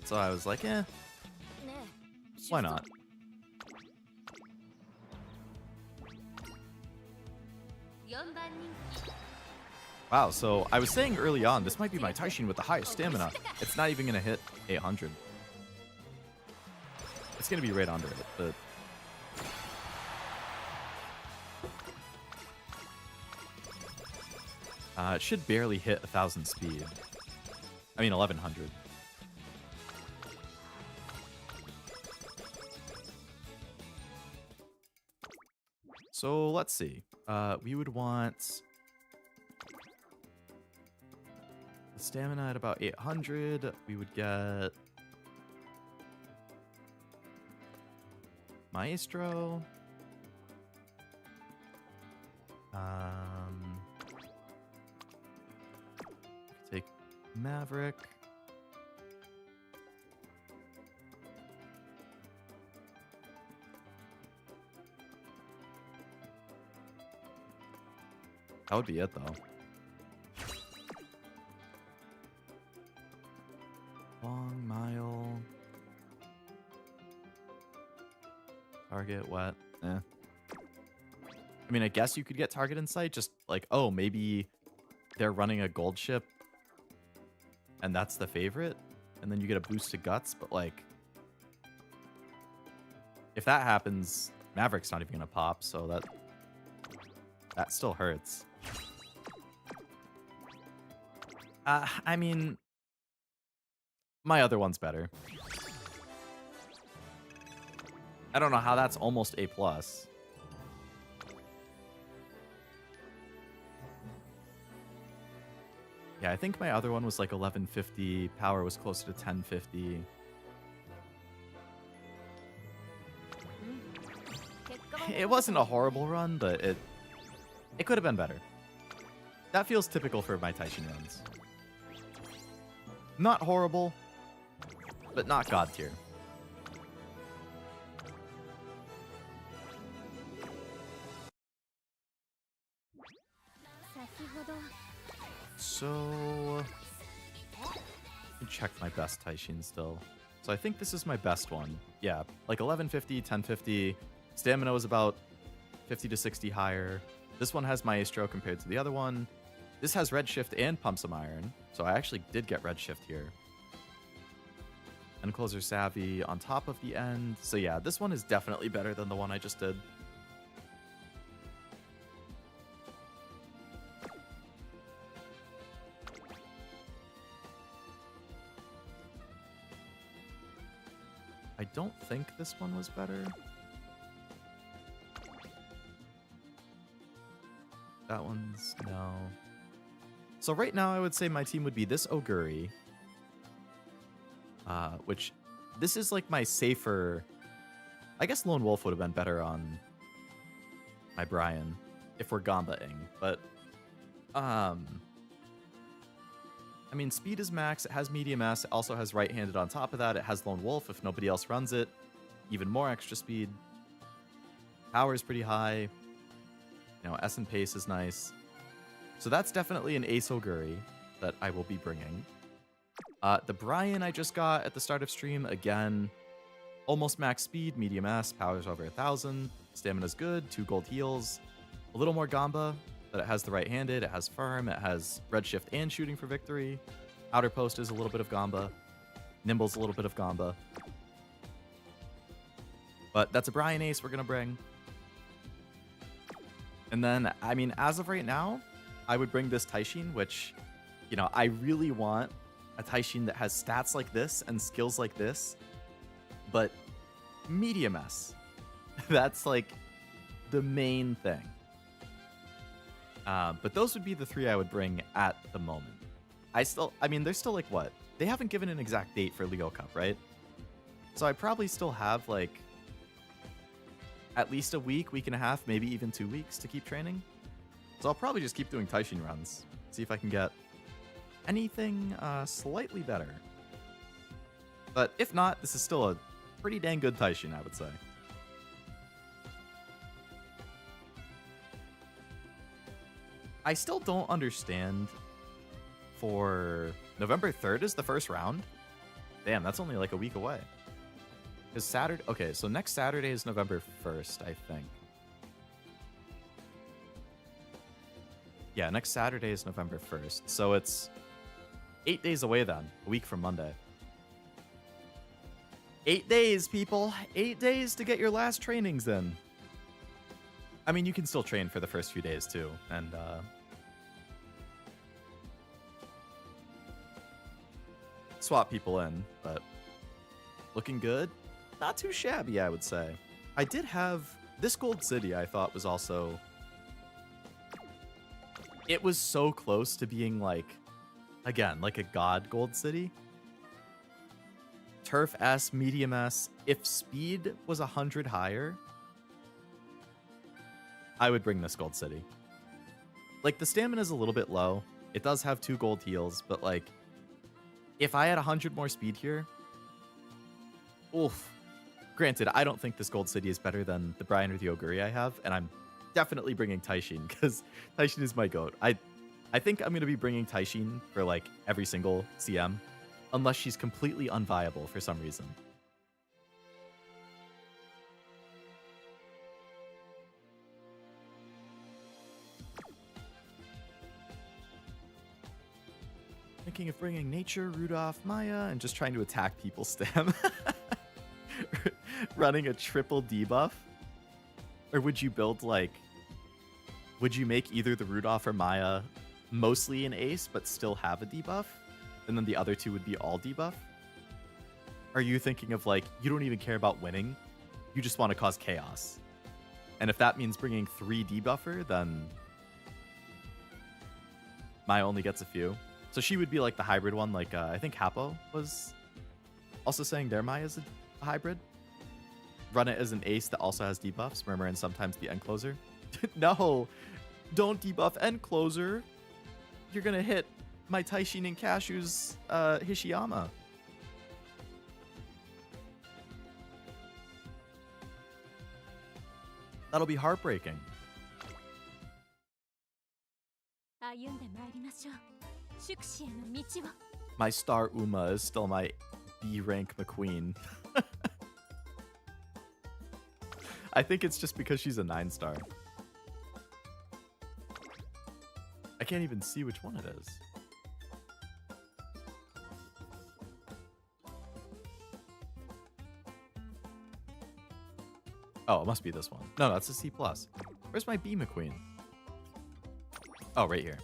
So I was like, why not? Wow, so I was saying early on, this might be my Taishin with the highest stamina. It's not even going to hit 800. It's going to be right under it, but... it should barely hit 1,000 speed. I mean, 1,100. So let's see. We would want the stamina at about 800. We would get Maestro. Take Maverick. That would be it, though. Long mile. Target, wet. I mean, I guess you could get target in sight. Just like, oh, maybe they're running a gold ship. And that's the favorite. And then you get a boost to guts. But like, if that happens, Maverick's not even going to pop. So that still hurts. I mean, my other one's better. I don't know how that's almost A+. Yeah, I think my other one was like 1150. Power was closer to 1050. It wasn't a horrible run, but it could have been better. That feels typical for my Taishin runs. Not horrible, but not god tier. So, let me check my best Taishin still. So I think this is my best one. Yeah, like 1150, 1050. Stamina was about 50 to 60 higher. This one has Maestro compared to the other one. This has Redshift and Pump Some Iron, so I actually did get Redshift here. And Closer Savvy on top of the end. So yeah, this one is definitely better than the one I just did. I don't think this one was better. That one's no. So right now I would say my team would be this Oguri. Which this is like my safer. I guess Lone Wolf would have been better on my Brian if we're Gamba-ing, but I mean, speed is max, it has medium S, it also has right-handed on top of that, it has Lone Wolf if nobody else runs it, even more extra speed. Power is pretty high, you know, S and pace is nice. So that's definitely an Ace Oguri that I will be bringing. The Brian I just got at the start of stream, again, almost max speed, medium S, power's over 1,000, stamina's good, 2 gold heals, a little more Gamba, but it has the right-handed, it has firm, it has redshift and shooting for victory. Outer post is a little bit of Gamba. Nimble's a little bit of Gamba. But that's a Brian Ace we're going to bring. And then, I mean, as of right now, I would bring this Taishin, which, you know, I really want a Taishin that has stats like this and skills like this, but medium S. That's like the main thing. But those would be the 3 I would bring at the moment. I mean, they're still like what? They haven't given an exact date for Leo Cup, right? So I probably still have like at least a week, week and a half, maybe even 2 weeks to keep training. So I'll probably just keep doing Taishin runs, see if I can get anything slightly better. But if not, this is still a pretty dang good Taishin, I would say. I still don't understand for November 3rd is the first round. Damn, that's only like a week away. Because Saturday, okay, so next Saturday is November 1st, I think. Yeah, next Saturday is November 1st. So it's 8 days away then, a week from Monday. 8 days, people. 8 days to get your last trainings in. I mean, you can still train for the first few days too, and swap people in, but looking good. Not too shabby, I would say. I did have this Gold City, I thought was also... It was so close to being like, again, like a God Gold City. Turf S, medium S. If speed was 100 higher, I would bring this Gold City. Like, the stamina is a little bit low. It does have 2 gold heals, but like, if I had 100 more speed here, oof. Granted, I don't think this Gold City is better than the Brian or the Oguri I have, and I'm definitely bringing Taishin, because Taishin is my goat. I think I'm going to be bringing Taishin for like every single CM, unless she's completely unviable for some reason. Thinking of bringing Nature, Rudolph, Maya, and just trying to attack people's stam. Running a triple debuff? Or would you build like... Would you make either the Rudolph or Maya mostly an ace, but still have a debuff? And then the other 2 would be all debuff? Are you thinking of like, you don't even care about winning? You just want to cause chaos. And if that means bringing 3 debuffer, then... Maya only gets a few. So she would be like the hybrid one, like I think Hapo was also saying their Maya is a hybrid. Run it as an ace that also has debuffs, Murmur, and sometimes the end closer. No, don't debuff end closer. You're gonna hit my Taishin and Cashu's Hishiyama. That'll be heartbreaking. My star Uma is still my B rank McQueen. I think it's just because she's a 9-star. I can't even see which one it is. Oh, it must be this one. No, that's a C+. Where's my B McQueen? Oh, right here.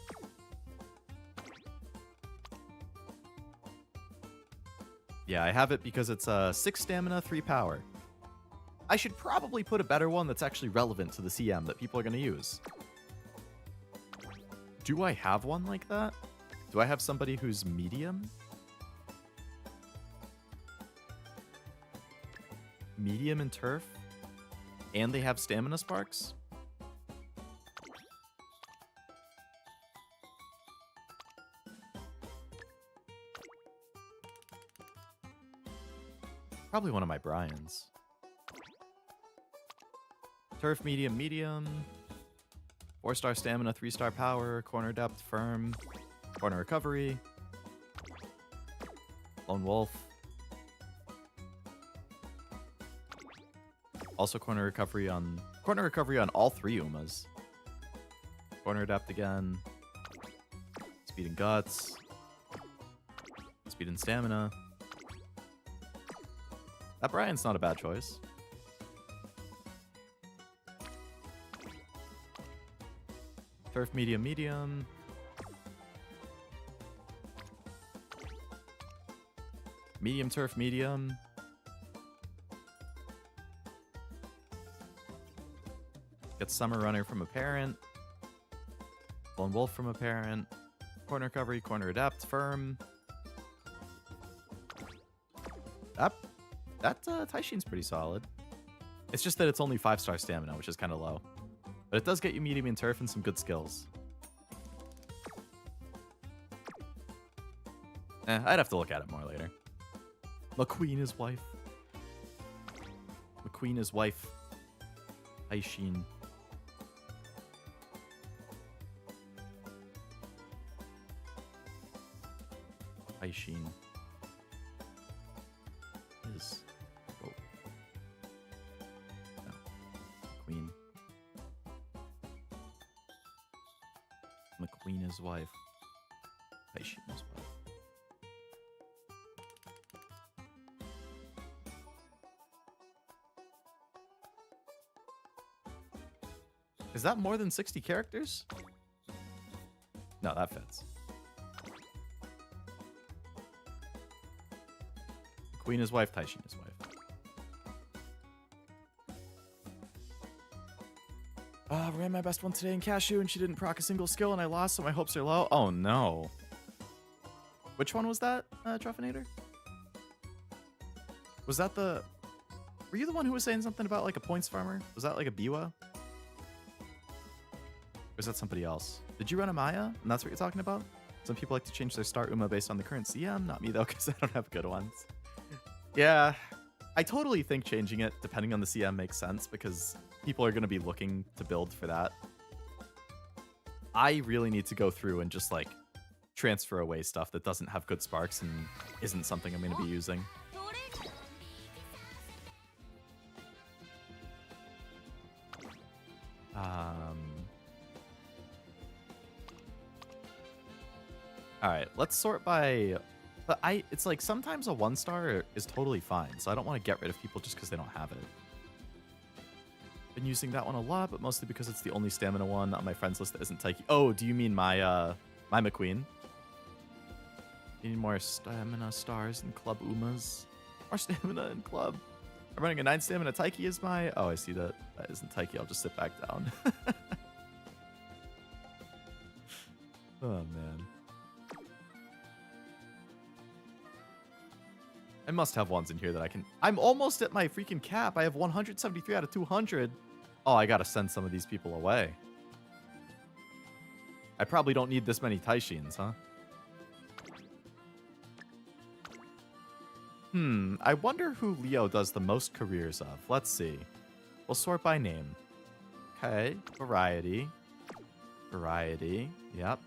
Yeah, I have it because it's 6 stamina, 3 power. I should probably put a better one that's actually relevant to the CM that people are going to use. Do I have one like that? Do I have somebody who's medium? Medium and turf? And they have stamina sparks? Probably one of my Bryans. Turf, medium, medium. 4-star stamina, 3-star power, corner depth, firm, corner recovery. Lone wolf. Also corner recovery on all 3 Umas. Corner depth again. Speed and guts. Speed and stamina. That Brian's not a bad choice. Turf, medium, medium. Medium, turf, medium. Get Summer Runner from a parent. Lone Wolf from a parent. Corner recovery, corner adept, firm. That Taishin's pretty solid. It's just that it's only 5-star stamina, which is kind of low. But it does get you medium and turf and some good skills. I'd have to look at it more later. McQueen is wife. McQueen is wife. Taishin. Taishin. Is... Oh. No. Queen. McQueen is wife. Taishin is wife. Is that more than 60 characters? No, that fits. Queen is wife, Taishin is wife. Ran my best one today in Cashew and she didn't proc a single skill and I lost, so my hopes are low. Oh no. Which one was that, Truffinator? Was that the... Were you the one who was saying something about like a points farmer? Was that like a Biwa? Or is that somebody else? Did you run a Maya? And that's what you're talking about? Some people like to change their start Uma based on the current CM. Not me though, because I don't have good ones. Yeah, I totally think changing it depending on the CM makes sense because people are going to be looking to build for that. I really need to go through and just like transfer away stuff that doesn't have good sparks and isn't something I'm going to be using. All right, let's sort by... But it's like sometimes a 1-star is totally fine, so I don't want to get rid of people just because they don't have it. Been using that one a lot, but mostly because it's the only stamina one on my friends list that isn't Taiki. Oh, do you mean my my McQueen? Need more stamina stars in Club Umas. More stamina in Club. I'm running a 9 stamina Taiki is my... Oh, I see that. That isn't Taiki. I'll just sit back down. Oh, man. I must have ones in here that I can... I'm almost at my freaking cap. I have 173 out of 200. Oh, I gotta send some of these people away. I probably don't need this many Taishins, huh? I wonder who Leo does the most careers of. Let's see. We'll sort by name. Okay, variety. Variety, yep.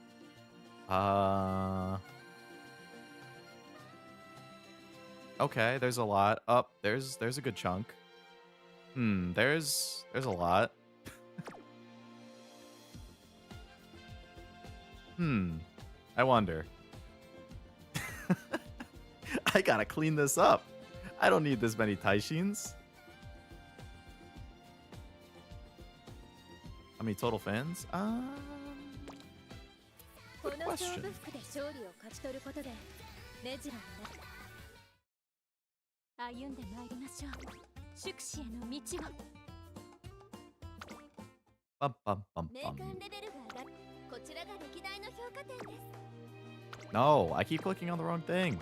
Okay, there's a lot. Oh, there's a good chunk. There's a lot. I wonder. I gotta clean this up. I don't need this many Taishins. How many total fans? Good question. Bum, bum, bum, bum. No, I keep clicking on the wrong thing.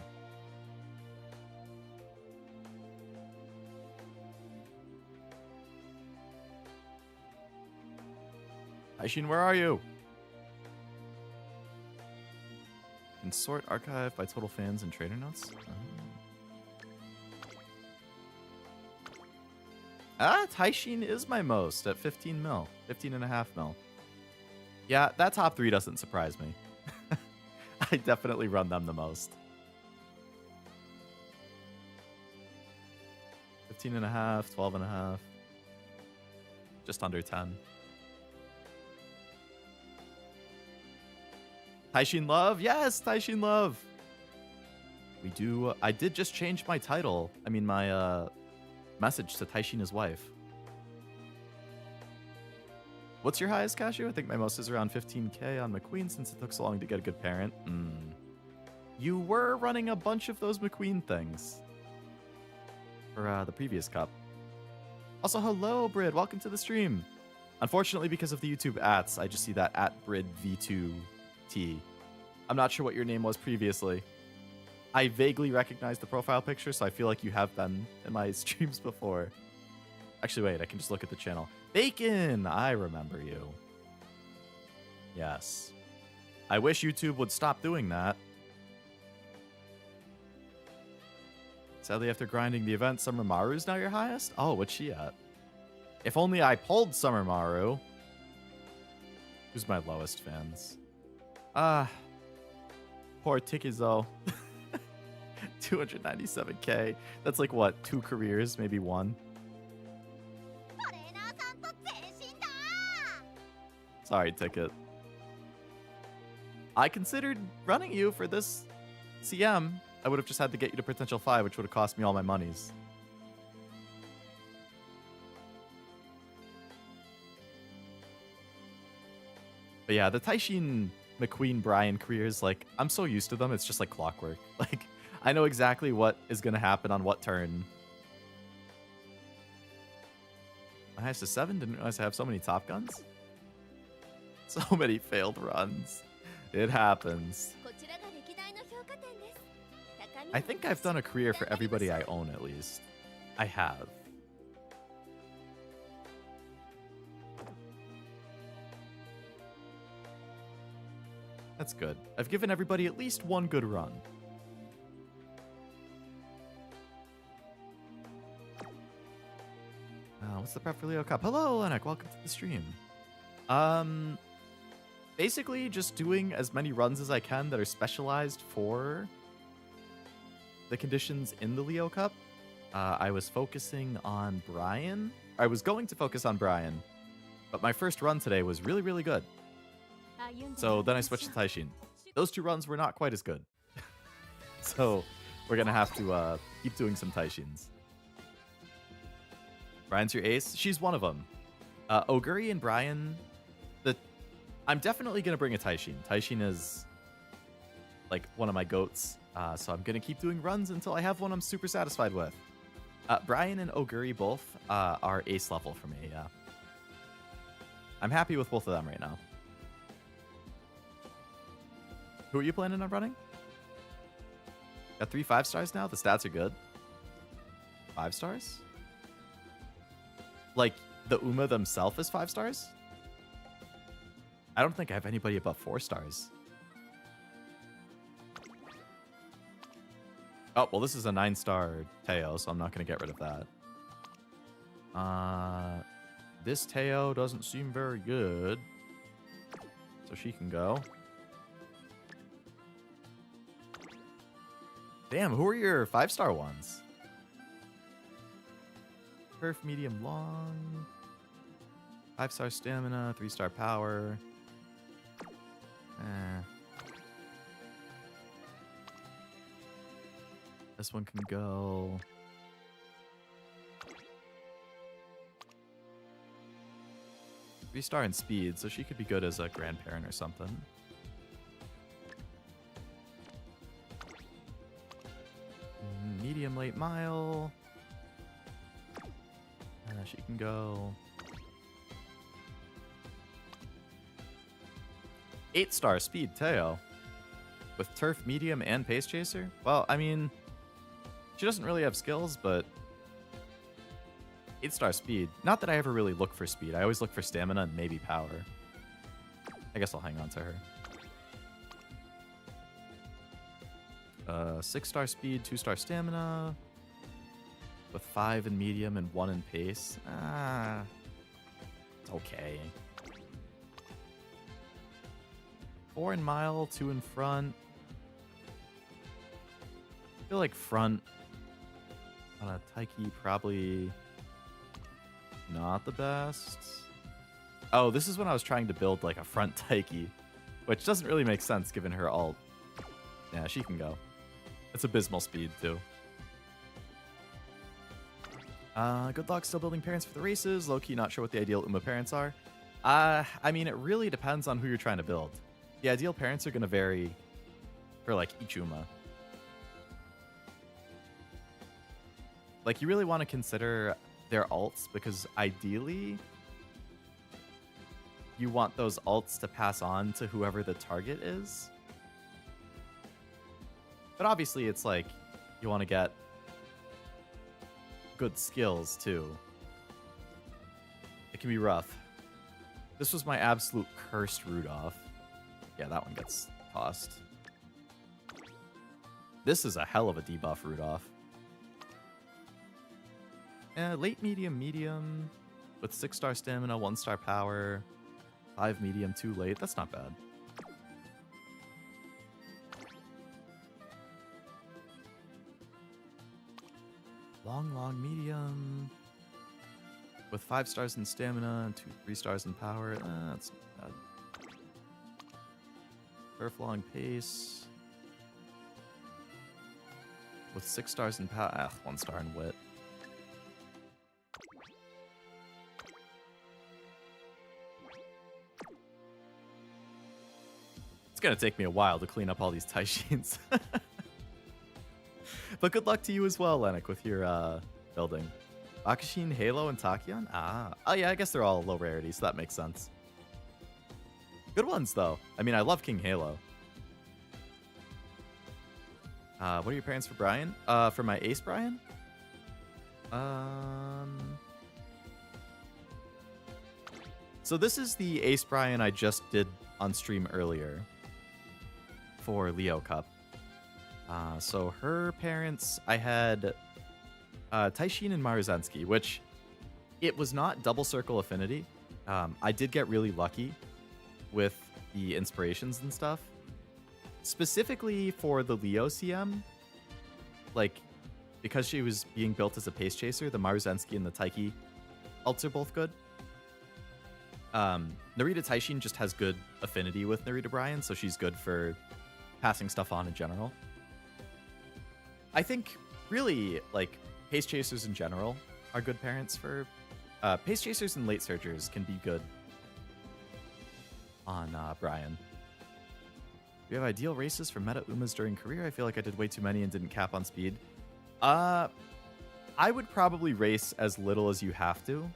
Aishin, where are you? Can sort archive by total fans and trainer notes. Taishin is my most at 15 mil, 15.5 mil. Yeah, that top 3 doesn't surprise me. I definitely run them the most. 15.5, 12.5. Just under 10. Taishin Love? Yes, Taishin Love. We do. I did just change my title. I mean, my message to Taishina's wife. What's your highest, Cashew? I think my most is around 15k on McQueen since it took so long to get a good parent. You were running a bunch of those McQueen things for the previous cup. Also, hello, Brid. Welcome to the stream. Unfortunately, because of the YouTube ats, I just see that @BridV2T. I'm not sure what your name was previously. I vaguely recognize the profile picture, so I feel like you have been in my streams before. Actually, wait, I can just look at the channel. Bacon! I remember you. Yes. I wish YouTube would stop doing that. Sadly, after grinding the event, Summer Maru's now your highest? Oh, what's she at? If only I pulled Summer Maru. Who's my lowest fans? Poor Tikizo. 297k. That's like what, 2 careers, maybe 1. Sorry, Ticket. I considered running you for this CM. I would have just had to get you to potential 5, which would have cost me all my monies. But yeah, the Taishin McQueen Brian careers, like, I'm so used to them, it's just like clockwork. Like, I know exactly what is going to happen on what turn. My highest is 7? Didn't realize I have so many Top Guns. So many failed runs. It happens. I think I've done a career for everybody I own, at least. I have. That's good. I've given everybody at least 1 good run. What's the prep for Leo Cup? Hello, Lenek. Welcome to the stream. Basically just doing as many runs as I can that are specialized for the conditions in the Leo Cup. I was focusing on Brian. I was going to focus on Brian, but my first run today was really, really good. So then I switched to Taishin. Those 2 runs were not quite as good. So we're going to have to keep doing some Taishins. Brian's your ace? She's one of them. Oguri and Brian, I'm definitely going to bring a Taishin. Taishin is like one of my goats. So I'm going to keep doing runs until I have one I'm super satisfied with. Brian and Oguri both are ace level for me, yeah. I'm happy with both of them right now. Who are you planning on running? Got 3 5-stars now? The stats are good. 5 stars? Like, the Uma themselves is 5 stars? I don't think I have anybody above 4 stars. Oh, well, this is a 9-star Teo, so I'm not going to get rid of that. This Teo doesn't seem very good. So she can go. Damn, who are your 5-star ones? Perf, medium, long. 5-star stamina, 3-star power. This one can go. Three-star in speed, so she could be good as a grandparent or something. medium late mile. She can go 8-star speed Teo with turf medium and pace chaser. Well, I mean, she doesn't really have skills, but 8-star speed. Not that I ever really look for speed. I always look for stamina and maybe power. I guess I'll hang on to her. 6-star speed, 2-star stamina. With 5 in medium and 1 in pace. It's okay. 4 in mile, 2 in front. I feel like front on a Taiki probably not the best. Oh, this is when I was trying to build like a front Taiki, which doesn't really make sense given her ult. Yeah, she can go. It's abysmal speed too. Good luck still building parents for the races. Low-key not sure what the ideal Uma parents are. I mean, it really depends on who you're trying to build. The ideal parents are going to vary for like each Uma. Like, you really want to consider their ults because ideally you want those ults to pass on to whoever the target is. But obviously it's like you want to get good skills too. It can be rough. This was my absolute cursed Rudolph. Yeah, that one gets tossed. This is a hell of a debuff Rudolph. Late medium medium with 6-star stamina, 1-star power, 5 medium, 2 late. That's not bad. Long medium with 5 stars in stamina and 3 stars in power. That's not bad. Turf long pace with 6 stars in power. 1 star in wit. It's gonna take me a while to clean up all these Taishins. But good luck to you as well, Lennox, with your building. Akashin, Halo, and Tachyon? Oh yeah, I guess they're all low rarity, so that makes sense. Good ones, though. I mean, I love King Halo. What are your parents for Brian? For my ace Brian? So this is the ace Brian I just did on stream earlier for Leo Cup. So her parents, I had Taishin and Maruzensky, which it was not double circle affinity. I did get really lucky with the inspirations and stuff. Specifically for the Leo CM, like, because she was being built as a pace chaser, the Maruzensky and the Taiki ults are both good. Narita Taishin just has good affinity with Narita Brian, so she's good for passing stuff on in general. I think, really, like, pace chasers in general are good parents for... pace chasers and late searchers can be good on Brian. Do you have ideal races for meta Umas during career? I feel like I did way too many and didn't cap on speed. I would probably race as little as you have to.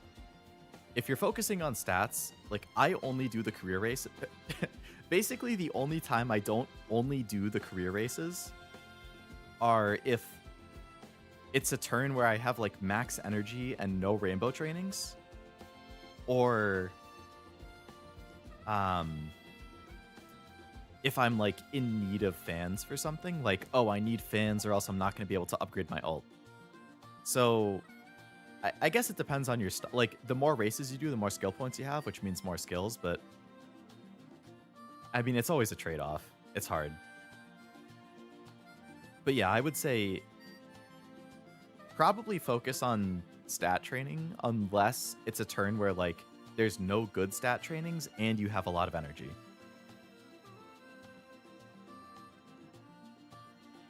If you're focusing on stats, like, I only do the career race. Basically, the only time I don't only do the career races are if it's a turn where I have, like, max energy and no rainbow trainings. Or, if I'm, like, in need of fans for something. Like, oh, I need fans or else I'm not going to be able to upgrade my ult. So, I guess it depends on your stuff. Like, the more races you do, the more skill points you have, which means more skills. But, I mean, it's always a trade-off. It's hard. But yeah, I would say probably focus on stat training unless it's a turn where, like, there's no good stat trainings and you have a lot of energy.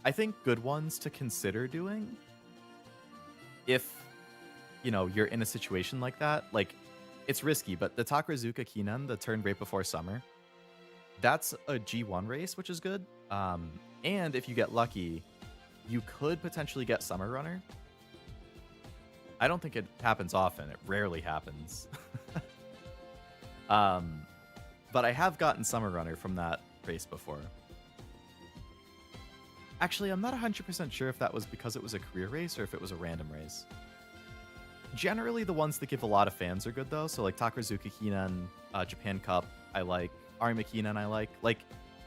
I think good ones to consider doing if, you know, you're in a situation like that. Like, it's risky, but the Takarazuka Kinan, the turn right before summer, that's a G1 race, which is good. And if you get lucky, you could potentially get Summer Runner. I don't think it happens often. It rarely happens. But I have gotten Summer Runner from that race before. Actually, I'm not 100% sure if that was because it was a career race or if it was a random race. Generally, the ones that give a lot of fans are good, though. So, like, Takarazuka Hinen, Japan Cup, I like. Arima Hinen, I like. Like,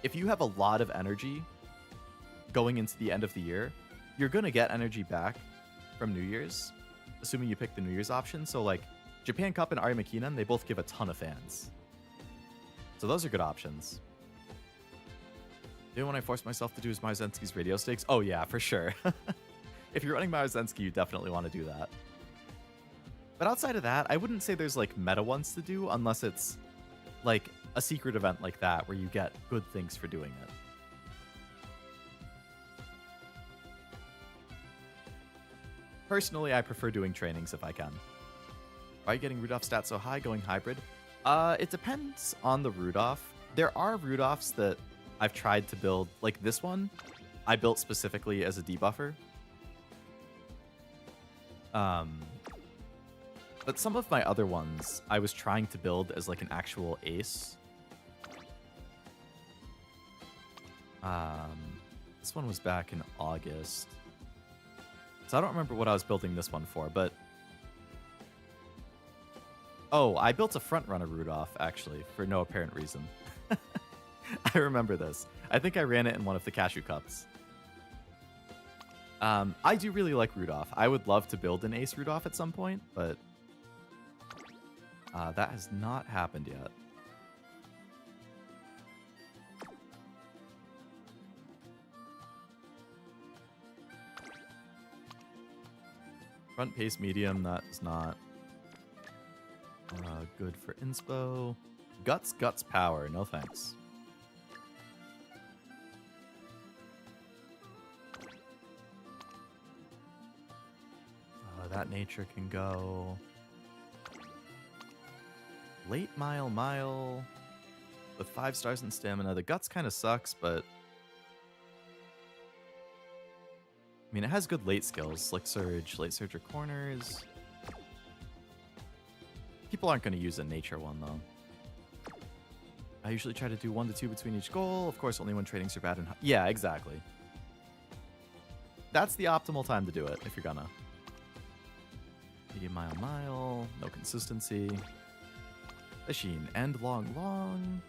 if you have a lot of energy going into the end of the year, you're going to get energy back from New Year's, assuming you pick the New Year's option. So, like, Japan Cup and Arima Hinen, they both give a ton of fans. So those are good options. The one I forced myself to do is Marzensky's radio stakes. Oh, yeah, for sure. If you're running Marzensky, you definitely want to do that. But outside of that, I wouldn't say there's, like, meta ones to do unless it's, like, a secret event like that where you get good things for doing it. Personally, I prefer doing trainings if I can. Why are you getting Rudolph stats so high going hybrid? It depends on the Rudolph. There are Rudolphs that I've tried to build, like this one, I built specifically as a debuffer. But some of my other ones, I was trying to build as like an actual ace. This one was back in August. So I don't remember what I was building this one for, but... Oh, I built a front-runner Rudolph, actually, for no apparent reason. I remember this. I think I ran it in one of the Cashew Cups. I do really like Rudolph. I would love to build an Ace Rudolph at some point, but that has not happened yet. Front pace medium, that is not good for inspo. Guts power, no thanks. That nature can go. Late mile with 5 stars in stamina. The guts kind of sucks, but I mean, it has good late skills. Slick Surge, Late Surge or Corners. People aren't going to use a nature one, though. I usually try to do 1 to 2 between each goal. Of course, only when trainings are bad and... Yeah, exactly. That's the optimal time to do it, if you're gonna. Medium mile. No consistency. Machine. End long.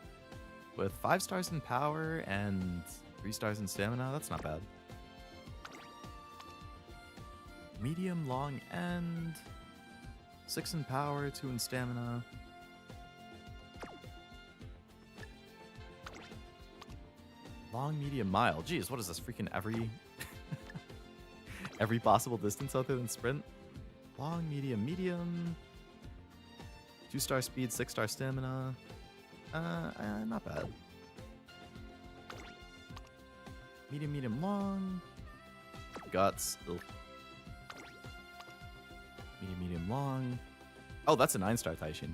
With 5 stars in power and 3 stars in stamina. That's not bad. Medium, long, end. 6 in power, 2 in stamina. Long, medium, mile. Jeez, what is this? Freaking every... every possible distance other than sprint? Long, medium. 2-star speed, 6-star stamina. Not bad. Medium, long. Guts. Ugh. Medium, long. Oh, that's a 9-star Taishin.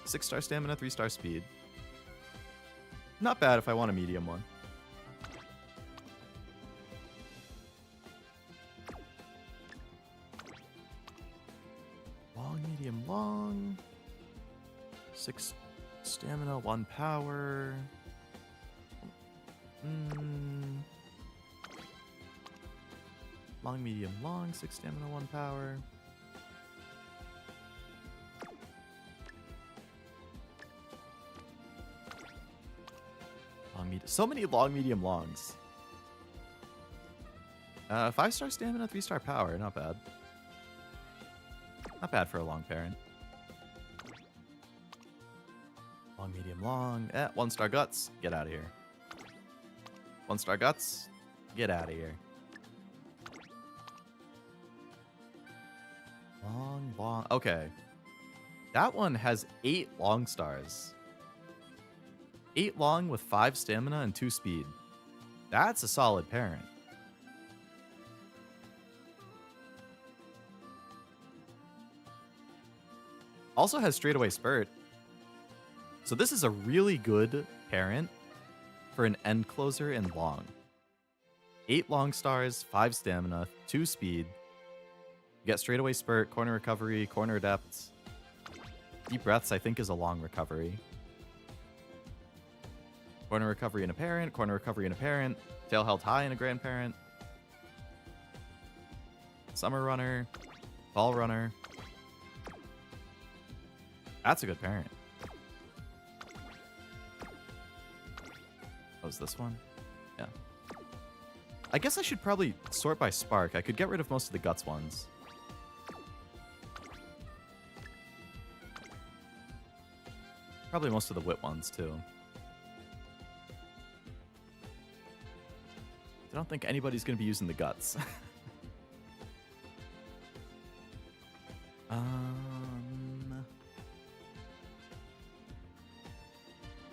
6-star stamina, 3-star speed. Not bad if I want a medium one. Long. 6 stamina, 1 power. Long, medium, long. 6 stamina, 1 power. Long, medium. So many long, medium, longs. 5-star stamina, 3-star power. Not bad. Not bad for a long parent. Long, medium, long. 1-star guts. Get out of here. 1-star guts. Get out of here. Long. Okay. That one has 8 long stars. 8 long with 5 stamina and 2 speed. That's a solid parent. Also has straightaway spurt. So this is a really good parent for an end closer and long. 8 long stars, 5 stamina, 2 speed. You get straightaway spurt, corner recovery, corner adept. Deep breaths, I think, is a long recovery. Corner recovery and a parent, corner recovery and a parent, tail held high and a grandparent. Summer runner, fall runner. That's a good parent. Oh, is this one? Yeah. I guess I should probably sort by spark. I could get rid of most of the guts ones. Probably most of the wit ones, too. I don't think anybody's going to be using the guts.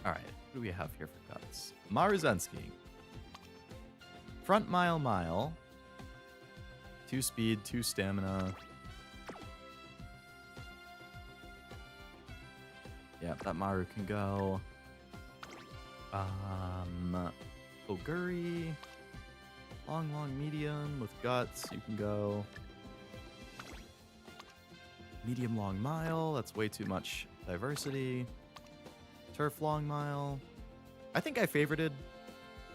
Alright, who do we have here for guts? Maruzensky. Front mile. 2 speed, 2 stamina. Yeah, that Maru can go. Oguri. Long, medium with guts. You can go. Medium, long, mile. That's way too much diversity. Turf, long, mile. I think I favorited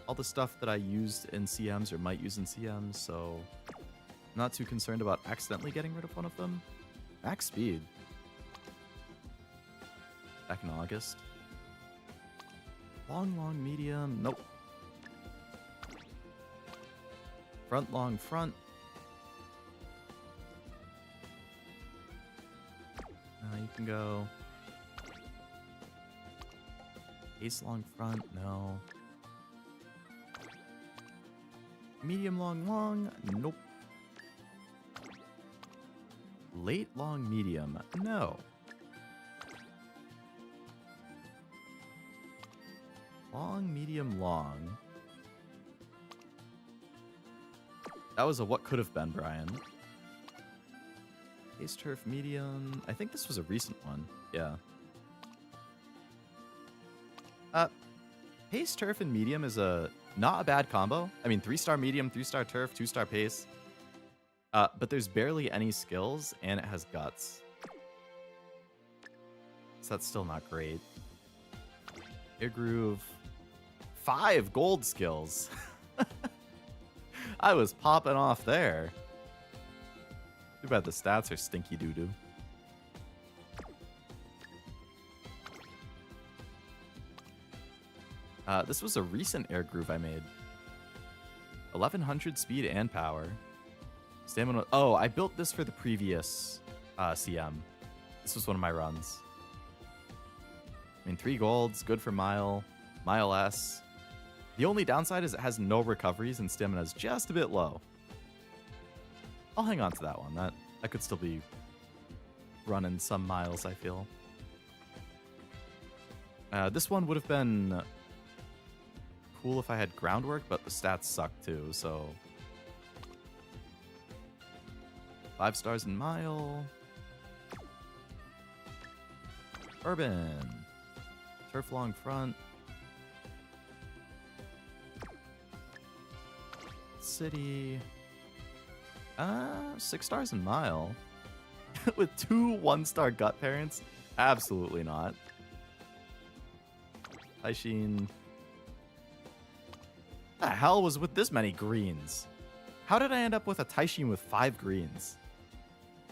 all the stuff that I used in CMs or might use in CMs, so I'm not too concerned about accidentally getting rid of one of them. Max speed. Back in August. Long, medium. Nope. Front, long, front. You can go. Ace, long, front. No. Medium, long. Nope. Late, long, medium. No. Long, medium, long. That was a what could have been, Brian. Ace, turf, medium. I think this was a recent one. Yeah. Pace, turf, and medium is not a bad combo. I mean, 3-star medium, 3-star turf, 2-star pace. But there's barely any skills, and it has guts. So that's still not great. Air groove. 5 gold skills. I was popping off there. Too bad the stats are stinky doo-doo. This was a recent air groove I made. 1100 speed and power. Stamina. Oh, I built this for the previous CM. This was one of my runs. I mean, 3 golds, good for mile S. The only downside is it has no recoveries and stamina is just a bit low. I'll hang on to that one. That could still be running some miles, I feel. This one would have been cool if I had groundwork, but the stats suck too, so 5 stars in mile. Urban. Turf, long, front. City. 6 stars in mile. With 2 1-star gut parents? Absolutely not. Taishin. What the hell was with this many greens? How did I end up with a Taishin with 5 greens?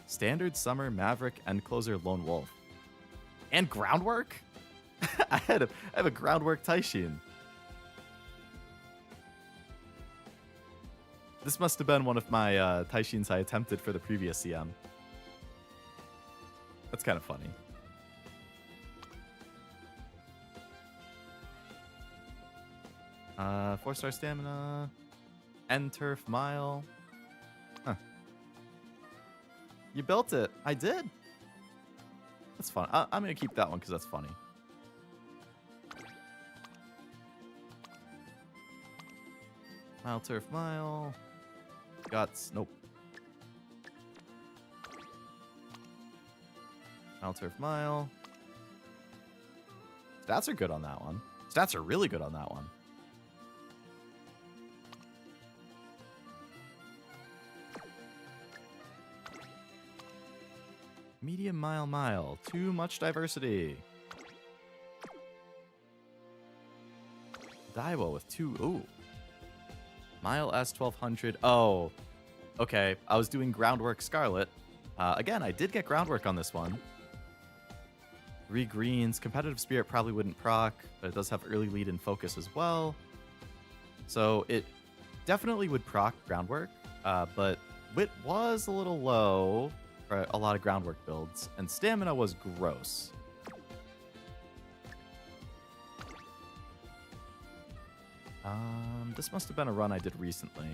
Standard, Summer, Maverick, End Closer, Lone Wolf. And groundwork? I have a groundwork Taishin. This must have been one of my Taishins I attempted for the previous CM. That's kind of funny. Uh, 4-star stamina. End turf mile. Huh. You built it. I did. That's fun. I'm going to keep that one because that's funny. Mile turf mile. Guts. Nope. Mile turf mile. Stats are good on that one. Stats are really good on that one. Medium mile. Too much diversity. Daiwo with 2. Ooh. Mile S1200. Oh. Okay. I was doing Groundwork Scarlet. Again, I did get Groundwork on this one. 3 greens. Competitive Spirit probably wouldn't proc, but it does have early lead and focus as well. So it definitely would proc Groundwork, but Wit was a little low for a lot of Groundwork builds, and Stamina was gross. This must have been a run I did recently.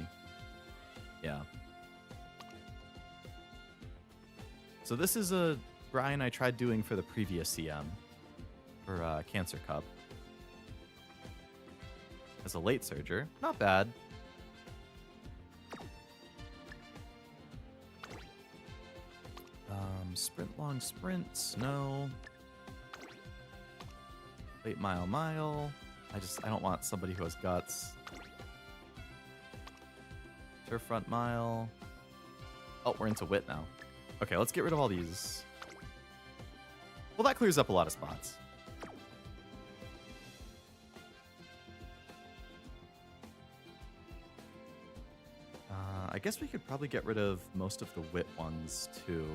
Yeah. So this is a Brian I tried doing for the previous CM, for Cancer Cup. As a late surger, not bad. Sprint long sprints, no. Late mile. I don't want somebody who has guts. Turf front mile. Oh, we're into Wit now. Okay, let's get rid of all these. Well, that clears up a lot of spots. I guess we could probably get rid of most of the Wit ones, too.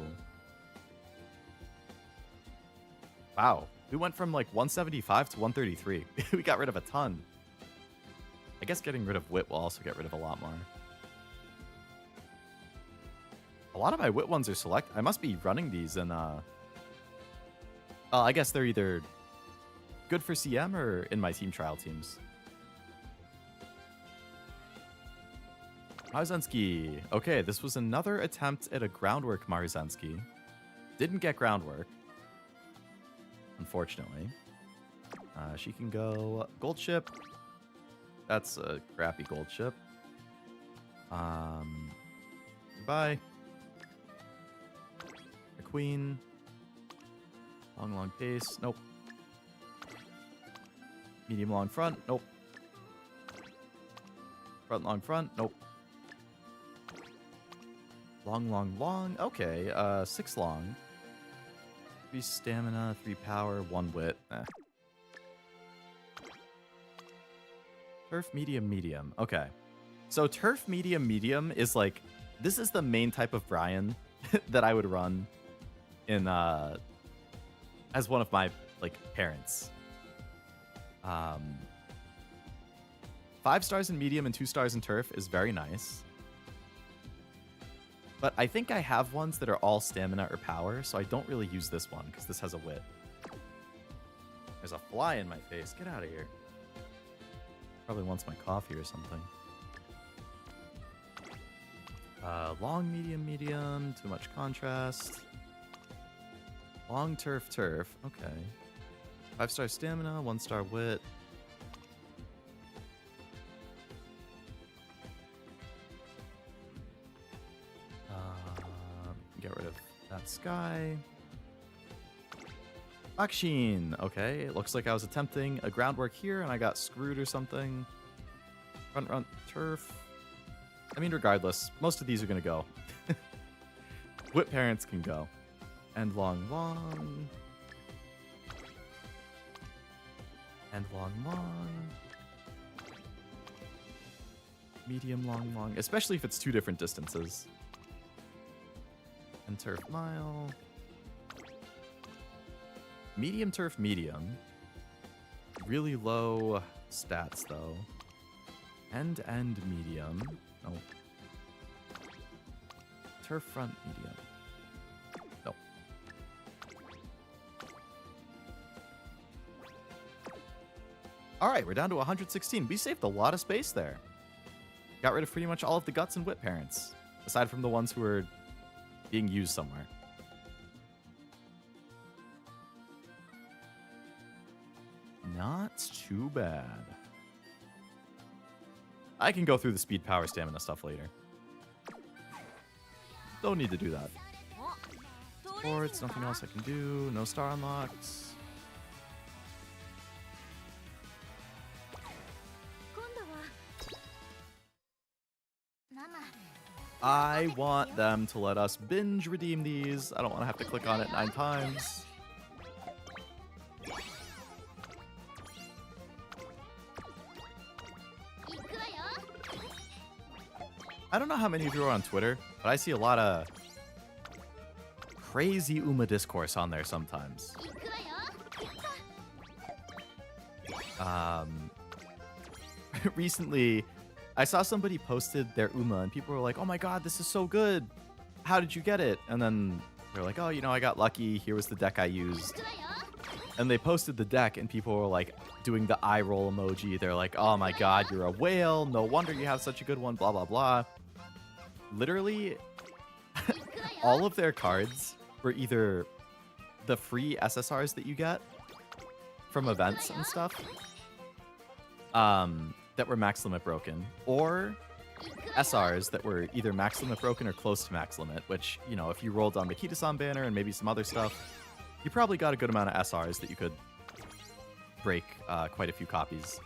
Wow. We went from like 175 to 133. We got rid of a ton. I guess getting rid of Wit will also get rid of a lot more. A lot of my Wit ones are select. I must be running these in, I guess they're either good for CM or in my team trial teams. Marzensky. Okay, this was another attempt at a Groundwork Marzensky. Didn't get Groundwork, unfortunately. She can go Gold Ship. That's a crappy Gold Ship. Goodbye. A Queen. Long pace. Nope. Medium long front. Nope. Front long front. Nope. Long. Okay, 6 long. 3 stamina, 3 power, 1 wit. Turf medium. Okay. So turf medium is like, this is the main type of Brian that I would run in as one of my like parents. 5 stars in medium and 2 stars in turf is very nice. But I think I have ones that are all stamina or power, so I don't really use this one because this has a wit. There's a fly in my face. Get out of here. Probably wants my coffee or something. Long, medium. Too much contrast. Long, turf. Okay. 5-star stamina, 1-star wit. Get rid of that sky. Akshin. Okay, it looks like I was attempting a Groundwork here and I got screwed or something. Front turf. I mean, regardless, most of these are going to go. Whip parents can go. And long. And long. Medium, long. Especially if it's 2 different distances. And turf mile. Medium turf medium. Really low stats though. End medium. No. Turf front medium. No. Alright, we're down to 116. We saved a lot of space there. Got rid of pretty much all of the guts and whip parents. Aside from the ones who were being used somewhere. Not too bad. I can go through the speed, power, stamina stuff later. Don't need to do that. Supports, nothing else I can do. No star unlocked. I want them to let us binge redeem these. I don't want to have to click on it 9 times. I don't know how many of you are on Twitter, but I see a lot of crazy Uma discourse on there sometimes. Recently, I saw somebody posted their Uma, and people were like, "Oh my god, this is so good! How did you get it?" And then they're like, "Oh, you know, I got lucky. Here was the deck I used." And they posted the deck, and people were like doing the eye roll emoji. They're like, "Oh my god, you're a whale. No wonder you have such a good one, blah, blah, blah." Literally, all of their cards were either the free SSRs that you get from events and stuff that were max limit broken, or SRs that were either max limit broken or close to max limit, which, you know, if you rolled on the Kitasan banner and maybe some other stuff, you probably got a good amount of SRs that you could break quite a few copies.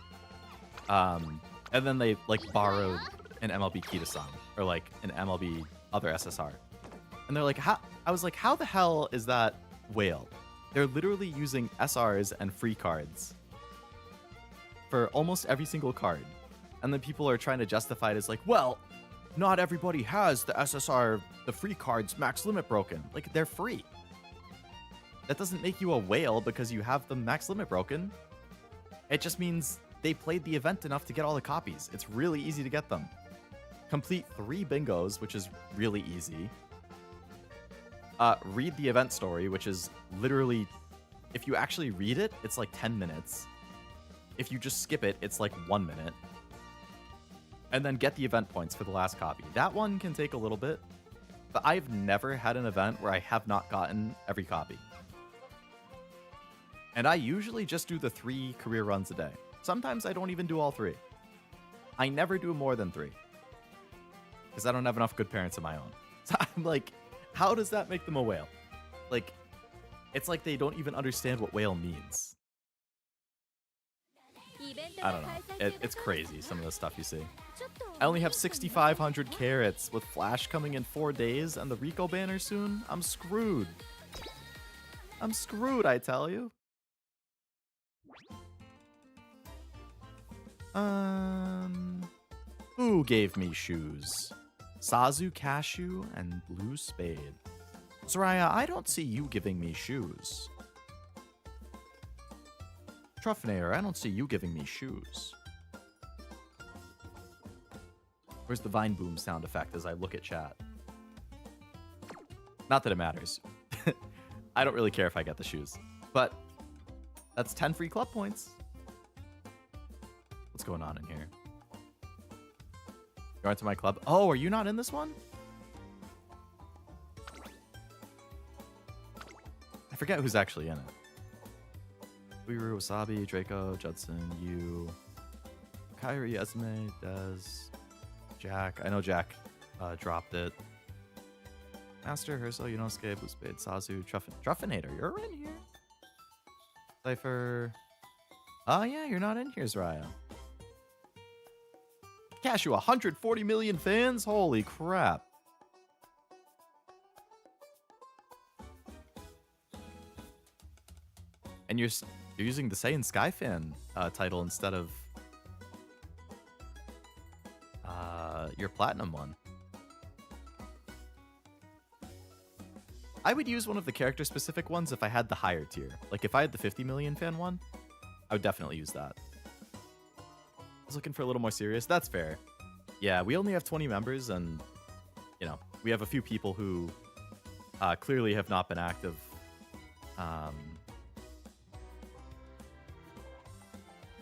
And then they, like, borrowed an MLB Kitasan or, like, an MLB other SSR. And they're like, how? I was like, how the hell is that whale? They're literally using SRs and free cards for almost every single card. And then people are trying to justify it as like, well, not everybody has the SSR, the free cards max limit broken. Like, they're free. That doesn't make you a whale because you have the max limit broken. It just means they played the event enough to get all the copies. It's really easy to get them. Complete 3 bingos, which is really easy. Read the event story, which is literally, if you actually read it, it's like 10 minutes. If you just skip it, it's like 1 minute. And then get the event points for the last copy. That one can take a little bit, but I've never had an event where I have not gotten every copy. And I usually just do the 3 career runs a day. Sometimes I don't even do all 3. I never do more than 3. Because I don't have enough good parents of my own. So I'm like, how does that make them a whale? Like, it's like they don't even understand what whale means. I don't know. It's crazy, some of the stuff you see. I only have 6,500 carats with Flash coming in 4 days and the Rico banner soon. I'm screwed. I'm screwed, I tell you. Who gave me shoes? Sazu Cashew and Blue Spade. Soraya, I don't see you giving me shoes. Truffinator, I don't see you giving me shoes. Where's the Vine Boom sound effect as I look at chat? Not that it matters. I don't really care if I get the shoes. But that's 10 free club points. What's going on in here? You're into my club? Oh, are you not in this one? I forget who's actually in it. Weiroo, Wasabi, Draco, Judson, you, Kyrie, Esme, Dez, Jack. I know Jack dropped it. Master, Herso, Yunosuke, Blue Spade, Sazu, Truffinator. You're in here. Cypher. Oh, yeah, you're not in here, Zraya. Cashew, 140 million fans? Holy crap. And you're using the Saiyan Skyfan title instead of your platinum one. I would use one of the character specific ones if I had the higher tier. Like if I had the 50 million fan one, I would definitely use that. I was looking for a little more serious. That's fair. Yeah, we only have 20 members and, you know, we have a few people who clearly have not been active.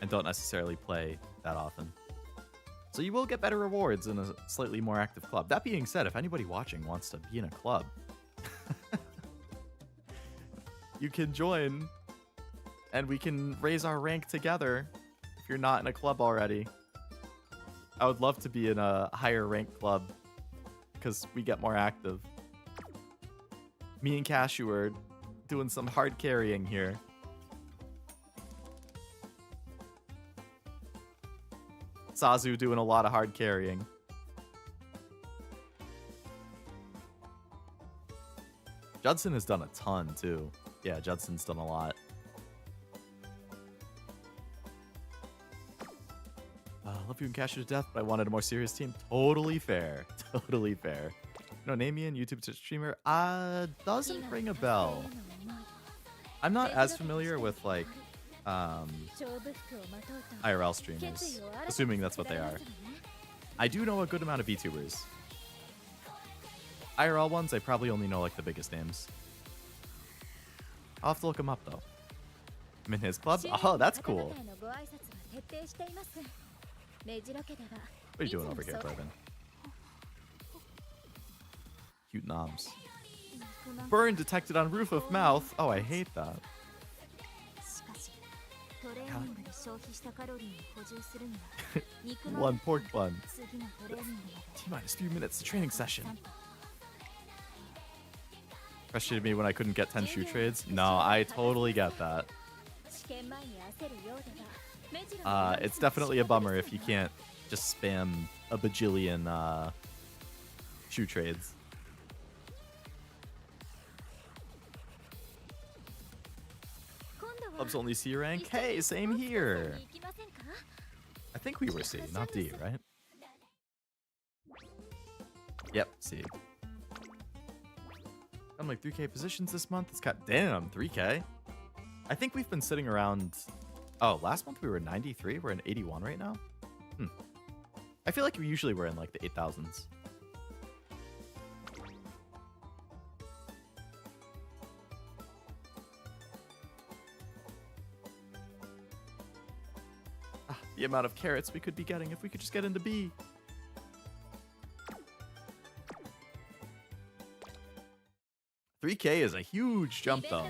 And don't necessarily play that often. So you will get better rewards in a slightly more active club. That being said, if anybody watching wants to be in a club, you can join and we can raise our rank together if you're not in a club already. I would love to be in a higher rank club because we get more active. Me and Cashew are doing some hard carrying here. Sazu doing a lot of hard carrying. Judson has done a ton, too. Yeah, Judson's done a lot. Love you and cash you to death, but I wanted a more serious team. Totally fair. Totally fair. No, name me in YouTube streamer. Doesn't ring a bell. I'm not as familiar with, like, IRL streamers, assuming that's what they are. I do know a good amount of VTubers. IRL ones, I probably only know, like, the biggest names. I'll have to look them up, though. I'm in his club? Oh, that's cool. What are you doing over here, Bourbon? Cute noms. Burn detected on roof of mouth. Oh, I hate that. One pork bun. T-minus 3 minutes to training session. Frustrated me when I couldn't get 10 shoe trades. No, I totally get that. It's definitely a bummer if you can't just spam a bajillion shoe trades. Clubs only C rank? Hey, same here. I think we were C, not D, right? Yep, C. I'm like 3K positions this month. It's got, damn, 3K. I think we've been sitting around, oh, last month we were 93. We're in 81 right now. I feel like we usually were in like the 8,000s. The amount of carrots we could be getting if we could just get into B. $3K is a huge jump, though.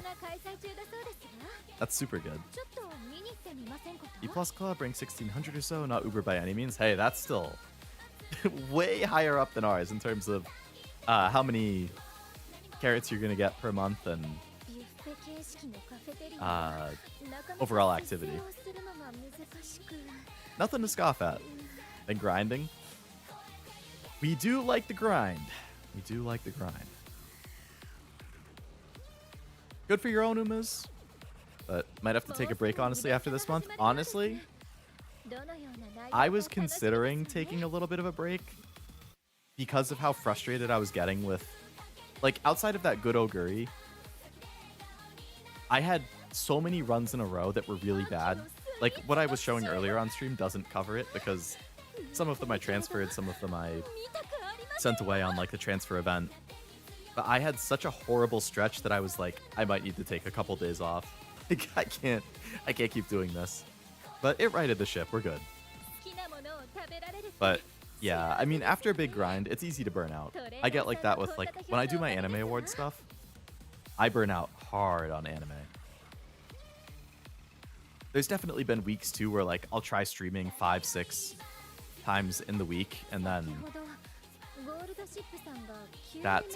That's super good. E plus club rank 1600 or so, not Uber by any means. Hey, that's still way higher up than ours in terms of how many carrots you're gonna get per month and overall activity. Nothing to scoff at. And grinding. We do like the grind. We do like the grind. Good for your own Umas. But might have to take a break, honestly, after this month. Honestly, I was considering taking a little bit of a break because of how frustrated I was getting with, like, outside of that good Oguri, I had so many runs in a row that were really bad. Like, what I was showing earlier on stream doesn't cover it because some of them I transferred, some of them I sent away on, like, the transfer event. But I had such a horrible stretch that I was like, I might need to take a couple days off. Like, I can't keep doing this. But it righted the ship. We're good. But yeah, I mean, after a big grind, it's easy to burn out. I get like that with, like, when I do my anime award stuff, I burn out hard on anime. There's definitely been weeks too where, like, I'll try streaming 5-6 times in the week, and then that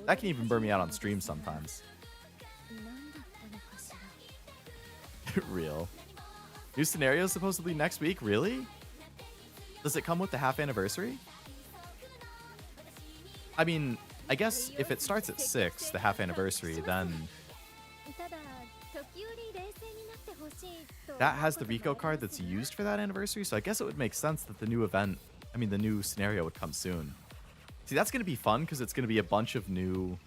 can even burn me out on stream sometimes. Real. New scenario supposedly next week? Really? Does it come with the half anniversary? I mean, I guess if it starts at 6, the half anniversary, then that has the Rico card that's used for that anniversary, so I guess it would make sense that the new event, I mean, the new scenario would come soon. See, that's going to be fun because it's going to be a bunch of new,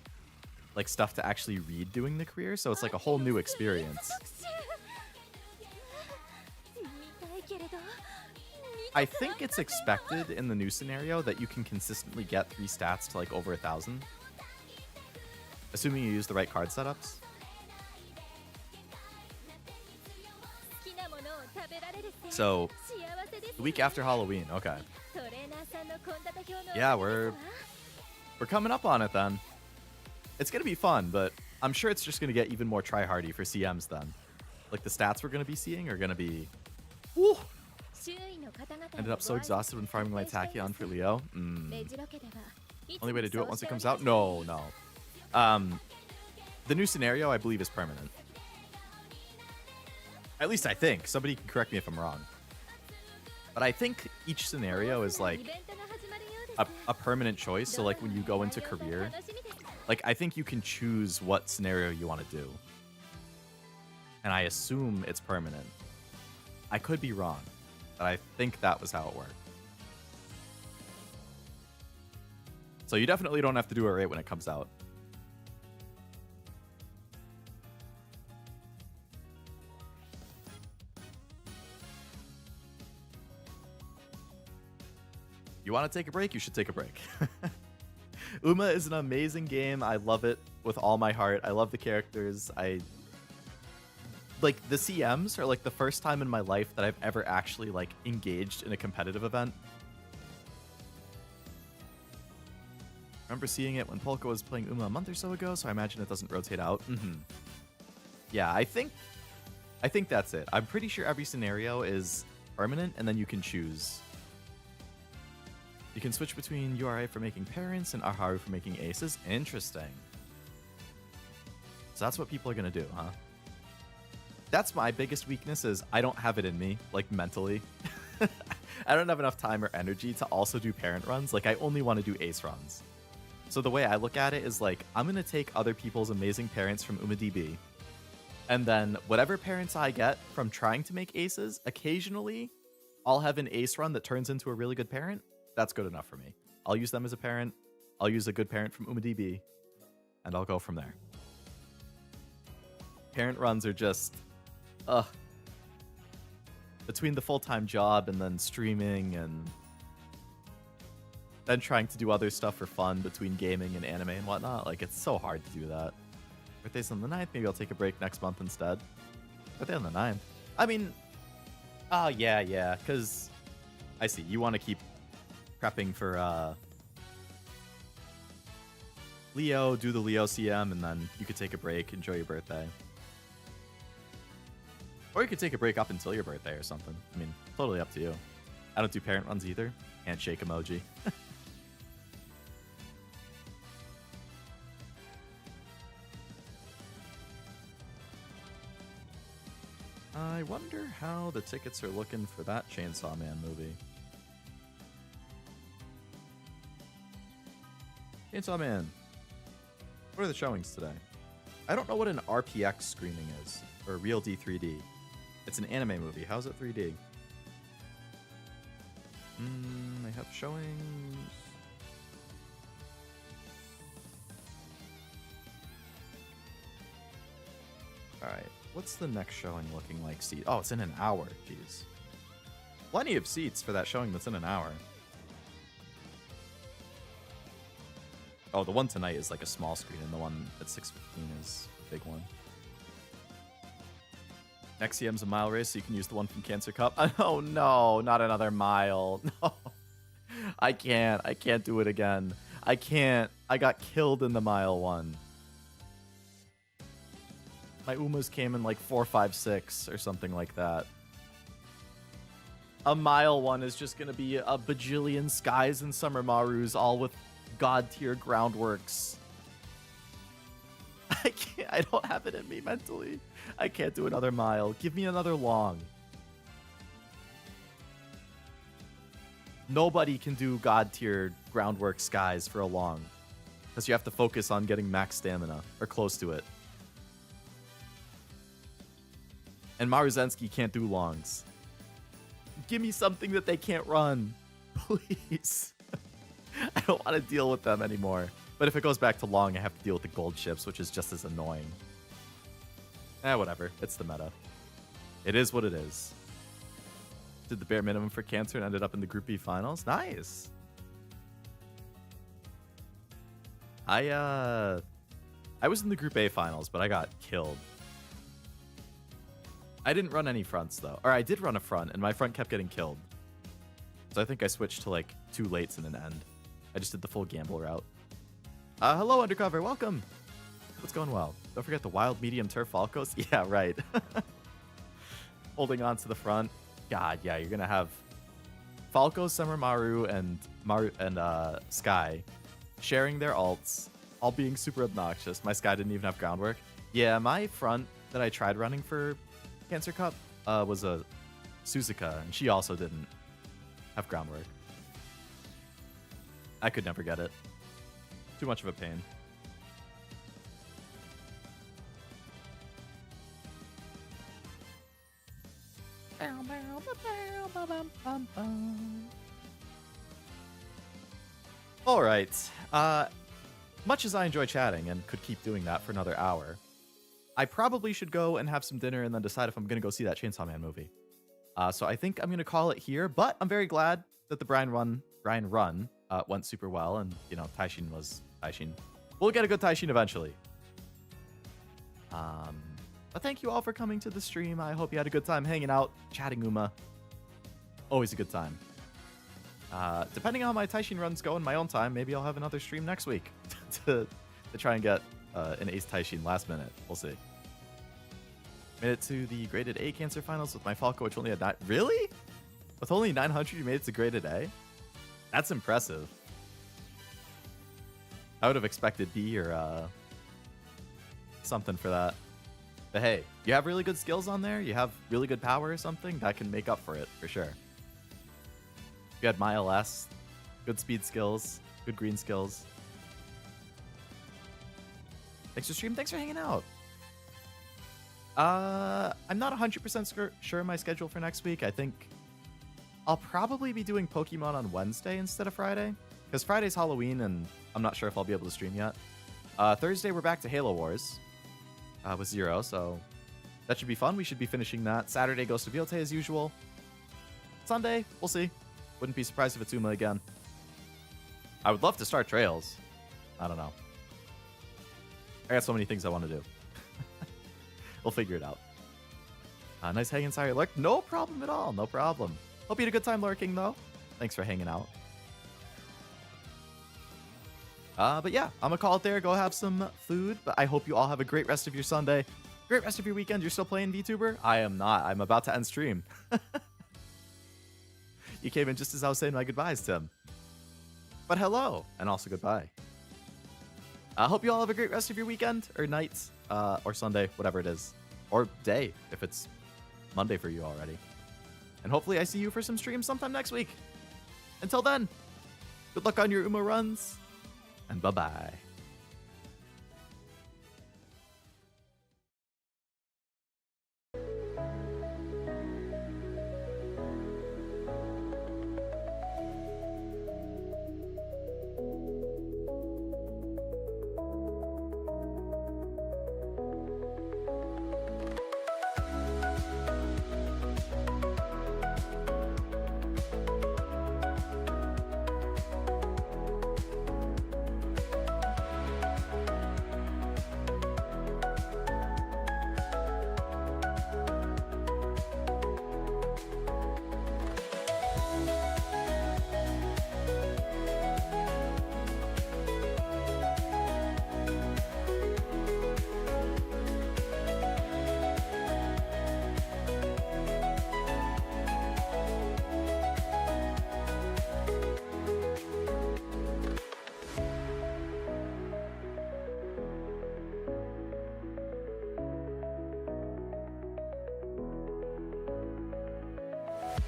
like, stuff to actually read doing the career, so it's like a whole new experience. I think it's expected in the new scenario that you can consistently get 3 stats to, like, over 1,000. Assuming you use the right card setups. So, the week after Halloween, okay. Yeah, we're coming up on it then. It's going to be fun, but I'm sure it's just going to get even more tryhardy for CMs then. Like, the stats we're going to be seeing are going to be... Woo! Ended up so exhausted when farming my Tachyon for Leo. Only way to do it once it comes out? No. The new scenario, I believe, is permanent. At least I think. Somebody can correct me if I'm wrong. But I think each scenario is like a permanent choice. So, like, when you go into career, Like, I think you can choose what scenario you want to do. And I assume it's permanent. I could be wrong, but I think that was how it worked. So you definitely don't have to do it right when it comes out. You want to take a break? You should take a break. Uma is an amazing game. I love it with all my heart. I love the characters. Like, the CMs are like the first time in my life that I've ever actually like engaged in a competitive event. I remember seeing it when Polka was playing Uma a month or so ago, so I imagine it doesn't rotate out. Yeah, I think that's it. I'm pretty sure every scenario is permanent, and then you can choose. You can switch between URA for making parents and Aharu for making aces. Interesting. So that's what people are going to do, huh? That's my biggest weakness, is I don't have it in me, like, mentally. I don't have enough time or energy to also do parent runs. Like, I only want to do ace runs. So the way I look at it is, like, I'm going to take other people's amazing parents from UmaDB, and then whatever parents I get from trying to make aces, occasionally I'll have an ace run that turns into a really good parent. That's good enough for me. I'll use them as a parent. I'll use a good parent from UmaDB, and I'll go from there. Parent runs are just, between the full-time job and then streaming and then trying to do other stuff for fun between gaming and anime and whatnot, like, it's so hard to do that. Birthday's on the 9th. Maybe I'll take a break next month instead. Birthday on the 9th. I mean, yeah, because I see. You want to keep prepping for Leo, do the Leo CM, and then you could take a break, enjoy your birthday. Or you could take a break up until your birthday or something. I mean, totally up to you. I don't do parent runs either. Handshake emoji. I wonder how the tickets are looking for that Chainsaw Man movie. Chainsaw Man. What are the showings today? I don't know what an RPX screening is, or Real D3D. It's an anime movie. How's it 3D? They have showings. Alright, what's the next showing looking like? Seat? Oh, it's in an hour. Jeez. Plenty of seats for that showing that's in an hour. Oh, the one tonight is like a small screen, and the one at 6:15 is a big one. Next CM's a mile race, so you can use the one from Cancer Cup. Oh no, not another mile. No. I can't do it again. I can't. I got killed in the mile one. My Umas came in like 4, 5, 6 or something like that. A mile one is just gonna be a bajillion skies and summer Marus, all with god tier groundworks. I can't. I don't have it in me mentally. I can't do another mile. Give me another long. Nobody can do god tier groundwork skies for a long, because you have to focus on getting max stamina or close to it. And Maruzensky can't do longs. Give me something that they can't run, please. I don't want to deal with them anymore. But if it goes back to long, I have to deal with the gold ships, which is just as annoying. Whatever. It's the meta. It is what it is. Did the bare minimum for Cancer and ended up in the Group B finals. Nice. I was in the Group A finals, but I got killed. I didn't run any fronts, though. Or I did run a front, and my front kept getting killed. So I think I switched to, like, 2 lates and an end. I just did the full gamble route. Hello, Undercover. Welcome. What's going well? Don't forget the wild medium turf Falcos. Yeah, right. Holding on to the front. God, yeah, you're going to have Falco, Summer Maru, and Sky sharing their ults, all being super obnoxious. My Sky didn't even have groundwork. Yeah, my front that I tried running for Cancer Cup was a Suzuka, and she also didn't have groundwork. I could never get it. Too much of a pain. All right. Much as I enjoy chatting and could keep doing that for another hour, I probably should go and have some dinner and then decide if I'm going to go see that Chainsaw Man movie. So I think I'm going to call it here, but I'm very glad that the Brian run went super well, and, you know, Taishin was Taishin. We'll get a good Taishin eventually. But thank you all for coming to the stream. I hope you had a good time hanging out, chatting Uma. Always a good time. Depending on how my Taishin runs go in my own time, maybe I'll have another stream next week to try and get an Ace Taishin last minute. We'll see. Made it to the graded A cancer finals with my Falco, which only had 9. Really? With only 900, you made it to graded A? That's impressive. I would have expected B or something for that. But hey, you have really good skills on there. You have really good power or something that can make up for it for sure. You had my LS, good speed skills, good green skills. Thanks for stream. Thanks for hanging out. I'm not 100% sure of my schedule for next week. I think I'll probably be doing Pokemon on Wednesday instead of Friday, because Friday's Halloween and I'm not sure if I'll be able to stream yet. Thursday we're back to Halo Wars with Zero, so that should be fun. We should be finishing that. Saturday Ghost of Yote as usual. Sunday, we'll see. Wouldn't be surprised if it's Uma again. I would love to start Trails. I don't know. I got so many things I want to do. We'll figure it out. Nice hanging, sorry, Lurk. No problem at all. No problem. Hope you had a good time lurking, though. Thanks for hanging out. But yeah, I'm gonna call it there. Go have some food. But I hope you all have a great rest of your Sunday. Great rest of your weekend. You're still playing VTuber? I am not. I'm about to end stream. You came in just as I was saying my goodbyes, Tim. But hello, and also goodbye. I hope you all have a great rest of your weekend, or night, or Sunday, whatever it is. Or day, if it's Monday for you already. And hopefully I see you for some streams sometime next week. Until then, good luck on your Uma runs, and bye-bye.